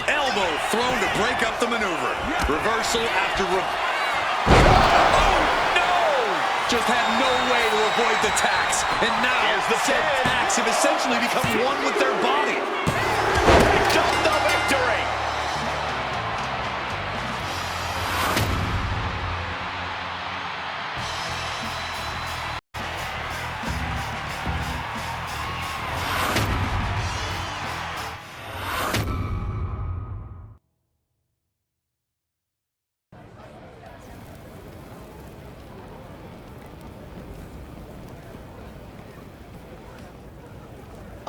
Elbow thrown to break up the maneuver. Reversal after oh, no! Just had no way to avoid the tax. And now the said tax have essentially become one with their body. Picked up the victory.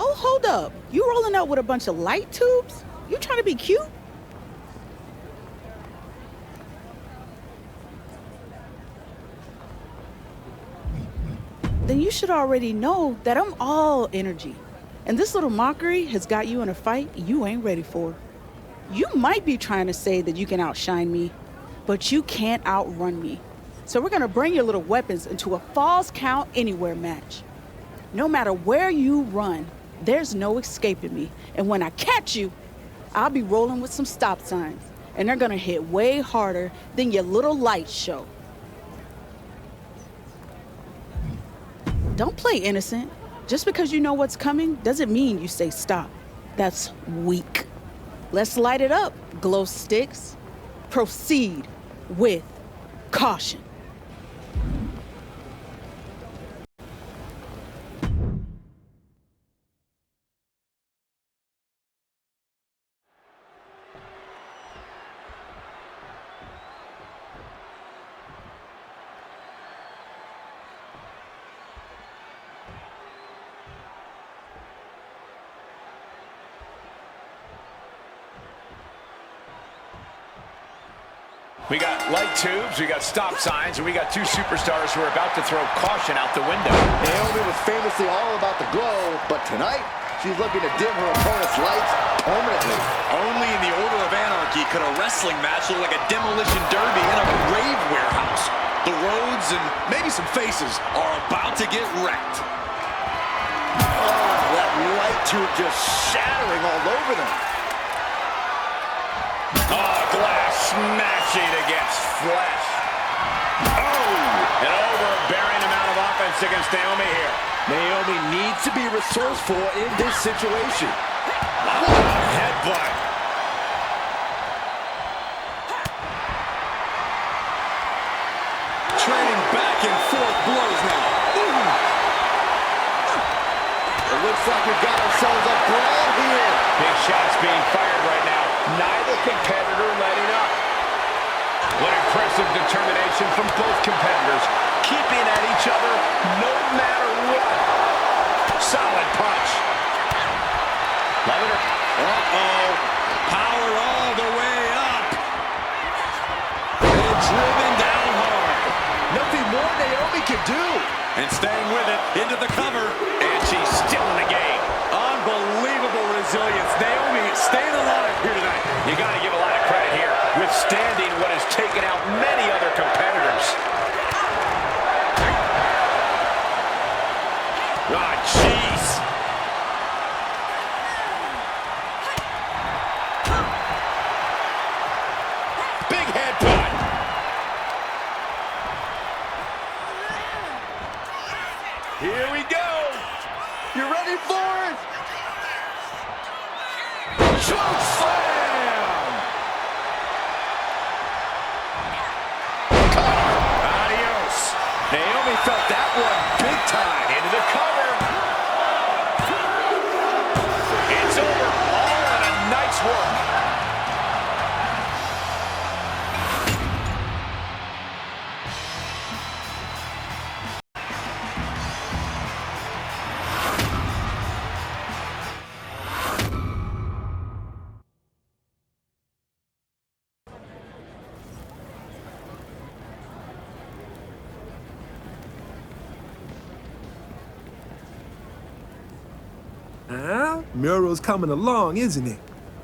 Oh, hold up. You rolling out with a bunch of light tubes? You trying to be cute? Then you should already know that I'm all energy. And this little mockery has got you in a fight you ain't ready for. You might be trying to say that you can outshine me, but you can't outrun me. So we're gonna bring your little weapons into a falls count anywhere match. No matter where you run, there's no escaping me. And when I catch you, I'll be rolling with some stop signs. And they're gonna hit way harder than your little light show. Don't play innocent. Just because you know what's coming doesn't mean you say stop. That's weak. Let's light it up, glow sticks. Proceed with caution. We got light tubes, we got stop signs, and we got two superstars who are about to throw caution out the window. Naomi was famously all about the glow, but tonight, she's looking to dim her opponent's lights permanently. Only in the Order of Anarchy could a wrestling match look like a demolition derby in a rave warehouse. The roads and maybe some faces are about to get wrecked. Oh, that light tube just shattering all over them. Oh, glass smashing against flesh. Oh, an overbearing amount of offense against Naomi here. Naomi needs to be resourceful in this situation. What a headbutt. Trading back and forth blows now. It looks like we've got ourselves a brawl here. Big shots being fired right now. Neither competitor letting up. What impressive determination from both competitors, keeping at each other no matter what. Solid punch. Loving her. Uh-oh. Power all the way up. And driven down hard. Nothing more Naomi can do. And staying with it, into the cover. And she's still in the game. Unbelievable resilience. Naomi staying alive here tonight. You got to give a lot of credit here, withstanding what has taken out many other competitors. Ah, jeez. Big head butt. Here we go. You ready for it? Choke slam. Adios. Naomi felt that one big time. Into the cover. It's over. All in a night's work. Mural's coming along, isn't it?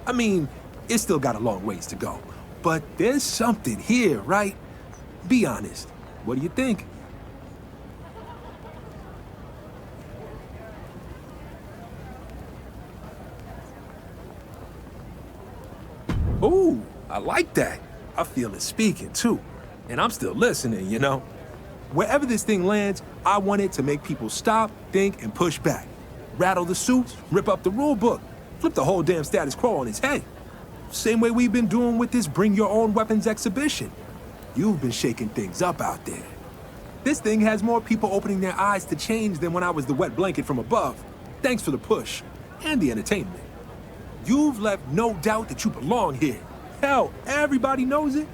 I mean, it's still got a long ways to go. But there's something here, right? Be honest. What do you think? Ooh, I like that. I feel it speaking, too. And I'm still listening, you know? Wherever this thing lands, I want it to make people stop, think, and push back. Rattle the suits, rip up the rule book, flip the whole damn status quo on its head. Same way we've been doing with this Bring Your Own Weapons exhibition. You've been shaking things up out there. This thing has more people opening their eyes to change than when I was the wet blanket from above. Thanks for the push and the entertainment. You've left no doubt that you belong here. Hell, everybody knows it.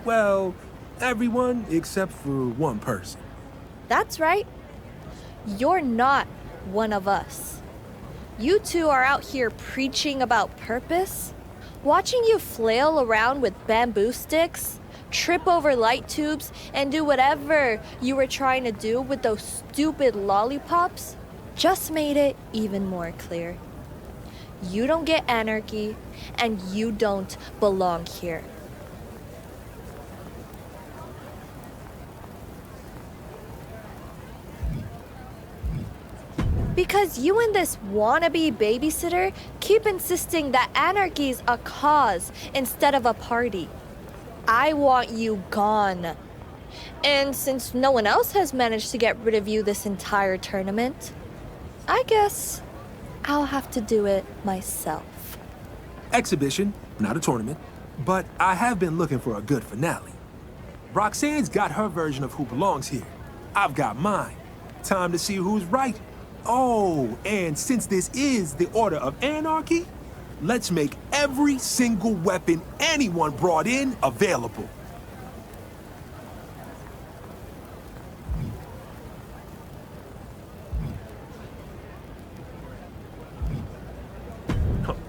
Well, everyone except for one person. That's right. You're not one of us. You two are out here preaching about purpose. Watching you flail around with bamboo sticks, trip over light tubes, and do whatever you were trying to do with those stupid lollipops just made it even more clear. You don't get anarchy, and you don't belong here. Because you and this wannabe babysitter keep insisting that anarchy's a cause instead of a party. I want you gone. And since no one else has managed to get rid of you this entire tournament, I guess I'll have to do it myself. Exhibition, not a tournament, but I have been looking for a good finale. Roxanne's got her version of who belongs here. I've got mine. Time to see who's right. Oh, and since this is the Order of Anarchy, let's make every single weapon anyone brought in available.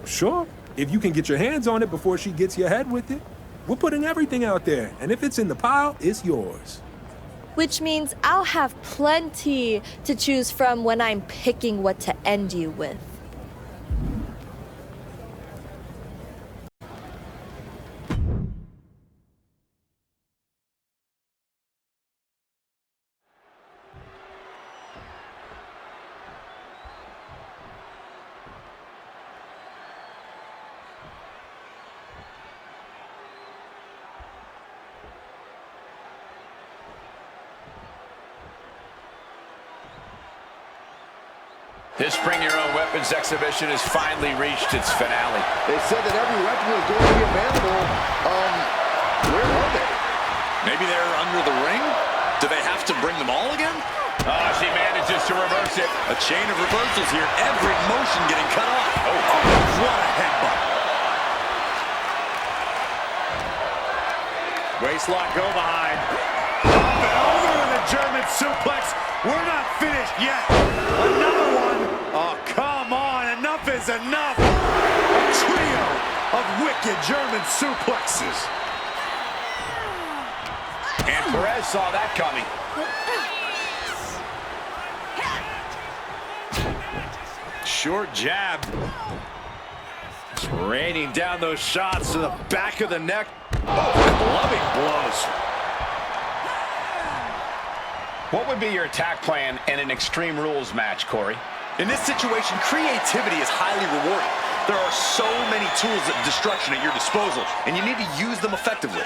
Sure, if you can get your hands on it before she gets your head with it. We're putting everything out there, and if it's in the pile, it's yours. Which means I'll have plenty to choose from when I'm picking what to end you with. This Bring Your Own Weapons exhibition has finally reached its finale. They said that every weapon was going to be available. Where are they? Maybe they're under the ring? Do they have to bring them all again? Oh, she manages to reverse it. A chain of reversals here. Every motion getting cut off. Oh, what a headbutt. Waistlock go behind. Up and over with a German suplex. We're not finished yet. Another one. Oh, come on. Enough is enough. wicked German suplexes. And Perez saw that coming. Short jab. Just raining down those shots to the back of the neck. Oh, loving blows. What would be your attack plan in an Extreme Rules match, Corey? In this situation, creativity is highly rewarding. There are so many tools of destruction at your disposal, and you need to use them effectively.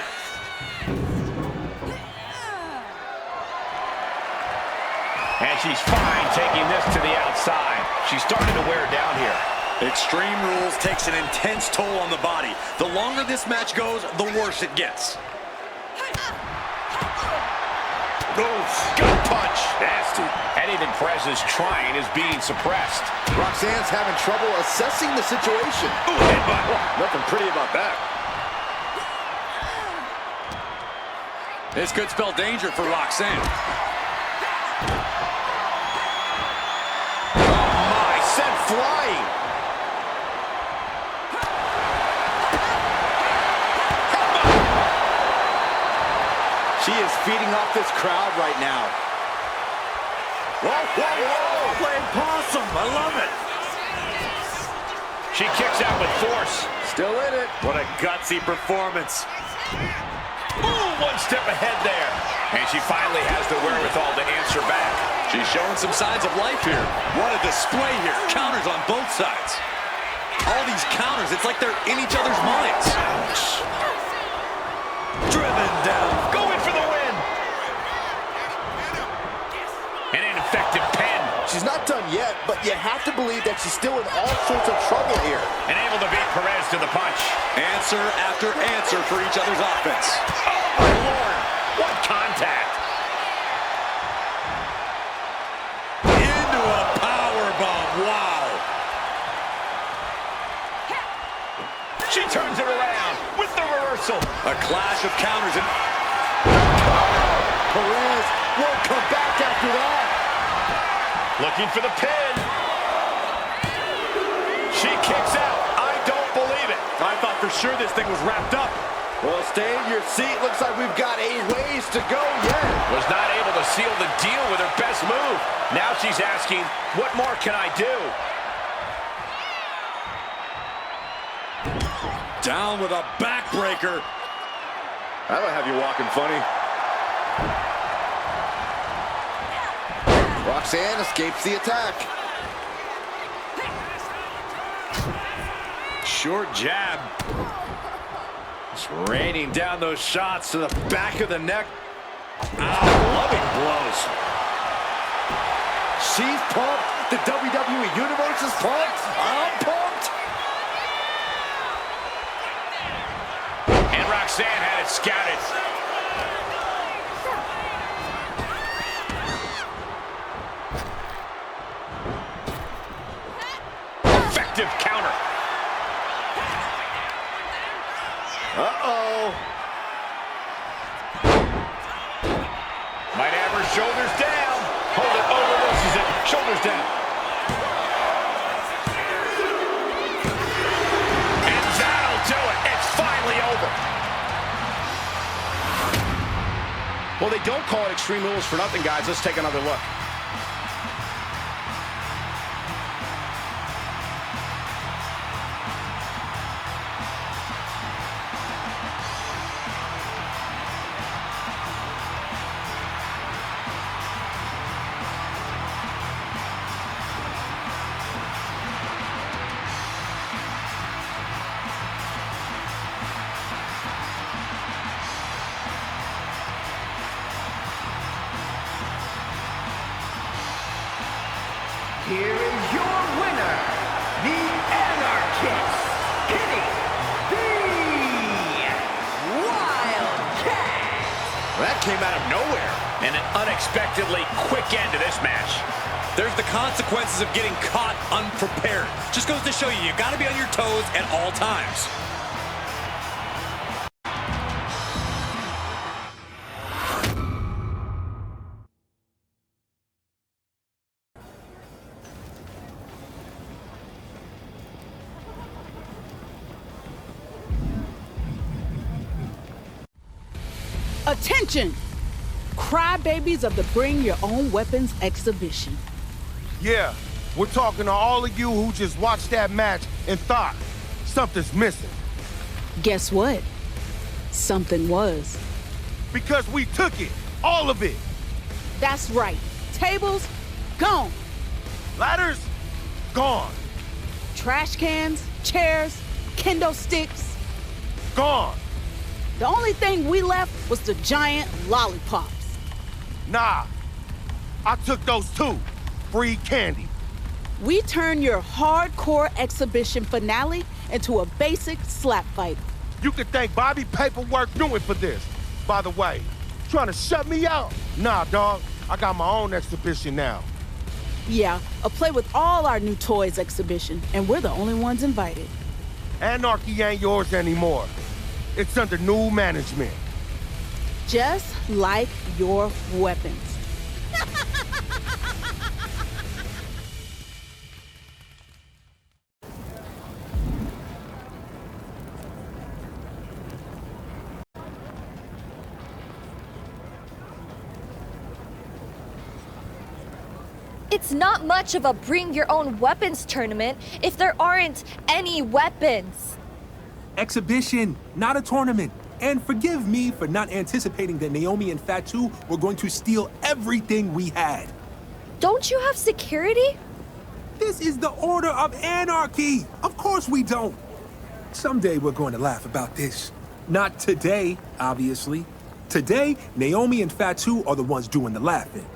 And she's fine taking this to the outside. She's starting to wear down here. Extreme Rules takes an intense toll on the body. The longer this match goes, the worse it gets. Oof, gut punch. Nasty. Anything Perez is trying is being suppressed. Roxanne's having trouble assessing the situation. Ooh, headbutt. Nothing pretty about that. This could spell danger for Roxanne. Oh my, sent flying. She is feeding off this crowd right now. Whoa, whoa, whoa. Playing possum. I love it. She kicks out with force. Still in it. What a gutsy performance. Ooh, one step ahead there. And she finally has the wherewithal to answer back. She's showing some signs of life here. What a display here. Counters on both sides. All these counters, it's like they're in each other's minds. Ouch. Driven down. Going for the win. An ineffective pin. She's not done yet, but you have to believe that she's still in all sorts of trouble here. And able to beat Perez to the punch. Answer after answer for each other's offense. Oh, my Lord. What contact. Into a powerbomb. Wow. She turns it around with the reversal. A clash of counters and Perez won't come back after that. Looking for the pin. She kicks out. I don't believe it. I thought for sure this thing was wrapped up. Well, stay in your seat. Looks like we've got a ways to go yet. Was not able to seal the deal with her best move. Now she's asking, what more can I do? Down with a backbreaker. That'll have you walking funny. Roxanne escapes the attack. Short jab. Just raining down those shots to the back of the neck. Loving blows. She's pumped. The WWE Universe is pumped. I'm pumped. And Roxanne had it scouted. Effective counter. Uh-oh. Might have her shoulders down. Hold it, reverses it. Shoulders down. And that'll do it. It's finally over. Well, they don't call it Extreme Rules for nothing, guys. Let's take another look. Here is your winner, the Anarchist, Kenny the Wildcat. That came out of nowhere. And an unexpectedly quick end to this match. There's the consequences of getting caught unprepared. Just goes to show you, you gotta be on your toes at all times. Attention! Crybabies of the Bring Your Own Weapons exhibition. Yeah, we're talking to all of you who just watched that match and thought something's missing. Guess what? Something was. Because we took it, all of it. That's right. Tables, gone. Ladders, gone. Trash cans, chairs, kendo sticks, gone. The only thing we left was the giant lollipops. Nah, I took those too. Free candy. We turned your hardcore exhibition finale into a basic slap fight. You can thank Bobby Paperwork doing for this. By the way, trying to shut me out? Nah, dog. I got my own exhibition now. Yeah, a play with all our new toys exhibition, and we're the only ones invited. Anarchy ain't yours anymore. It's under new management. Just like your weapons. It's not much of a bring your own weapons tournament if there aren't any weapons. Exhibition, not a tournament. And forgive me for not anticipating that Naomi and Fatu were going to steal everything we had. Don't you have security? This is the Order of Anarchy. Of course we don't. Someday we're going to laugh about this. Not today, obviously. Today, Naomi and Fatu are the ones doing the laughing.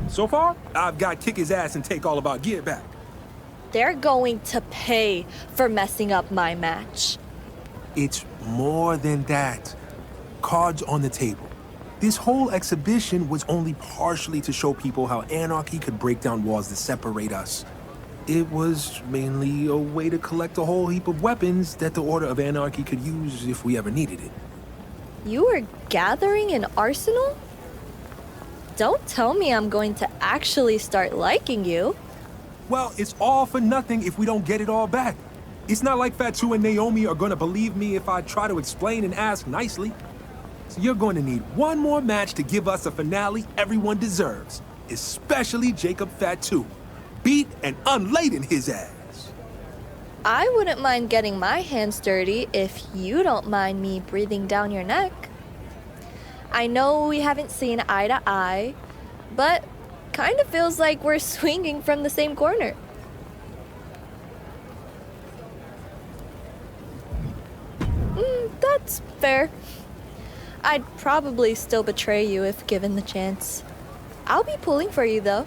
So far, I've got kick his ass and take all of our gear back. They're going to pay for messing up my match. It's more than that. Cards on the table. This whole exhibition was only partially to show people how Anarchy could break down walls that separate us. It was mainly a way to collect a whole heap of weapons that the Order of Anarchy could use if we ever needed it. You were gathering an arsenal? Don't tell me I'm going to actually start liking you. Well, it's all for nothing if we don't get it all back. It's not like Fatu and Naomi are going to believe me if I try to explain and ask nicely. So you're going to need one more match to give us a finale everyone deserves, especially Jacob Fatu. Beat and unladen his ass. I wouldn't mind getting my hands dirty if you don't mind me breathing down your neck. I know we haven't seen eye to eye, but kind of feels like we're swinging from the same corner. That's fair. I'd probably still betray you if given the chance. I'll be pulling for you, though.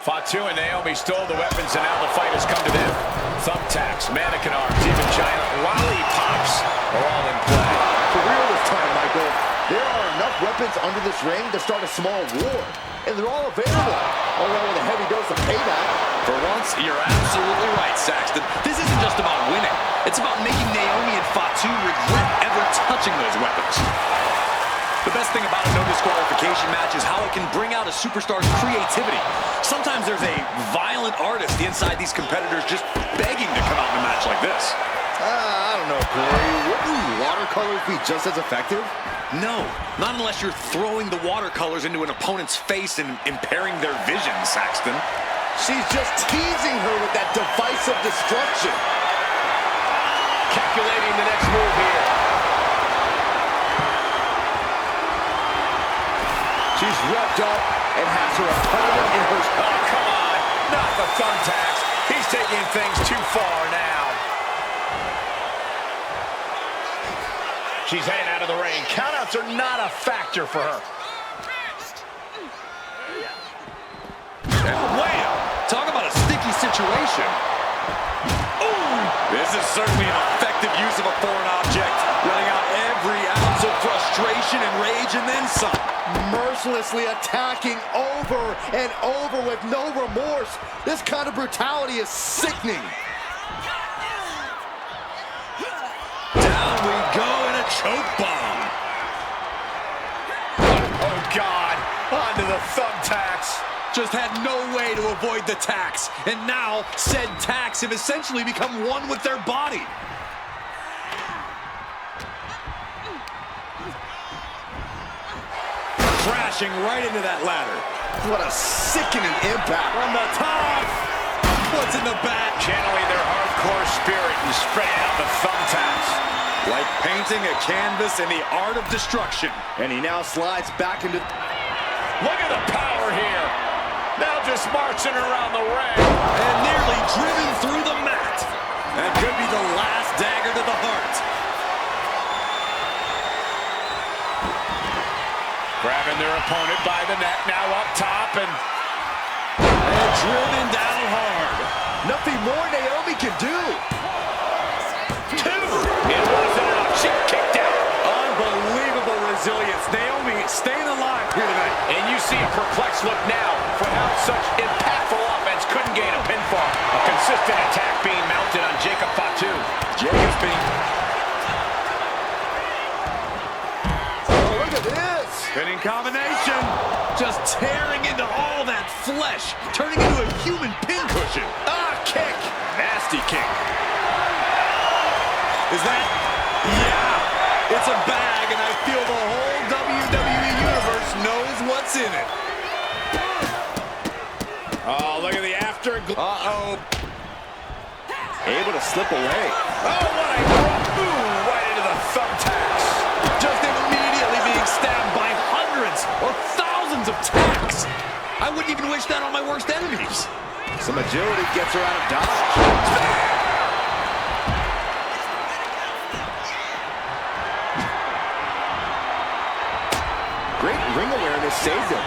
Fatu and Naomi stole the weapons, and now the fight has come to them. Thumbtacks, mannequin arms, even giant lollipops are all in play. For real this time, Michael. There are enough weapons under this ring to start a small war, and they're all available, along with a heavy dose of payback. For once, you're absolutely right, Saxton. This isn't just about winning. It's about making Naomi and Fatu regret ever touching those weapons. The best thing about a no disqualification match is how it can bring out a superstar's creativity. Sometimes there's a violent artist inside these competitors just begging to come out in a match like this. I don't know, Corey. Wouldn't watercolors be just as effective? No, not unless you're throwing the watercolors into an opponent's face and impairing their vision, Saxton. She's just teasing her with that divisive destruction. Calculating the next move here. She's revved up and has her opponent in her... Oh, come on. Not the thumbtacks. He's taking things too far now. She's heading out of the ring. Countouts are not a factor for her. And wham! Talk about a sticky situation. Ooh! This is certainly an effective use of a foreign object, letting out every ounce of frustration and rage and then some. Mercilessly attacking over and over with no remorse. This kind of brutality is sickening. Down we go in a choke bomb. Oh, God. Onto the thumbtacks. Just had no way to avoid the tacks. And now, said tacks have essentially become one with their body. Crashing right into that ladder. What a sickening impact. From the top. What's in the back? Channeling their hardcore spirit and spreading out the thumbtacks. Like painting a canvas in the art of destruction. And he now slides back into... Look at the power here. Now just marching around the ring. And nearly driven through the mat. That could be the last dagger to the heart. Grabbing their opponent by the neck, now up top and driven down hard. Nothing more Naomi can do. 2. It wasn't enough. She kicked out. Unbelievable resilience. Naomi staying alive here tonight. And you see a perplexed look now for how such impactful offense couldn't gain a pinfall. A consistent attack being mounted on Jacob Fatu. Jacob's being... Oh, look at this. Spinning combination. Just tearing into all that flesh. Turning into a human pincushion. Ah, kick. Nasty kick. Is that... Yeah. It's a bag, and I feel the whole WWE Universe knows what's in it. Oh, look at the afterglow. Uh-oh. Able to slip away. Oh, what a boom right into the thumbtacks. Just immediately being stabbed by hundreds or thousands of tacks. I wouldn't even wish that on my worst enemies. Some agility gets her out of dodge. Great ring awareness saved him.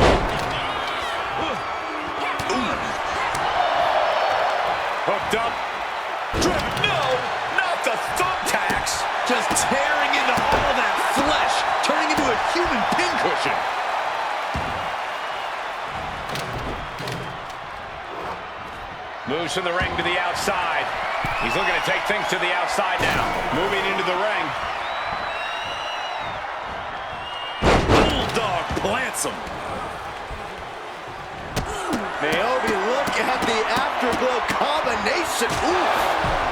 Hooked up. No, not the thumbtacks. Just tearing into all that flesh, turning into a human pincushion. Moves from the ring to the outside. He's looking to take things to the outside now. Moving into the ring. Bulldog plants him. Naomi, look at the afterglow combination. Ooh.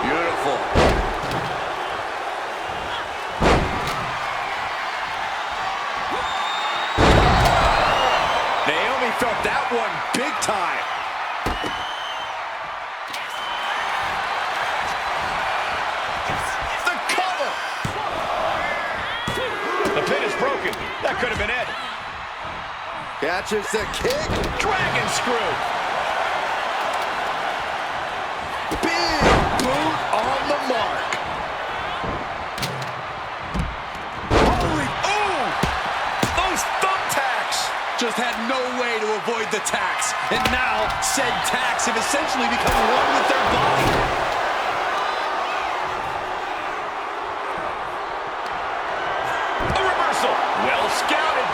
Beautiful. Naomi felt that one big time. The cover. The pin is broken. That could have been it. Catches the kick. Dragon screw. Big boot on the mark. Holy, ooh! Those thumbtacks just had no way to avoid the tacks. And now, said tacks have essentially become one with their body. A reversal. Well scouted.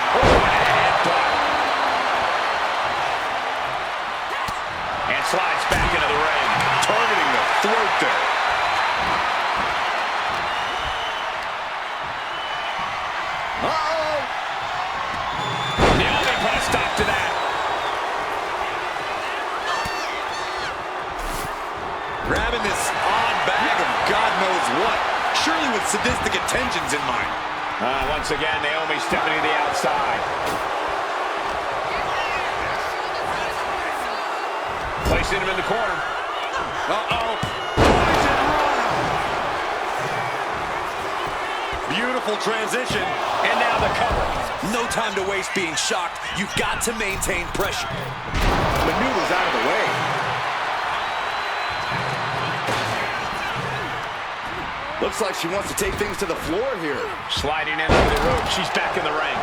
Oh, and a headbutt. And slides back into the ring, targeting the throat there. Uh-oh. Naomi put a stop to that. Grabbing this odd bag of God knows what. Surely with sadistic intentions in mind. Once again, Naomi stepping to the outside. Placing him in the corner. Uh-oh. Beautiful transition, and now the cover. No time to waste being shocked. You've got to maintain pressure. Maneuvers out of the way. Looks like she wants to take things to the floor here. Sliding in over the rope. She's back in the ring.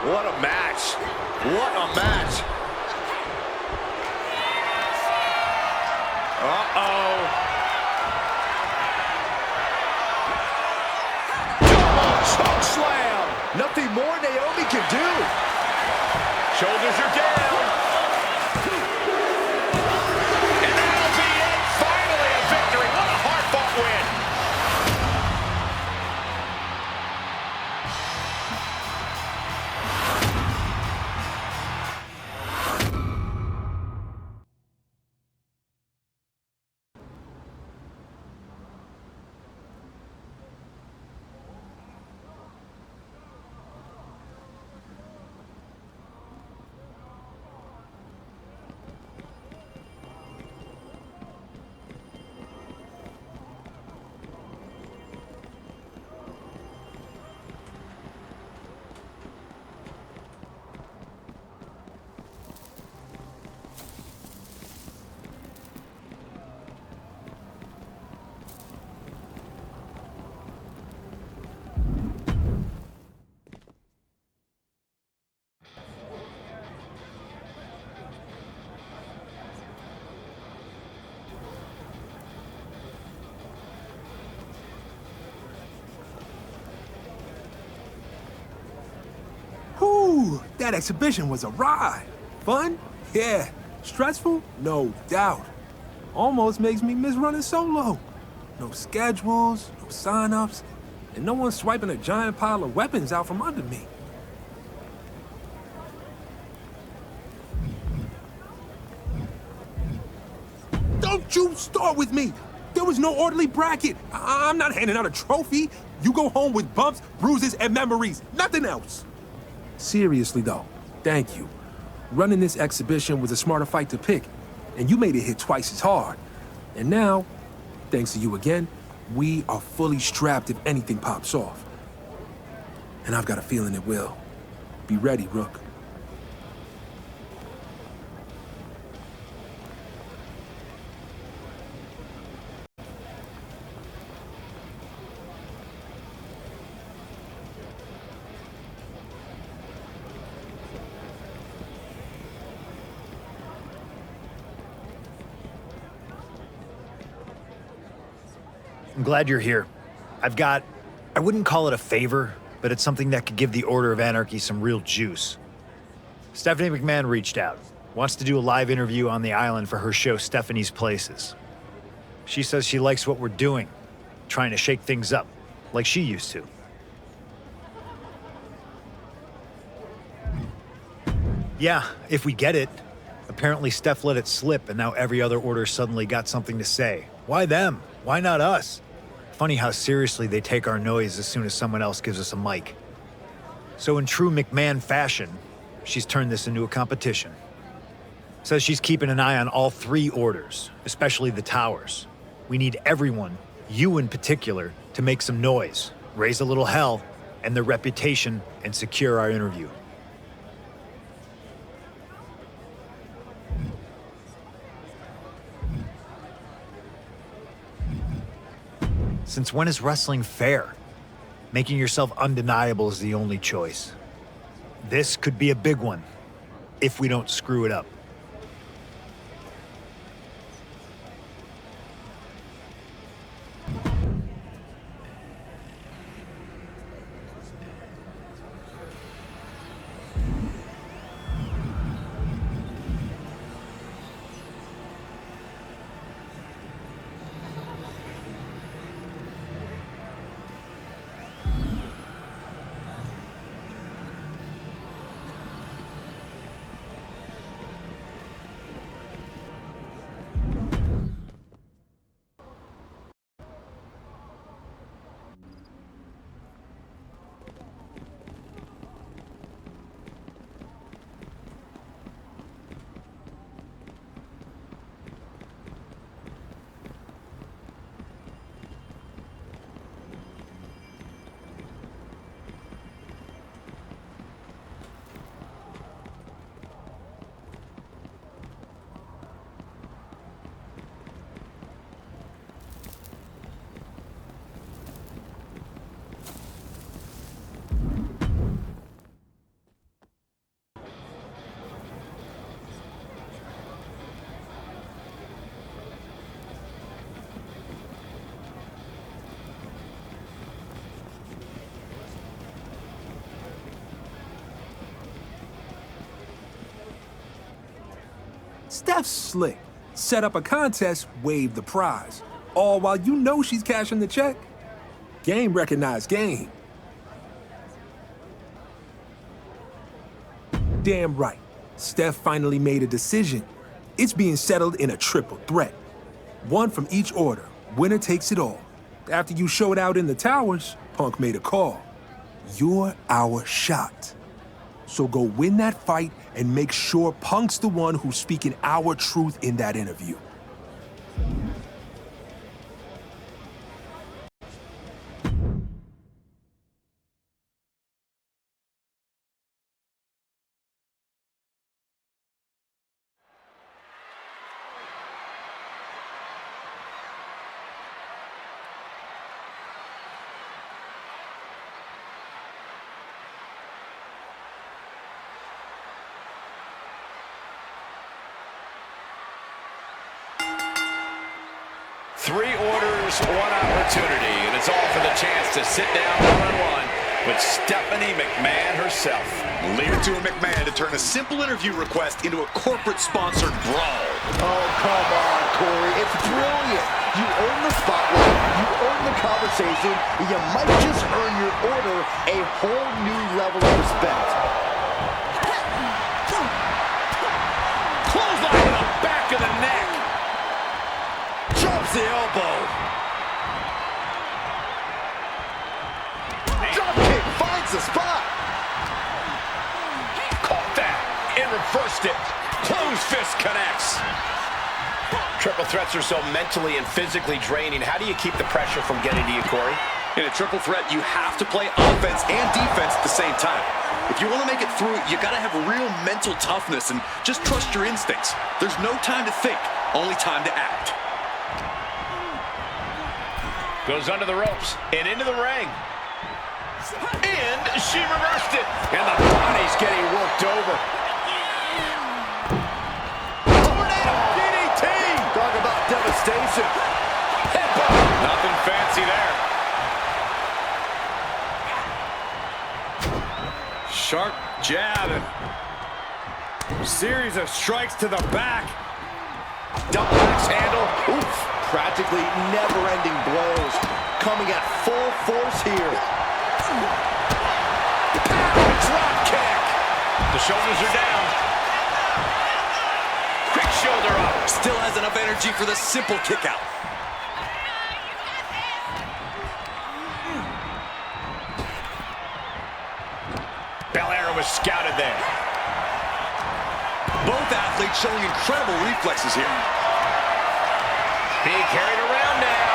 What a match. What a match. Uh-oh. Double choke slam. Nothing more Naomi can do. Shoulders are down. And that'll be it. Finally a victory. What a hard-fought win. Whew, that exhibition was a ride. Fun? Yeah. Stressful? No doubt. Almost makes me miss running solo. No schedules, no sign-ups, and no one swiping a giant pile of weapons out from under me. Don't you start with me! There was no orderly bracket. I'm not handing out a trophy. You go home with bumps, bruises, and memories. Nothing else. Seriously, though, thank you. Running this exhibition was a smarter fight to pick, and you made it hit twice as hard. And now, thanks to you again, we are fully strapped if anything pops off. And I've got a feeling it will. Be ready, Rook. I'm glad you're here. I wouldn't call it a favor, but it's something that could give the Order of Anarchy some real juice. Stephanie McMahon reached out, wants to do a live interview on the island for her show Stephanie's Places. She says she likes what we're doing, trying to shake things up, like she used to. Yeah, if we get it. Apparently Steph let it slip, and now every other order suddenly got something to say. Why them? Why not us? Funny how seriously they take our noise as soon as someone else gives us a mic. So in true McMahon fashion, she's turned this into a competition. Says she's keeping an eye on all three orders, especially the towers. We need everyone, you in particular, to make some noise, raise a little hell, and their reputation, and secure our interview. Since when is wrestling fair? Making yourself undeniable is the only choice. This could be a big one, if we don't screw it up. Steph's slick. Set up a contest, wave the prize. All while you know she's cashing the check. Game recognized game. Damn right. Steph finally made a decision. It's being settled in a triple threat. One from each order. Winner takes it all. After you showed out in the towers, Punk made a call. You're our shot. So go win that fight and make sure Punk's the one who's speaking our truth in that interview. Three orders, one opportunity, and it's all for the chance to sit down one-on-one with Stephanie McMahon herself. Leave it to a McMahon to turn a simple interview request into a corporate-sponsored brawl. Oh, come on, Corey. It's brilliant. You earn the spotlight, you earn the conversation, and you might just earn your order a whole new level of respect. Clothesline to the back of the neck. Drops the elbow. Drop kick finds the spot. Caught that and reversed it. Closed fist connects. Triple threats are so mentally and physically draining. How do you keep the pressure from getting to you, Corey? In a triple threat, you have to play offense and defense at the same time. If you want to make it through, you got to have real mental toughness and just trust your instincts. There's no time to think, only time to act. Goes under the ropes and into the ring. And she reversed it. And the body's getting worked over. Tornado DDT. Talk about devastation. Nothing fancy there. Sharp jab and series of strikes to the back. Double axe handle. Oof. Practically never-ending blows coming at full force here. Drop kick. The shoulders are down. Quick shoulder up. Still has enough energy for the simple kick out. Belair was scouted there. Both athletes showing incredible reflexes here. Being carried around now.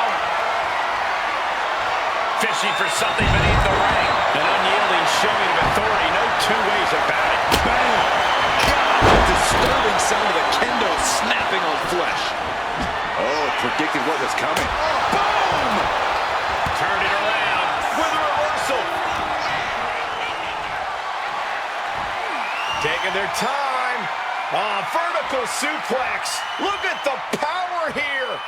Fishing for something beneath the ring. An unyielding showing of authority. No two ways about it. Bam! God, the disturbing sound of the kendo snapping on flesh. Oh, it predicted what was coming. Boom! Turned it around with a reversal. Taking their time. Vertical suplex. Look at the power here.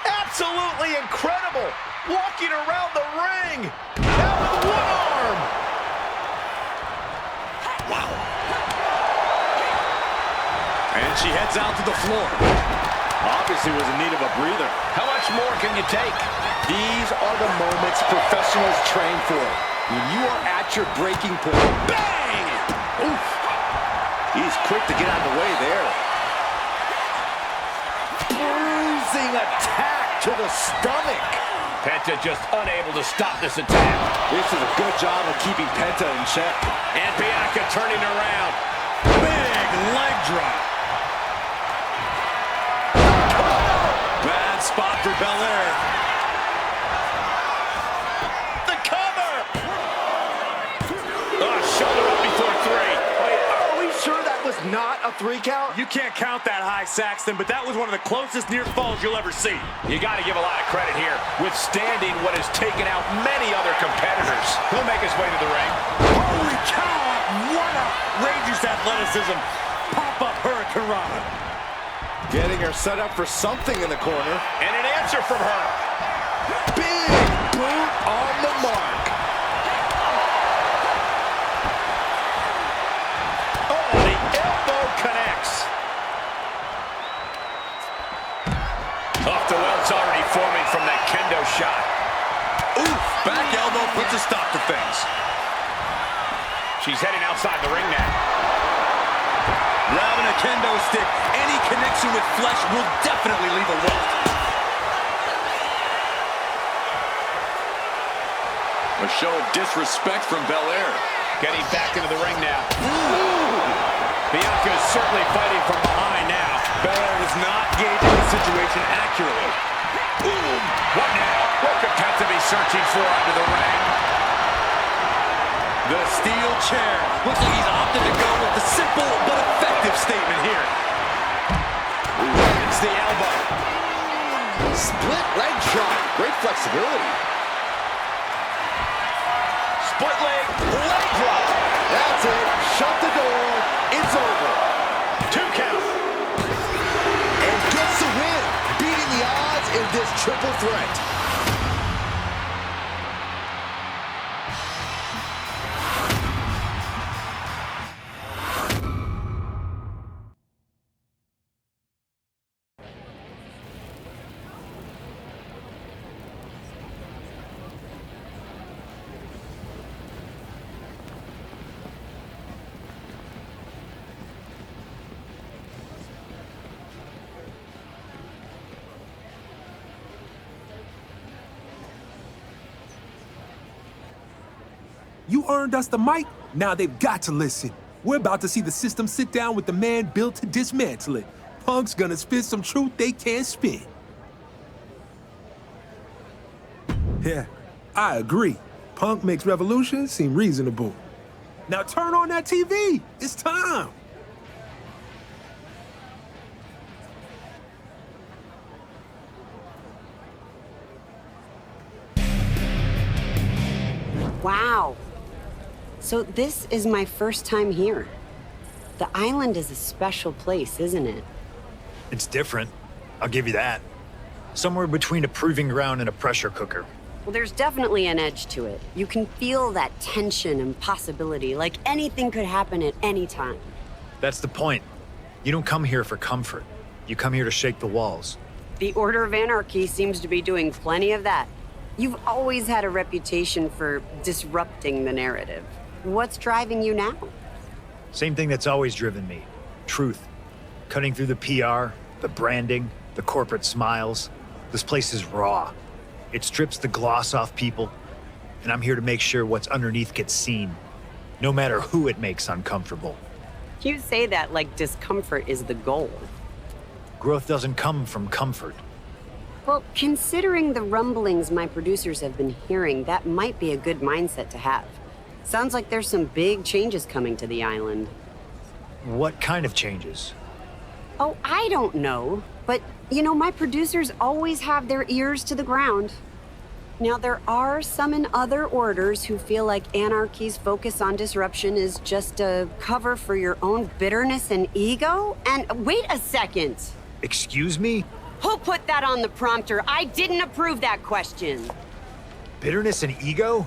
Absolutely incredible. Walking around the ring. Now with one arm. Wow. And she heads out to the floor. Obviously was in need of a breather. How much more can you take? These are the moments professionals train for. When you are at your breaking point. Bang! Oof. He's quick to get out of the way there. Bruising attack to the stomach. Penta just unable to stop this attack. This is a good job of keeping Penta in check. And Bianca turning around. Big leg drop. Bad spot for Belair. The cover. Shoulder up before three. Wait, are we sure that was not a 3 count? You can't count that high, Saxton, but that was one of the closest near falls you'll ever see. You got to give a lot of credit here, withstanding what has taken out many other competitors. He'll make his way to the ring. Holy cow! What outrageous athleticism! Pop-up Hurricanrana. Getting her set up for something in the corner. And an answer from her. Big boot on the mark. Oh, the elbow connects. transforming from that kendo shot. Oof, back elbow puts a stop to things. She's heading outside the ring now. Grabbing a kendo stick, any connection with flesh will definitely leave a welt. A show of disrespect from Belair. Getting back into the ring now. Ooh. Bianca is certainly fighting from behind now. Belair was not gauging the situation accurately. Boom! What now? What could Penta be searching for under the ring? The steel chair. Looks like he's opted to go with the simple but effective statement here. Ooh, it's the elbow. Split leg shot. Great flexibility. Split leg drop. That's it. Shut the door. It's over. 2 count. And gets the win, beating the odds in this triple threat. You earned us the mic, now they've got to listen. We're about to see the system sit down with the man built to dismantle it. Punk's gonna spit some truth they can't spit. Yeah, I agree. Punk makes Revolution seem reasonable. Now turn on that TV, it's time. Wow. So this is my first time here. The island is a special place, isn't it? It's different. I'll give you that. Somewhere between a proving ground and a pressure cooker. Well, there's definitely an edge to it. You can feel that tension and possibility, like anything could happen at any time. That's the point. You don't come here for comfort. You come here to shake the walls. The Order of Anarchy seems to be doing plenty of that. You've always had a reputation for disrupting the narrative. What's driving you now? Same thing that's always driven me. Truth. Cutting through the PR, the branding, the corporate smiles. This place is raw. It strips the gloss off people, and I'm here to make sure what's underneath gets seen, no matter who it makes uncomfortable. You say that like discomfort is the goal. Growth doesn't come from comfort. Well, considering the rumblings my producers have been hearing, that might be a good mindset to have. Sounds like there's some big changes coming to the island. What kind of changes? Oh, I don't know. But, you know, my producers always have their ears to the ground. Now, there are some in other orders who feel like Anarchy's focus on disruption is just a cover for your own bitterness and ego. And wait a second. Excuse me? Who put that on the prompter? I didn't approve that question. Bitterness and ego?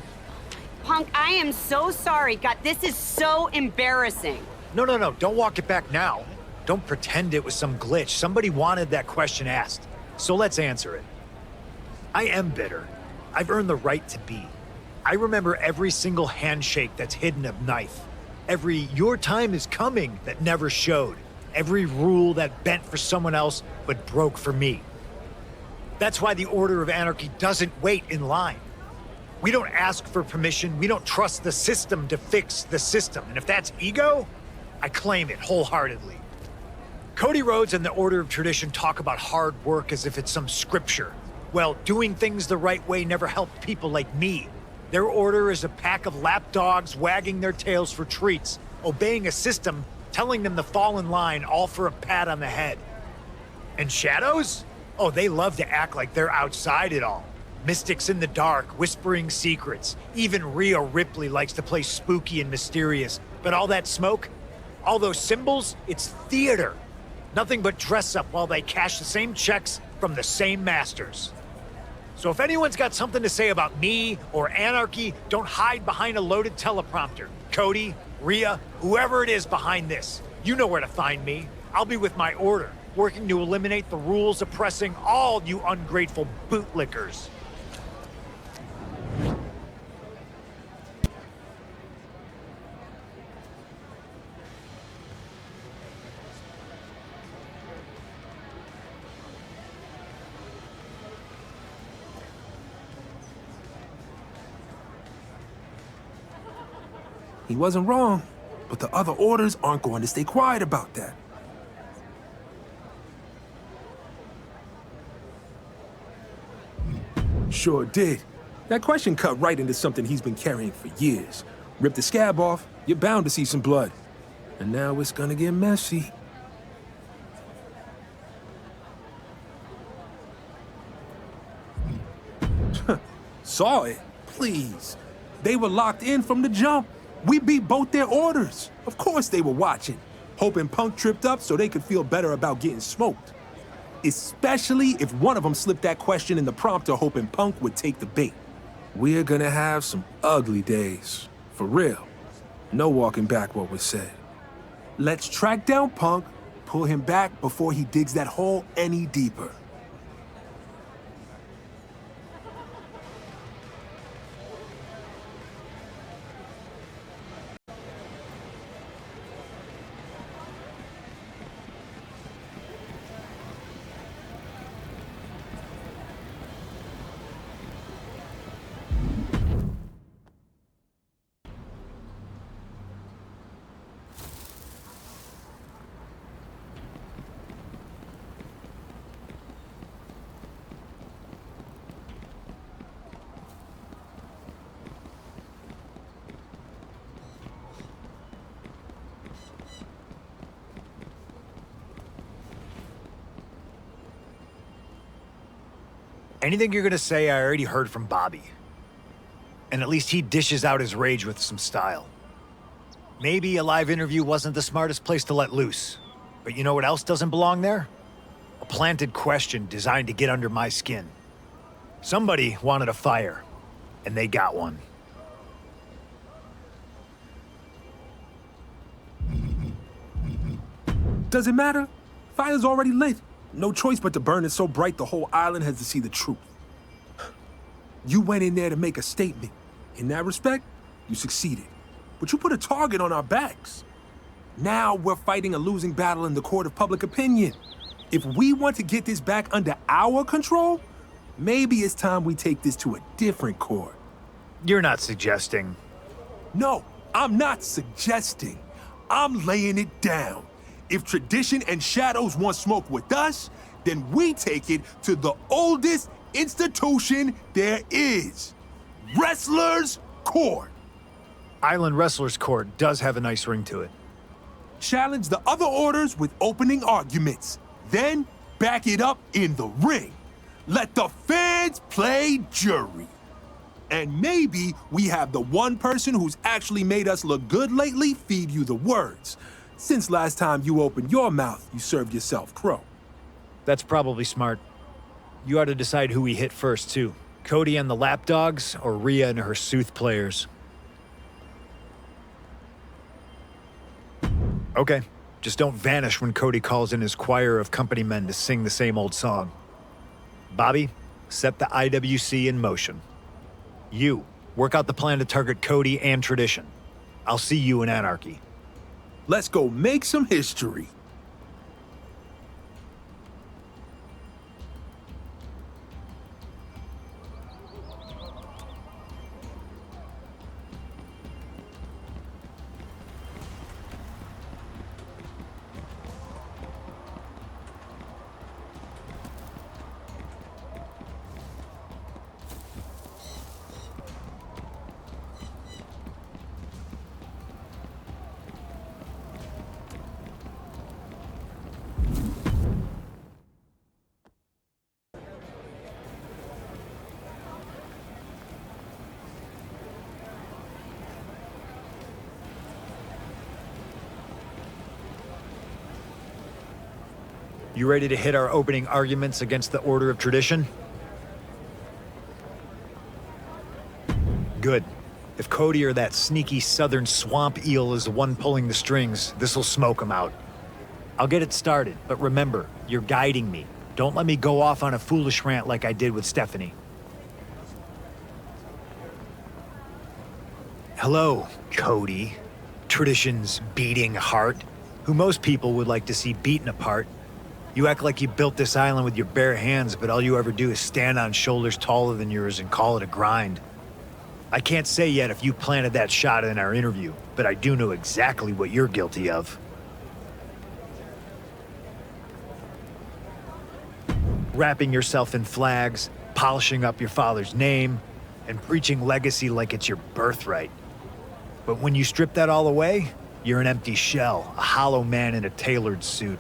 Punk, I am so sorry. God, this is so embarrassing. No, don't walk it back now. Don't pretend it was some glitch. Somebody wanted that question asked. So let's answer it. I am bitter. I've earned the right to be. I remember every single handshake that's hidden a knife. Every "your time is coming" that never showed. Every rule that bent for someone else but broke for me. That's why the Order of Anarchy doesn't wait in line. We don't ask for permission. We don't trust the system to fix the system. And if that's ego, I claim it wholeheartedly. Cody Rhodes and the Order of Tradition talk about hard work as if it's some scripture. Well, doing things the right way never helped people like me. Their order is a pack of lapdogs wagging their tails for treats, obeying a system telling them to fall in line, all for a pat on the head. And shadows? Oh, they love to act like they're outside it all. Mystics in the dark, whispering secrets. Even Rhea Ripley likes to play spooky and mysterious. But all that smoke, all those symbols, it's theater. Nothing but dress up while they cash the same checks from the same masters. So if anyone's got something to say about me or Anarchy, don't hide behind a loaded teleprompter. Cody, Rhea, whoever it is behind this, you know where to find me. I'll be with my order, working to eliminate the rules oppressing all you ungrateful bootlickers. He wasn't wrong, but the other orders aren't going to stay quiet about that. Sure did. That question cut right into something he's been carrying for years. Rip the scab off, you're bound to see some blood. And now it's gonna get messy. Saw it? Please. They were locked in from the jump. We beat both their orders. Of course they were watching, hoping Punk tripped up so they could feel better about getting smoked. Especially if one of them slipped that question in the prompter hoping Punk would take the bait. We're gonna have some ugly days. For real. No walking back what was said. Let's track down Punk, pull him back before he digs that hole any deeper. Anything you're gonna say, I already heard from Bobby. And at least he dishes out his rage with some style. Maybe a live interview wasn't the smartest place to let loose. But you know what else doesn't belong there? A planted question designed to get under my skin. Somebody wanted a fire, and they got one. Does it matter? Fire's already lit. No choice but to burn it so bright the whole island has to see the truth. You went in there to make a statement. In that respect, you succeeded. But you put a target on our backs. Now we're fighting a losing battle in the court of public opinion. If we want to get this back under our control, maybe it's time we take this to a different court. You're not suggesting. No, I'm not suggesting. I'm laying it down. If tradition and shadows want smoke with us, then we take it to the oldest institution there is. Wrestlers' Court. Island Wrestlers' Court does have a nice ring to it. Challenge the other orders with opening arguments. Then back it up in the ring. Let the fans play jury. And maybe we have the one person who's actually made us look good lately feed you the words. Since last time you opened your mouth, you served yourself crow. That's probably smart. You ought to decide who we hit first, too. Cody and the lapdogs, or Rhea and her sooth players. Okay, just don't vanish when Cody calls in his choir of company men to sing the same old song. Bobby, set the IWC in motion. You, work out the plan to target Cody and Tradition. I'll see you in Anarchy. Let's go make some history. You ready to hit our opening arguments against the Order of Tradition? Good. If Cody or that sneaky southern swamp eel is the one pulling the strings, this'll smoke him out. I'll get it started, but remember, you're guiding me. Don't let me go off on a foolish rant like I did with Stephanie. Hello, Cody. Tradition's beating heart, who most people would like to see beaten apart. You act like you built this island with your bare hands, but all you ever do is stand on shoulders taller than yours and call it a grind. I can't say yet if you planted that shot in our interview, but I do know exactly what you're guilty of. Wrapping yourself in flags, polishing up your father's name, and preaching legacy like it's your birthright. But when you strip that all away, you're an empty shell, a hollow man in a tailored suit.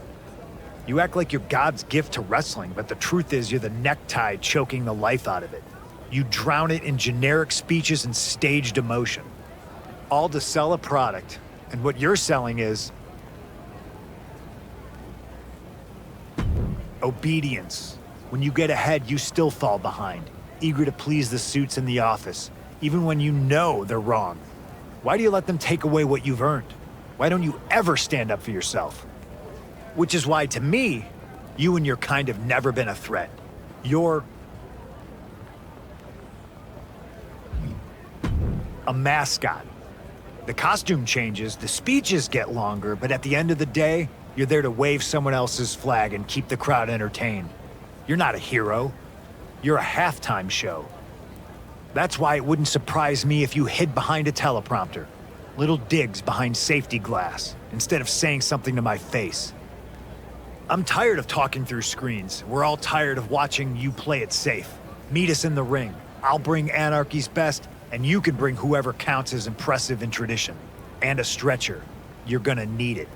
You act like you're God's gift to wrestling, but the truth is you're the necktie choking the life out of it. You drown it in generic speeches and staged emotion. All to sell a product, and what you're selling is obedience. When you get ahead, you still fall behind, eager to please the suits in the office, even when you know they're wrong. Why do you let them take away what you've earned? Why don't you ever stand up for yourself? Which is why, to me, you and your kind have never been a threat. You're a mascot. The costume changes, the speeches get longer, but at the end of the day, you're there to wave someone else's flag and keep the crowd entertained. You're not a hero. You're a halftime show. That's why it wouldn't surprise me if you hid behind a teleprompter. Little digs behind safety glass, instead of saying something to my face. I'm tired of talking through screens. We're all tired of watching you play it safe. Meet us in the ring. I'll bring Anarchy's best, and you can bring whoever counts as impressive in tradition. And a stretcher. You're gonna need it.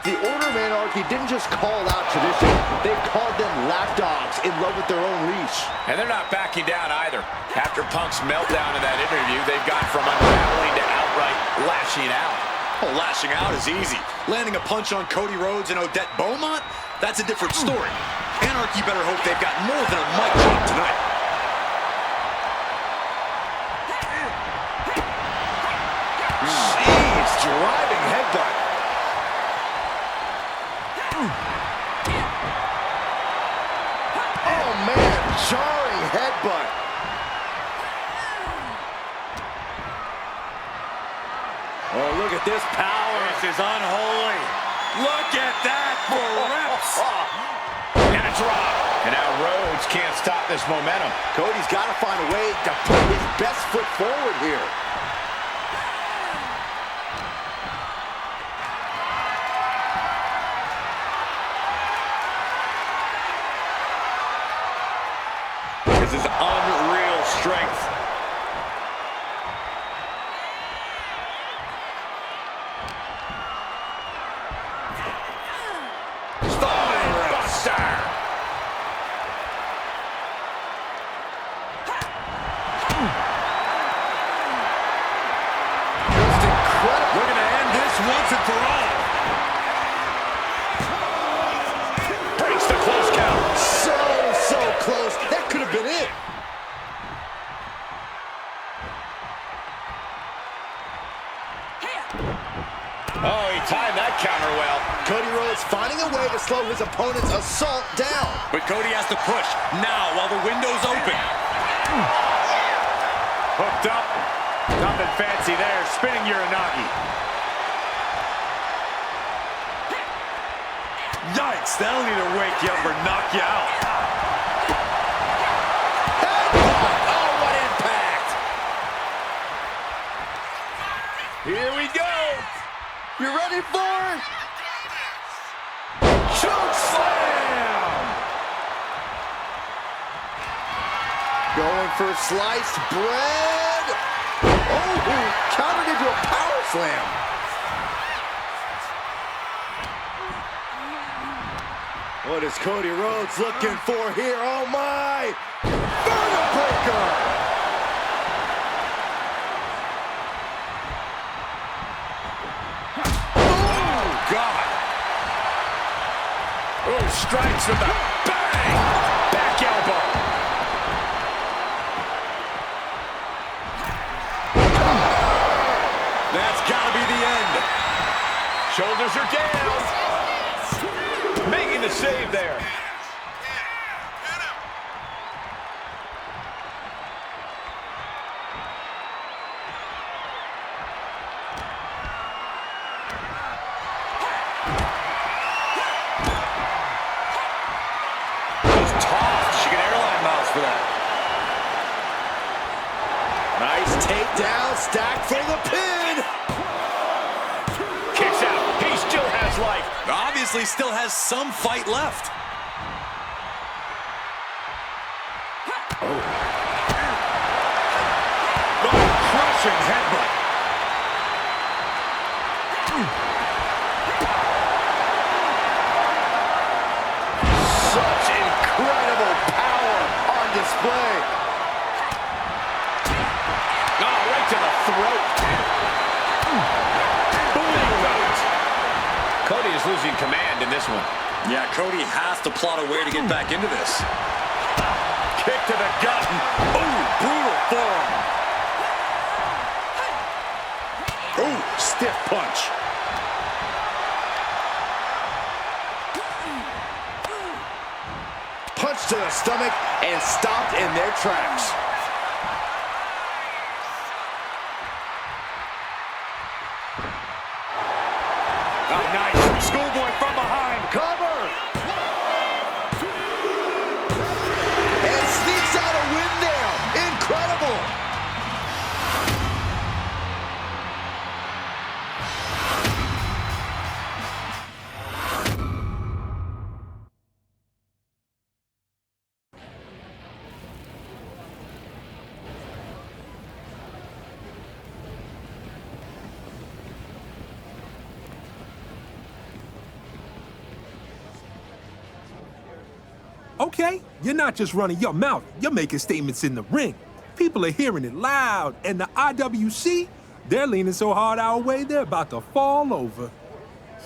The Order of Anarchy didn't just call out tradition, they called them lapdogs in love with their own leash. And they're not backing down either. After Punk's meltdown in that interview, they've gone from unraveling to outright lashing out. Oh, lashing out is easy. Landing a punch on Cody Rhodes and Odette Beaumont? That's a different story. Anarchy better hope they've got more than a mic drop tonight. Jeez, driving headbutt. Oh man, jarring headbutt. Oh, look at this power. This is unholy. Look at that for reps. And a drop. And now Rhodes can't stop this momentum. Cody's got to find a way to put his best foot forward here. This is unreal strength. Spinebuster! Just incredible. We're gonna end this once and for all. Breaks the close count. So close. That could have been it. Oh, he timed that counter well. Cody Rhodes finding a way to slow his opponent's assault down. But Cody has to push now while the window's open. Hooked up. Nothing fancy there. Spinning Uranagi. Yikes, that'll either wake you up or knock you out. Oh, what impact! for sliced bread. Oh, countered into a power slam. What is Cody Rhodes looking for here? Oh my! Vertebreaker! Oh, strikes with a bang! Back elbow. That's gotta be the end. Shoulders are down. Making the save there. Nice takedown, stacked for the pin. Kicks out. He still has life. Obviously still has some fight left. Oh, crushing headbutt. Such incredible power on display. To the throat. Booting right. Cody is losing command in this one. Yeah, Cody has to plot a way to get back into this. Kick to the gut. Oh, brutal forearm. Oh, stiff punch. Punch to the stomach and stopped in their tracks. Oh, nice. Schoolboy from behind. Cover. And sneaks out a win there. Incredible. Okay, you're not just running your mouth, you're making statements in the ring. People are hearing it loud, and the IWC, they're leaning so hard our way, they're about to fall over.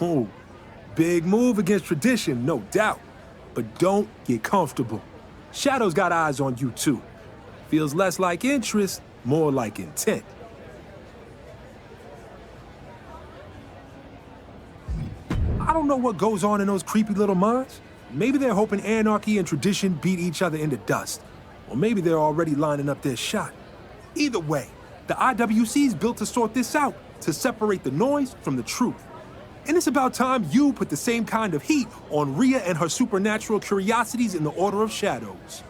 Oh, big move against tradition, no doubt. But don't get comfortable. Shadow's got eyes on you too. Feels less like interest, more like intent. I don't know what goes on in those creepy little minds. Maybe they're hoping Anarchy and Tradition beat each other into dust. Or maybe they're already lining up their shot. Either way, the IWC's built to sort this out, to separate the noise from the truth. And it's about time you put the same kind of heat on Rhea and her supernatural curiosities in the Order of Shadows.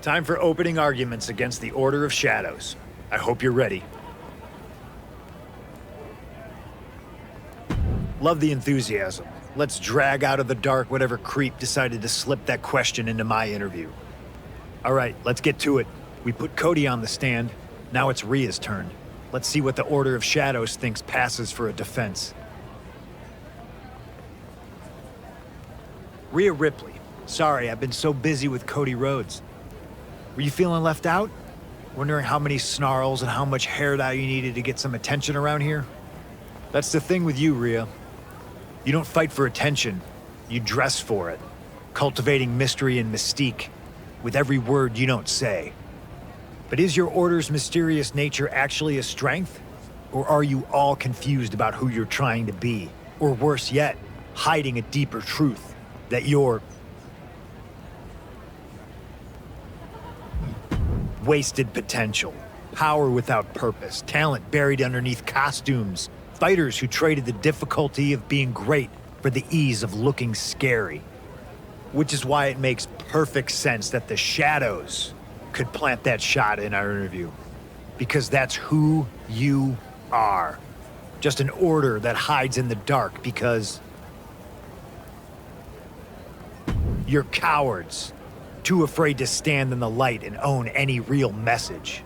Time for opening arguments against the Order of Shadows. I hope you're ready. Love the enthusiasm. Let's drag out of the dark whatever creep decided to slip that question into my interview. All right, let's get to it. We put Cody on the stand. Now it's Rhea's turn. Let's see what the Order of Shadows thinks passes for a defense. Rhea Ripley. Sorry, I've been so busy with Cody Rhodes. Were you feeling left out? Wondering how many snarls and how much hair dye you needed to get some attention around here? That's the thing with you, Rhea. You don't fight for attention. You dress for it. Cultivating mystery and mystique with every word you don't say. But is your Order's mysterious nature actually a strength? Or are you all confused about who you're trying to be? Or worse yet, hiding a deeper truth that you're wasted potential, power without purpose, talent buried underneath costumes, fighters who traded the difficulty of being great for the ease of looking scary. Which is why it makes perfect sense that the Shadows could plant that shot in our interview. Because that's who you are. Just an order that hides in the dark because you're cowards, too afraid to stand in the light and own any real message.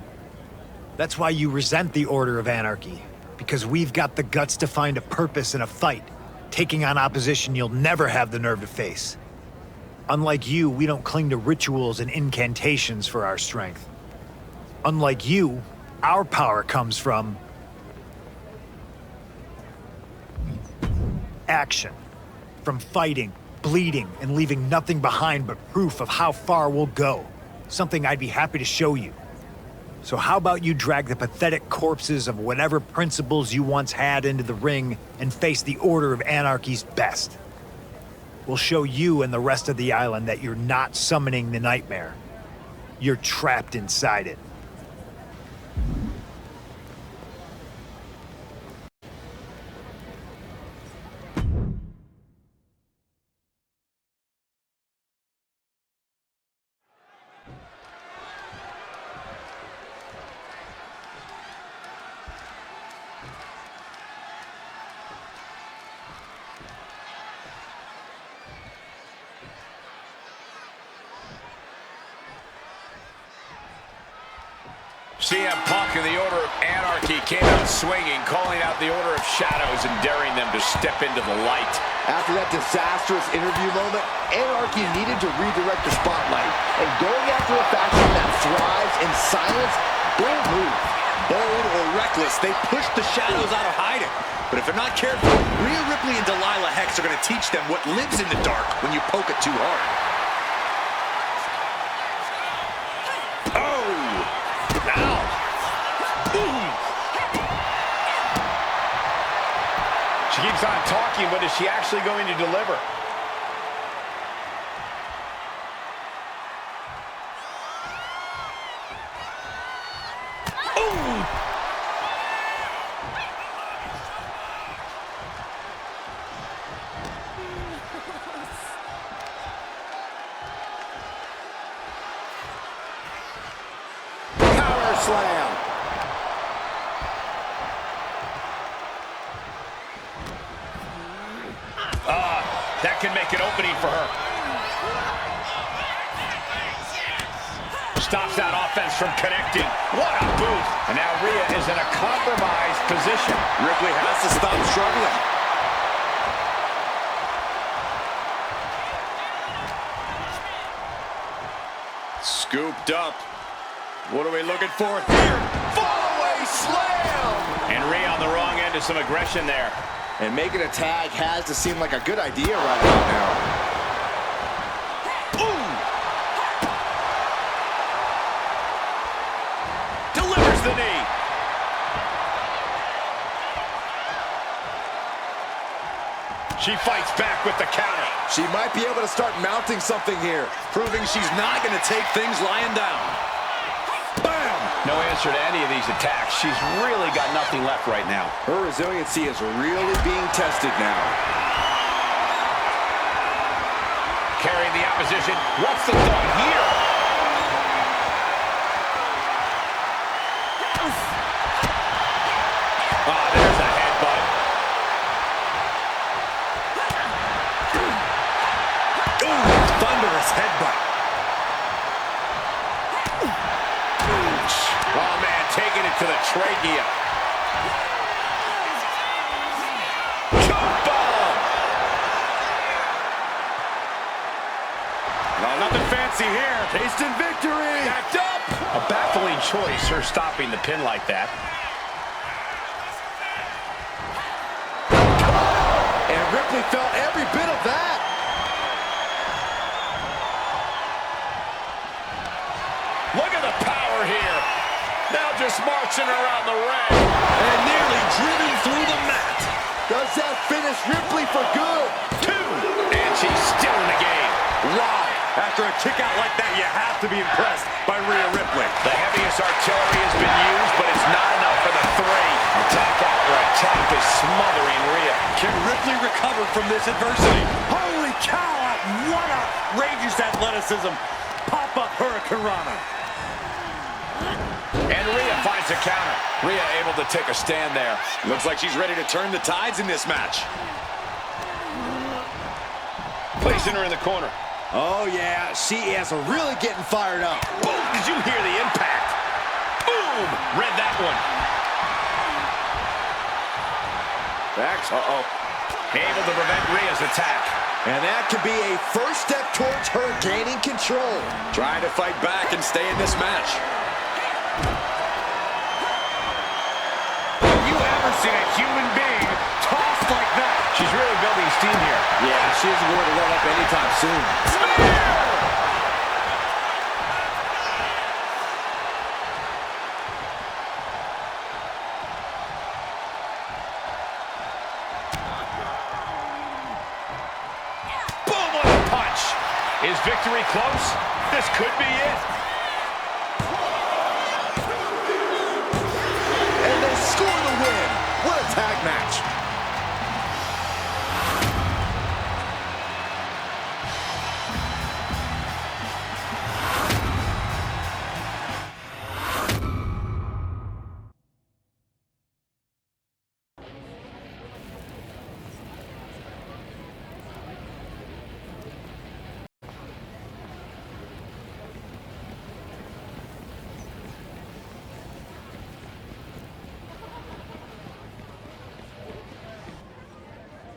That's why you resent the Order of Anarchy, because we've got the guts to find a purpose in a fight, taking on opposition you'll never have the nerve to face. Unlike you, we don't cling to rituals and incantations for our strength. Unlike you, our power comes from action, from fighting, bleeding, and leaving nothing behind but proof of how far we'll go. Something I'd be happy to show you. So how about you drag the pathetic corpses of whatever principles you once had into the ring and face the Order of Anarchy's best? We'll show you and the rest of the island that you're not summoning the nightmare. You're trapped inside it. CM Punk and the Order of Anarchy came out swinging, calling out the Order of Shadows and daring them to step into the light. After that disastrous interview moment, Anarchy needed to redirect the spotlight. And going after a faction that thrives in silence, bold move. Bold or reckless, they push the Shadows out of hiding. But if they're not careful, Rhea Ripley and Delilah Hex are going to teach them what lives in the dark when you poke it too hard. She keeps on talking, but is she actually going to deliver? Power slam. That can make an opening for her. Stops that offense from connecting. What a boost. And now Rhea is in a compromised position. Ripley has to stop struggling. Scooped up. What are we looking for here? Fallaway slam. And Rhea on the wrong end of some aggression there. And making a tag has to seem like a good idea right about now. Ooh! Delivers the knee. She fights back with the counter. She might be able to start mounting something here, proving she's not going to take things lying down. Bam! No answer to any of these attacks. She's really got nothing left right now. Her resiliency is really being tested now. Carrying the opposition. What's the thought here? Ah, there's a headbutt. Ooh, thunderous headbutt. Oh, man, taking it to the trachea. Choke bomb! No, nothing fancy here. Tasting victory! Backed up! A baffling choice, her stopping the pin like that. And Ripley felt every bit of that. Look at the power here. Now just marching around the ring. And nearly driven through the mat. Does that finish Ripley for good? 2. And she's still in the game. Why? After a kick out like that, you have to be impressed by Rhea Ripley. The heaviest artillery has been used, but it's not enough for the 3. Attack after attack is smothering Rhea. Can Ripley recover from this adversity? Holy cow! What outrageous athleticism! Pop-up Hurricane Rana. And Rhea finds Tries to counter. Rhea able to take a stand there. Looks like she's ready to turn the tides in this match. Placing her in the corner. Oh, yeah, she is really getting fired up. Boom! Did you hear the impact? Boom! Read that one. Uh-oh. Able to prevent Rhea's attack. And that could be a first step towards her gaining control. Trying to fight back and stay in this match. Have you ever seen a human being tossed like that? She's really building steam here. Yeah, she isn't going to let up anytime soon. Boom, what a punch. Is victory close? This could be it. And they score the win. What a tag match.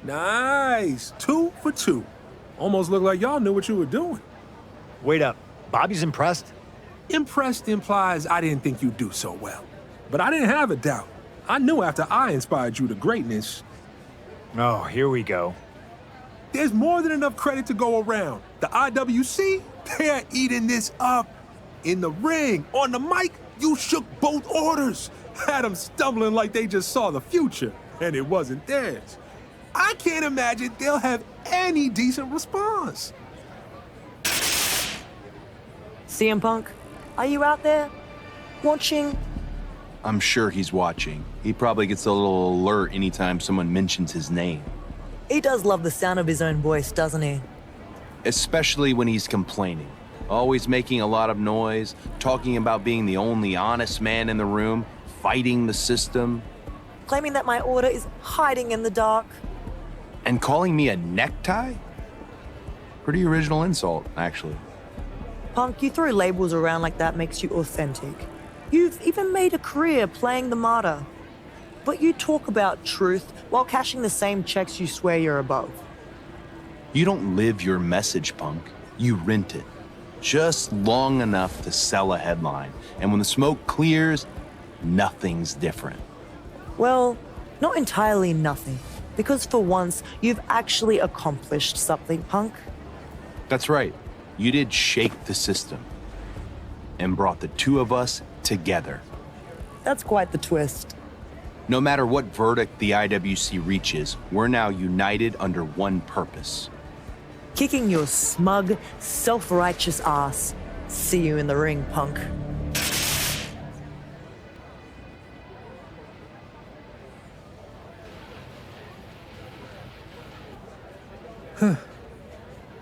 Nice. 2 for 2. Almost looked like y'all knew what you were doing. Wait up. Bobby's impressed? Impressed implies I didn't think you'd do so well. But I didn't have a doubt. I knew after I inspired you to greatness. Oh, here we go. There's more than enough credit to go around. The IWC, they're eating this up. In the ring, on the mic, you shook both orders. Had them stumbling like they just saw the future, and it wasn't theirs. I can't imagine they'll have any decent response. CM Punk, are you out there? Watching? I'm sure he's watching. He probably gets a little alert anytime someone mentions his name. He does love the sound of his own voice, doesn't he? Especially when he's complaining. Always making a lot of noise, talking about being the only honest man in the room, fighting the system. Claiming that my order is hiding in the dark. And calling me a necktie? Pretty original insult, actually. Punk, you throw labels around like that makes you authentic. You've even made a career playing the martyr. But you talk about truth while cashing the same checks you swear you're above. You don't live your message, Punk. You rent it. Just long enough to sell a headline. And when the smoke clears, nothing's different. Well, not entirely nothing. Because for once, you've actually accomplished something, Punk. That's right. You did shake the system. And brought the two of us together. That's quite the twist. No matter what verdict the IWC reaches, we're now united under one purpose. Kicking your smug, self-righteous ass. See you in the ring, Punk.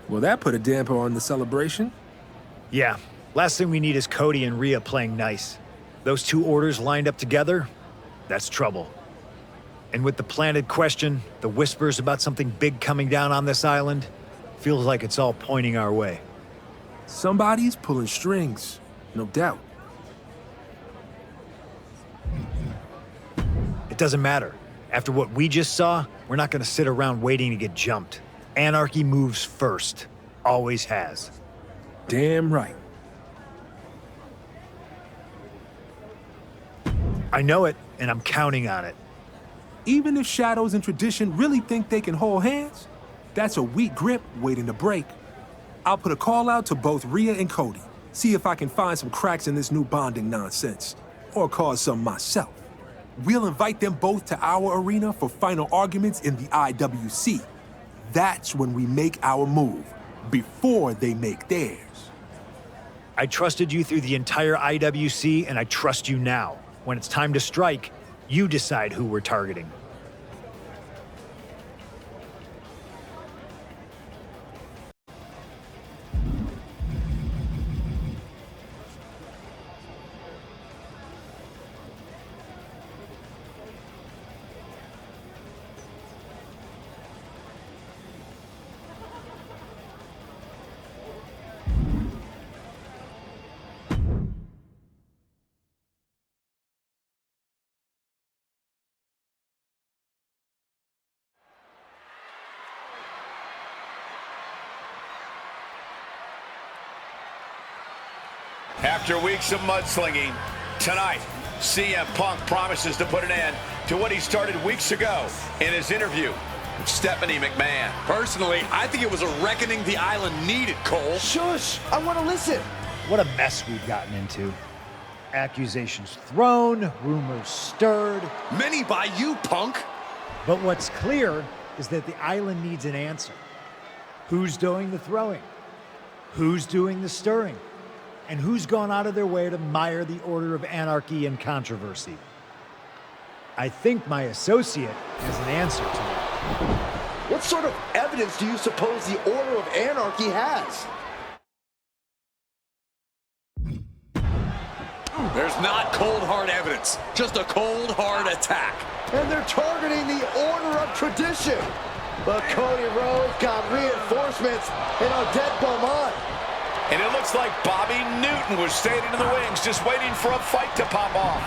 Well, that put a damper on the celebration. Yeah, last thing we need is Cody and Rhea playing nice. Those two orders lined up together, that's trouble. And with the planted question, the whispers about something big coming down on this island, feels like it's all pointing our way. Somebody's pulling strings, no doubt. It doesn't matter. After what we just saw, we're not gonna sit around waiting to get jumped. Anarchy moves first. Always has. Damn right. I know it, and I'm counting on it. Even if Shadows and Tradition really think they can hold hands, that's a weak grip waiting to break. I'll put a call out to both Rhea and Cody, see if I can find some cracks in this new bonding nonsense, or cause some myself. We'll invite them both to our arena for final arguments in the IWC. That's when we make our move, before they make theirs. I trusted you through the entire IWC, and I trust you now. When it's time to strike, you decide who we're targeting. After weeks of mudslinging, tonight, CM Punk promises to put an end to what he started weeks ago in his interview with Stephanie McMahon. Personally, I think it was a reckoning the island needed, Cole. Shush! I want to listen. What a mess we've gotten into. Accusations thrown, rumors stirred. Many by you, Punk. But what's clear is that the island needs an answer. Who's doing the throwing? Who's doing the stirring? And who's gone out of their way to mire the Order of Anarchy and controversy? I think my associate has an answer to that. What sort of evidence do you suppose the Order of Anarchy has? There's not cold, hard evidence, just a cold, hard attack. And they're targeting the Order of Tradition. But Cody Rhodes got reinforcements in Odette Beaumont. And it looks like Bobby Newton was staying in the wings, just waiting for a fight to pop off.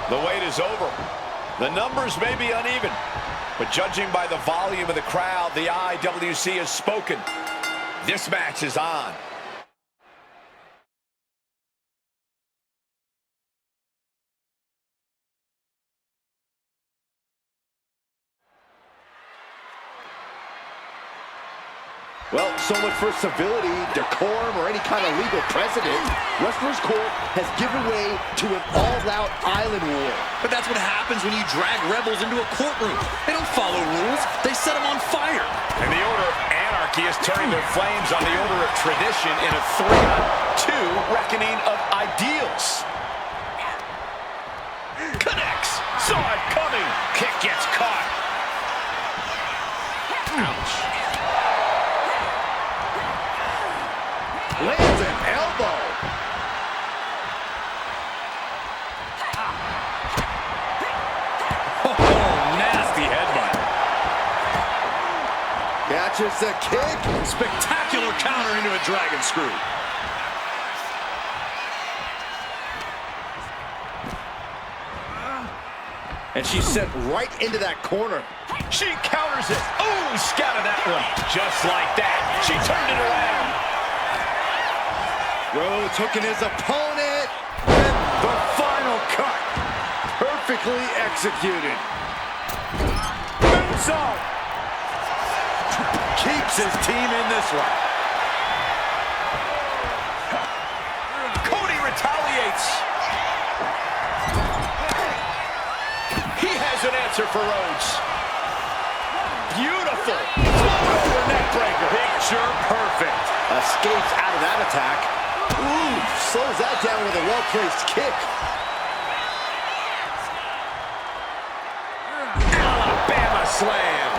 The wait is over. The numbers may be uneven, but judging by the volume of the crowd, the IWC has spoken. This match is on. Well, so much for civility, decorum, or any kind of legal precedent. Wrestler's Court has given way to an all-out island war. But that's what happens when you drag rebels into a courtroom. They don't follow rules, they set them on fire. And the Order of Anarchy is turning their flames on the Order of Tradition in a 3-on-2 reckoning of ideals. Connects. Saw it coming. Kick gets caught. Ouch. Lands an elbow. Oh, nasty headbutt. Catches the kick. Spectacular counter into a dragon screw. And she's sent right into that corner. She counters it. Oh, scouted that one. Just like that. She turned it around. Rhodes hooking his opponent. And the final cut. Perfectly executed. Moonsault. Keeps his team in this one. Cody retaliates. He has an answer for Rhodes. Beautiful. Float over neck breaker. Picture perfect. Escapes out of that attack. Ooh, slows that down with a well-placed kick. Alabama slam.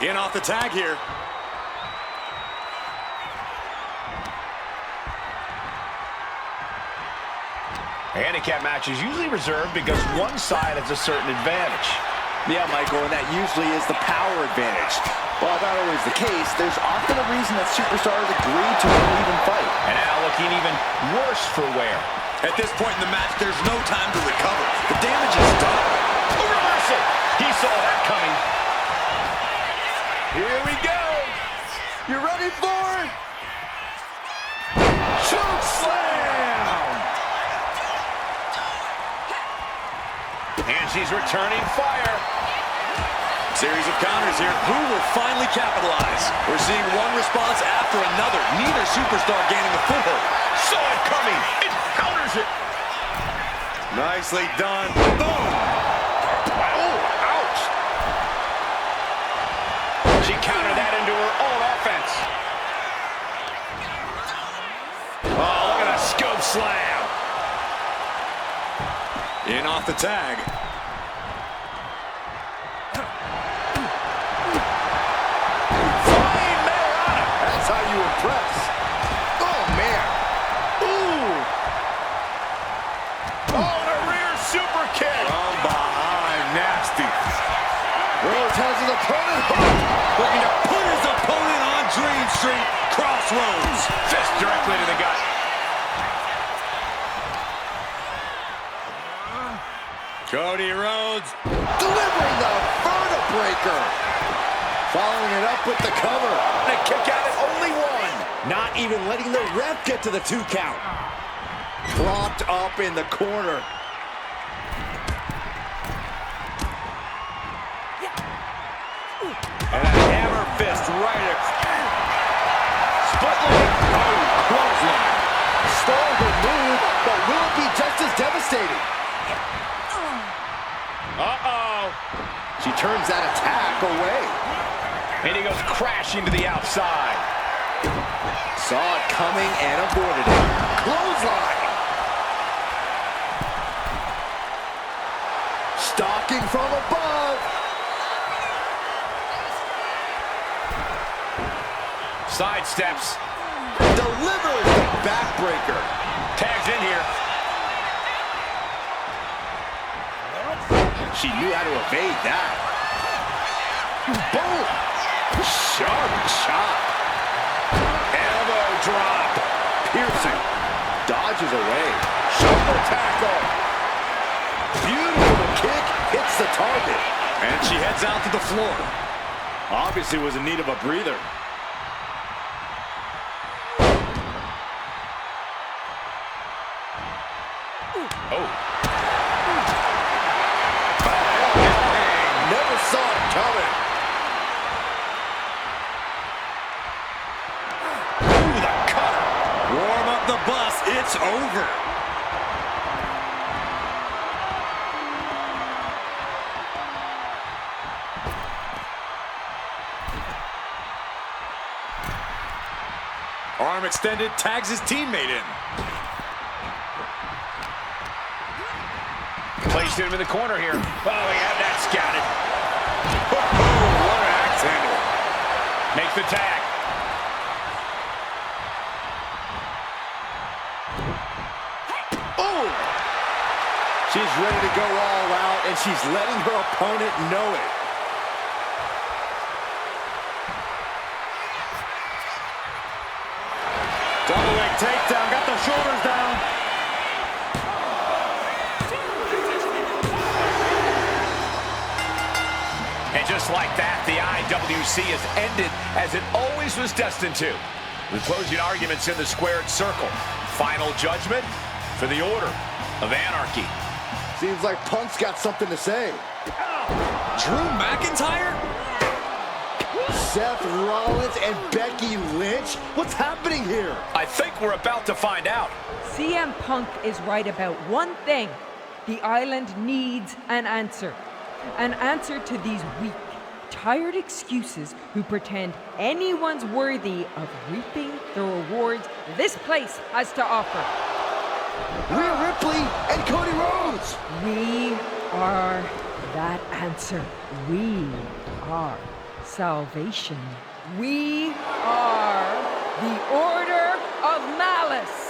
In off the tag here. A handicap match is usually reserved because one side has a certain advantage. Yeah, Michael, and that usually is the power advantage. While not always the case, there's often a reason that superstars agree to an even fight. And now looking even worse for wear. At this point in the match, there's no time to recover. The damage is done. A reversal. He saw that coming. Here we go. You ready for it? Choke slam. And she's returning fire. Series of counters here. Who will finally capitalize? We're seeing one response after another. Neither superstar gaining a foothold. Saw it coming. It counters it. Nicely done. Boom. Oh, ouch. She countered that into her own offense. Oh, look at that scope slam. In off the tag. That's how you impress. Oh, man. Ooh. Oh, and a rear super kick. From behind. Nasty. Rhodes has his opponent hooked. Looking to put his opponent on Dream Street. Crossroads. Fist directly to the gut. Cody Rhodes. Delivering the vertebreaker. Following it up with the cover. And a kick out at only one. Not even letting the ref get to the 2 count. Propped up in the corner. And a hammer fist right at... Split leg. Oh, clothesline. Stole the move, but will it be just as devastating? Uh-oh. She turns that attack away. And he goes crashing to the outside. Saw it coming and avoided it. Clothesline. Stalking from above. Sidesteps. Delivers the backbreaker. Tags in here. She knew how to evade that. Boom! Sharp chop. Elbow drop. Piercing. Dodges away. Shoulder tackle. Beautiful kick. Hits the target. And she heads out to the floor. Obviously was in need of a breather. Oh. Never saw it coming. Ooh, the cutter. Warm up the bus. It's over. Arm extended, tags his teammate in. Placed him in the corner here. Oh, he had that scouted. Oh, what an axe handle. Makes the tag. Oh! She's ready to go all out, and she's letting her opponent know it. Double leg takedown, got the shoulders down. And just like that, the IWC has ended as it always was destined to. With closing arguments in the squared circle. Final judgment for the Order of Anarchy. Seems like Punk's got something to say. Drew McIntyre? Seth Rollins and Becky Lynch? What's happening here? I think we're about to find out. CM Punk is right about one thing. The island needs an answer. An answer to these weak, tired excuses who pretend anyone's worthy of reaping the rewards this place has to offer. Rhea Ripley and Cody Rhodes! We are that answer. We are salvation. We are the Order of Malice.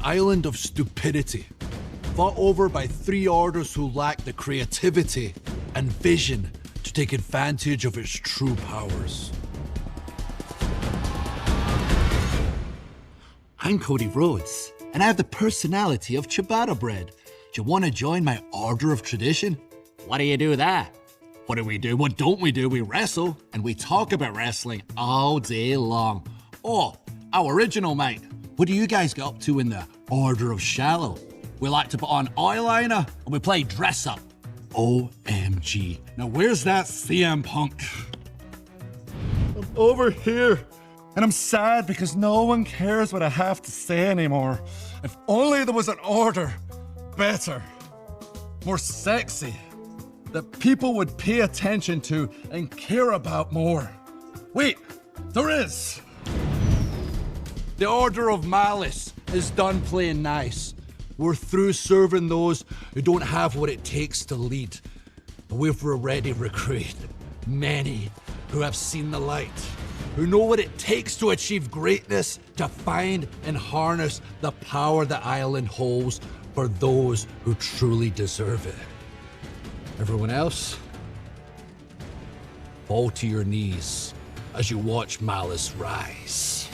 Island of stupidity, fought over by three orders who lack the creativity and vision to take advantage of its true powers. I'm Cody Rhodes, and I have the personality of ciabatta bread. Do you want to join my Order of Tradition? Why do you do that? What do we do? What don't we do? We wrestle, and we talk about wrestling all day long. Oh, our original mate. What do you guys get up to in the Order of Shallow? We like to put on eyeliner and we play dress up. OMG. OMG. Now where's that CM Punk? I'm over here. And I'm sad because no one cares what I have to say anymore. If only there was an order. Better. More sexy. That people would pay attention to and care about more. Wait, there is. The Order of Malice is done playing nice. We're through serving those who don't have what it takes to lead. We've already recruited many who have seen the light, who know what it takes to achieve greatness, to find and harness the power the island holds for those who truly deserve it. Everyone else, fall to your knees as you watch Malice rise.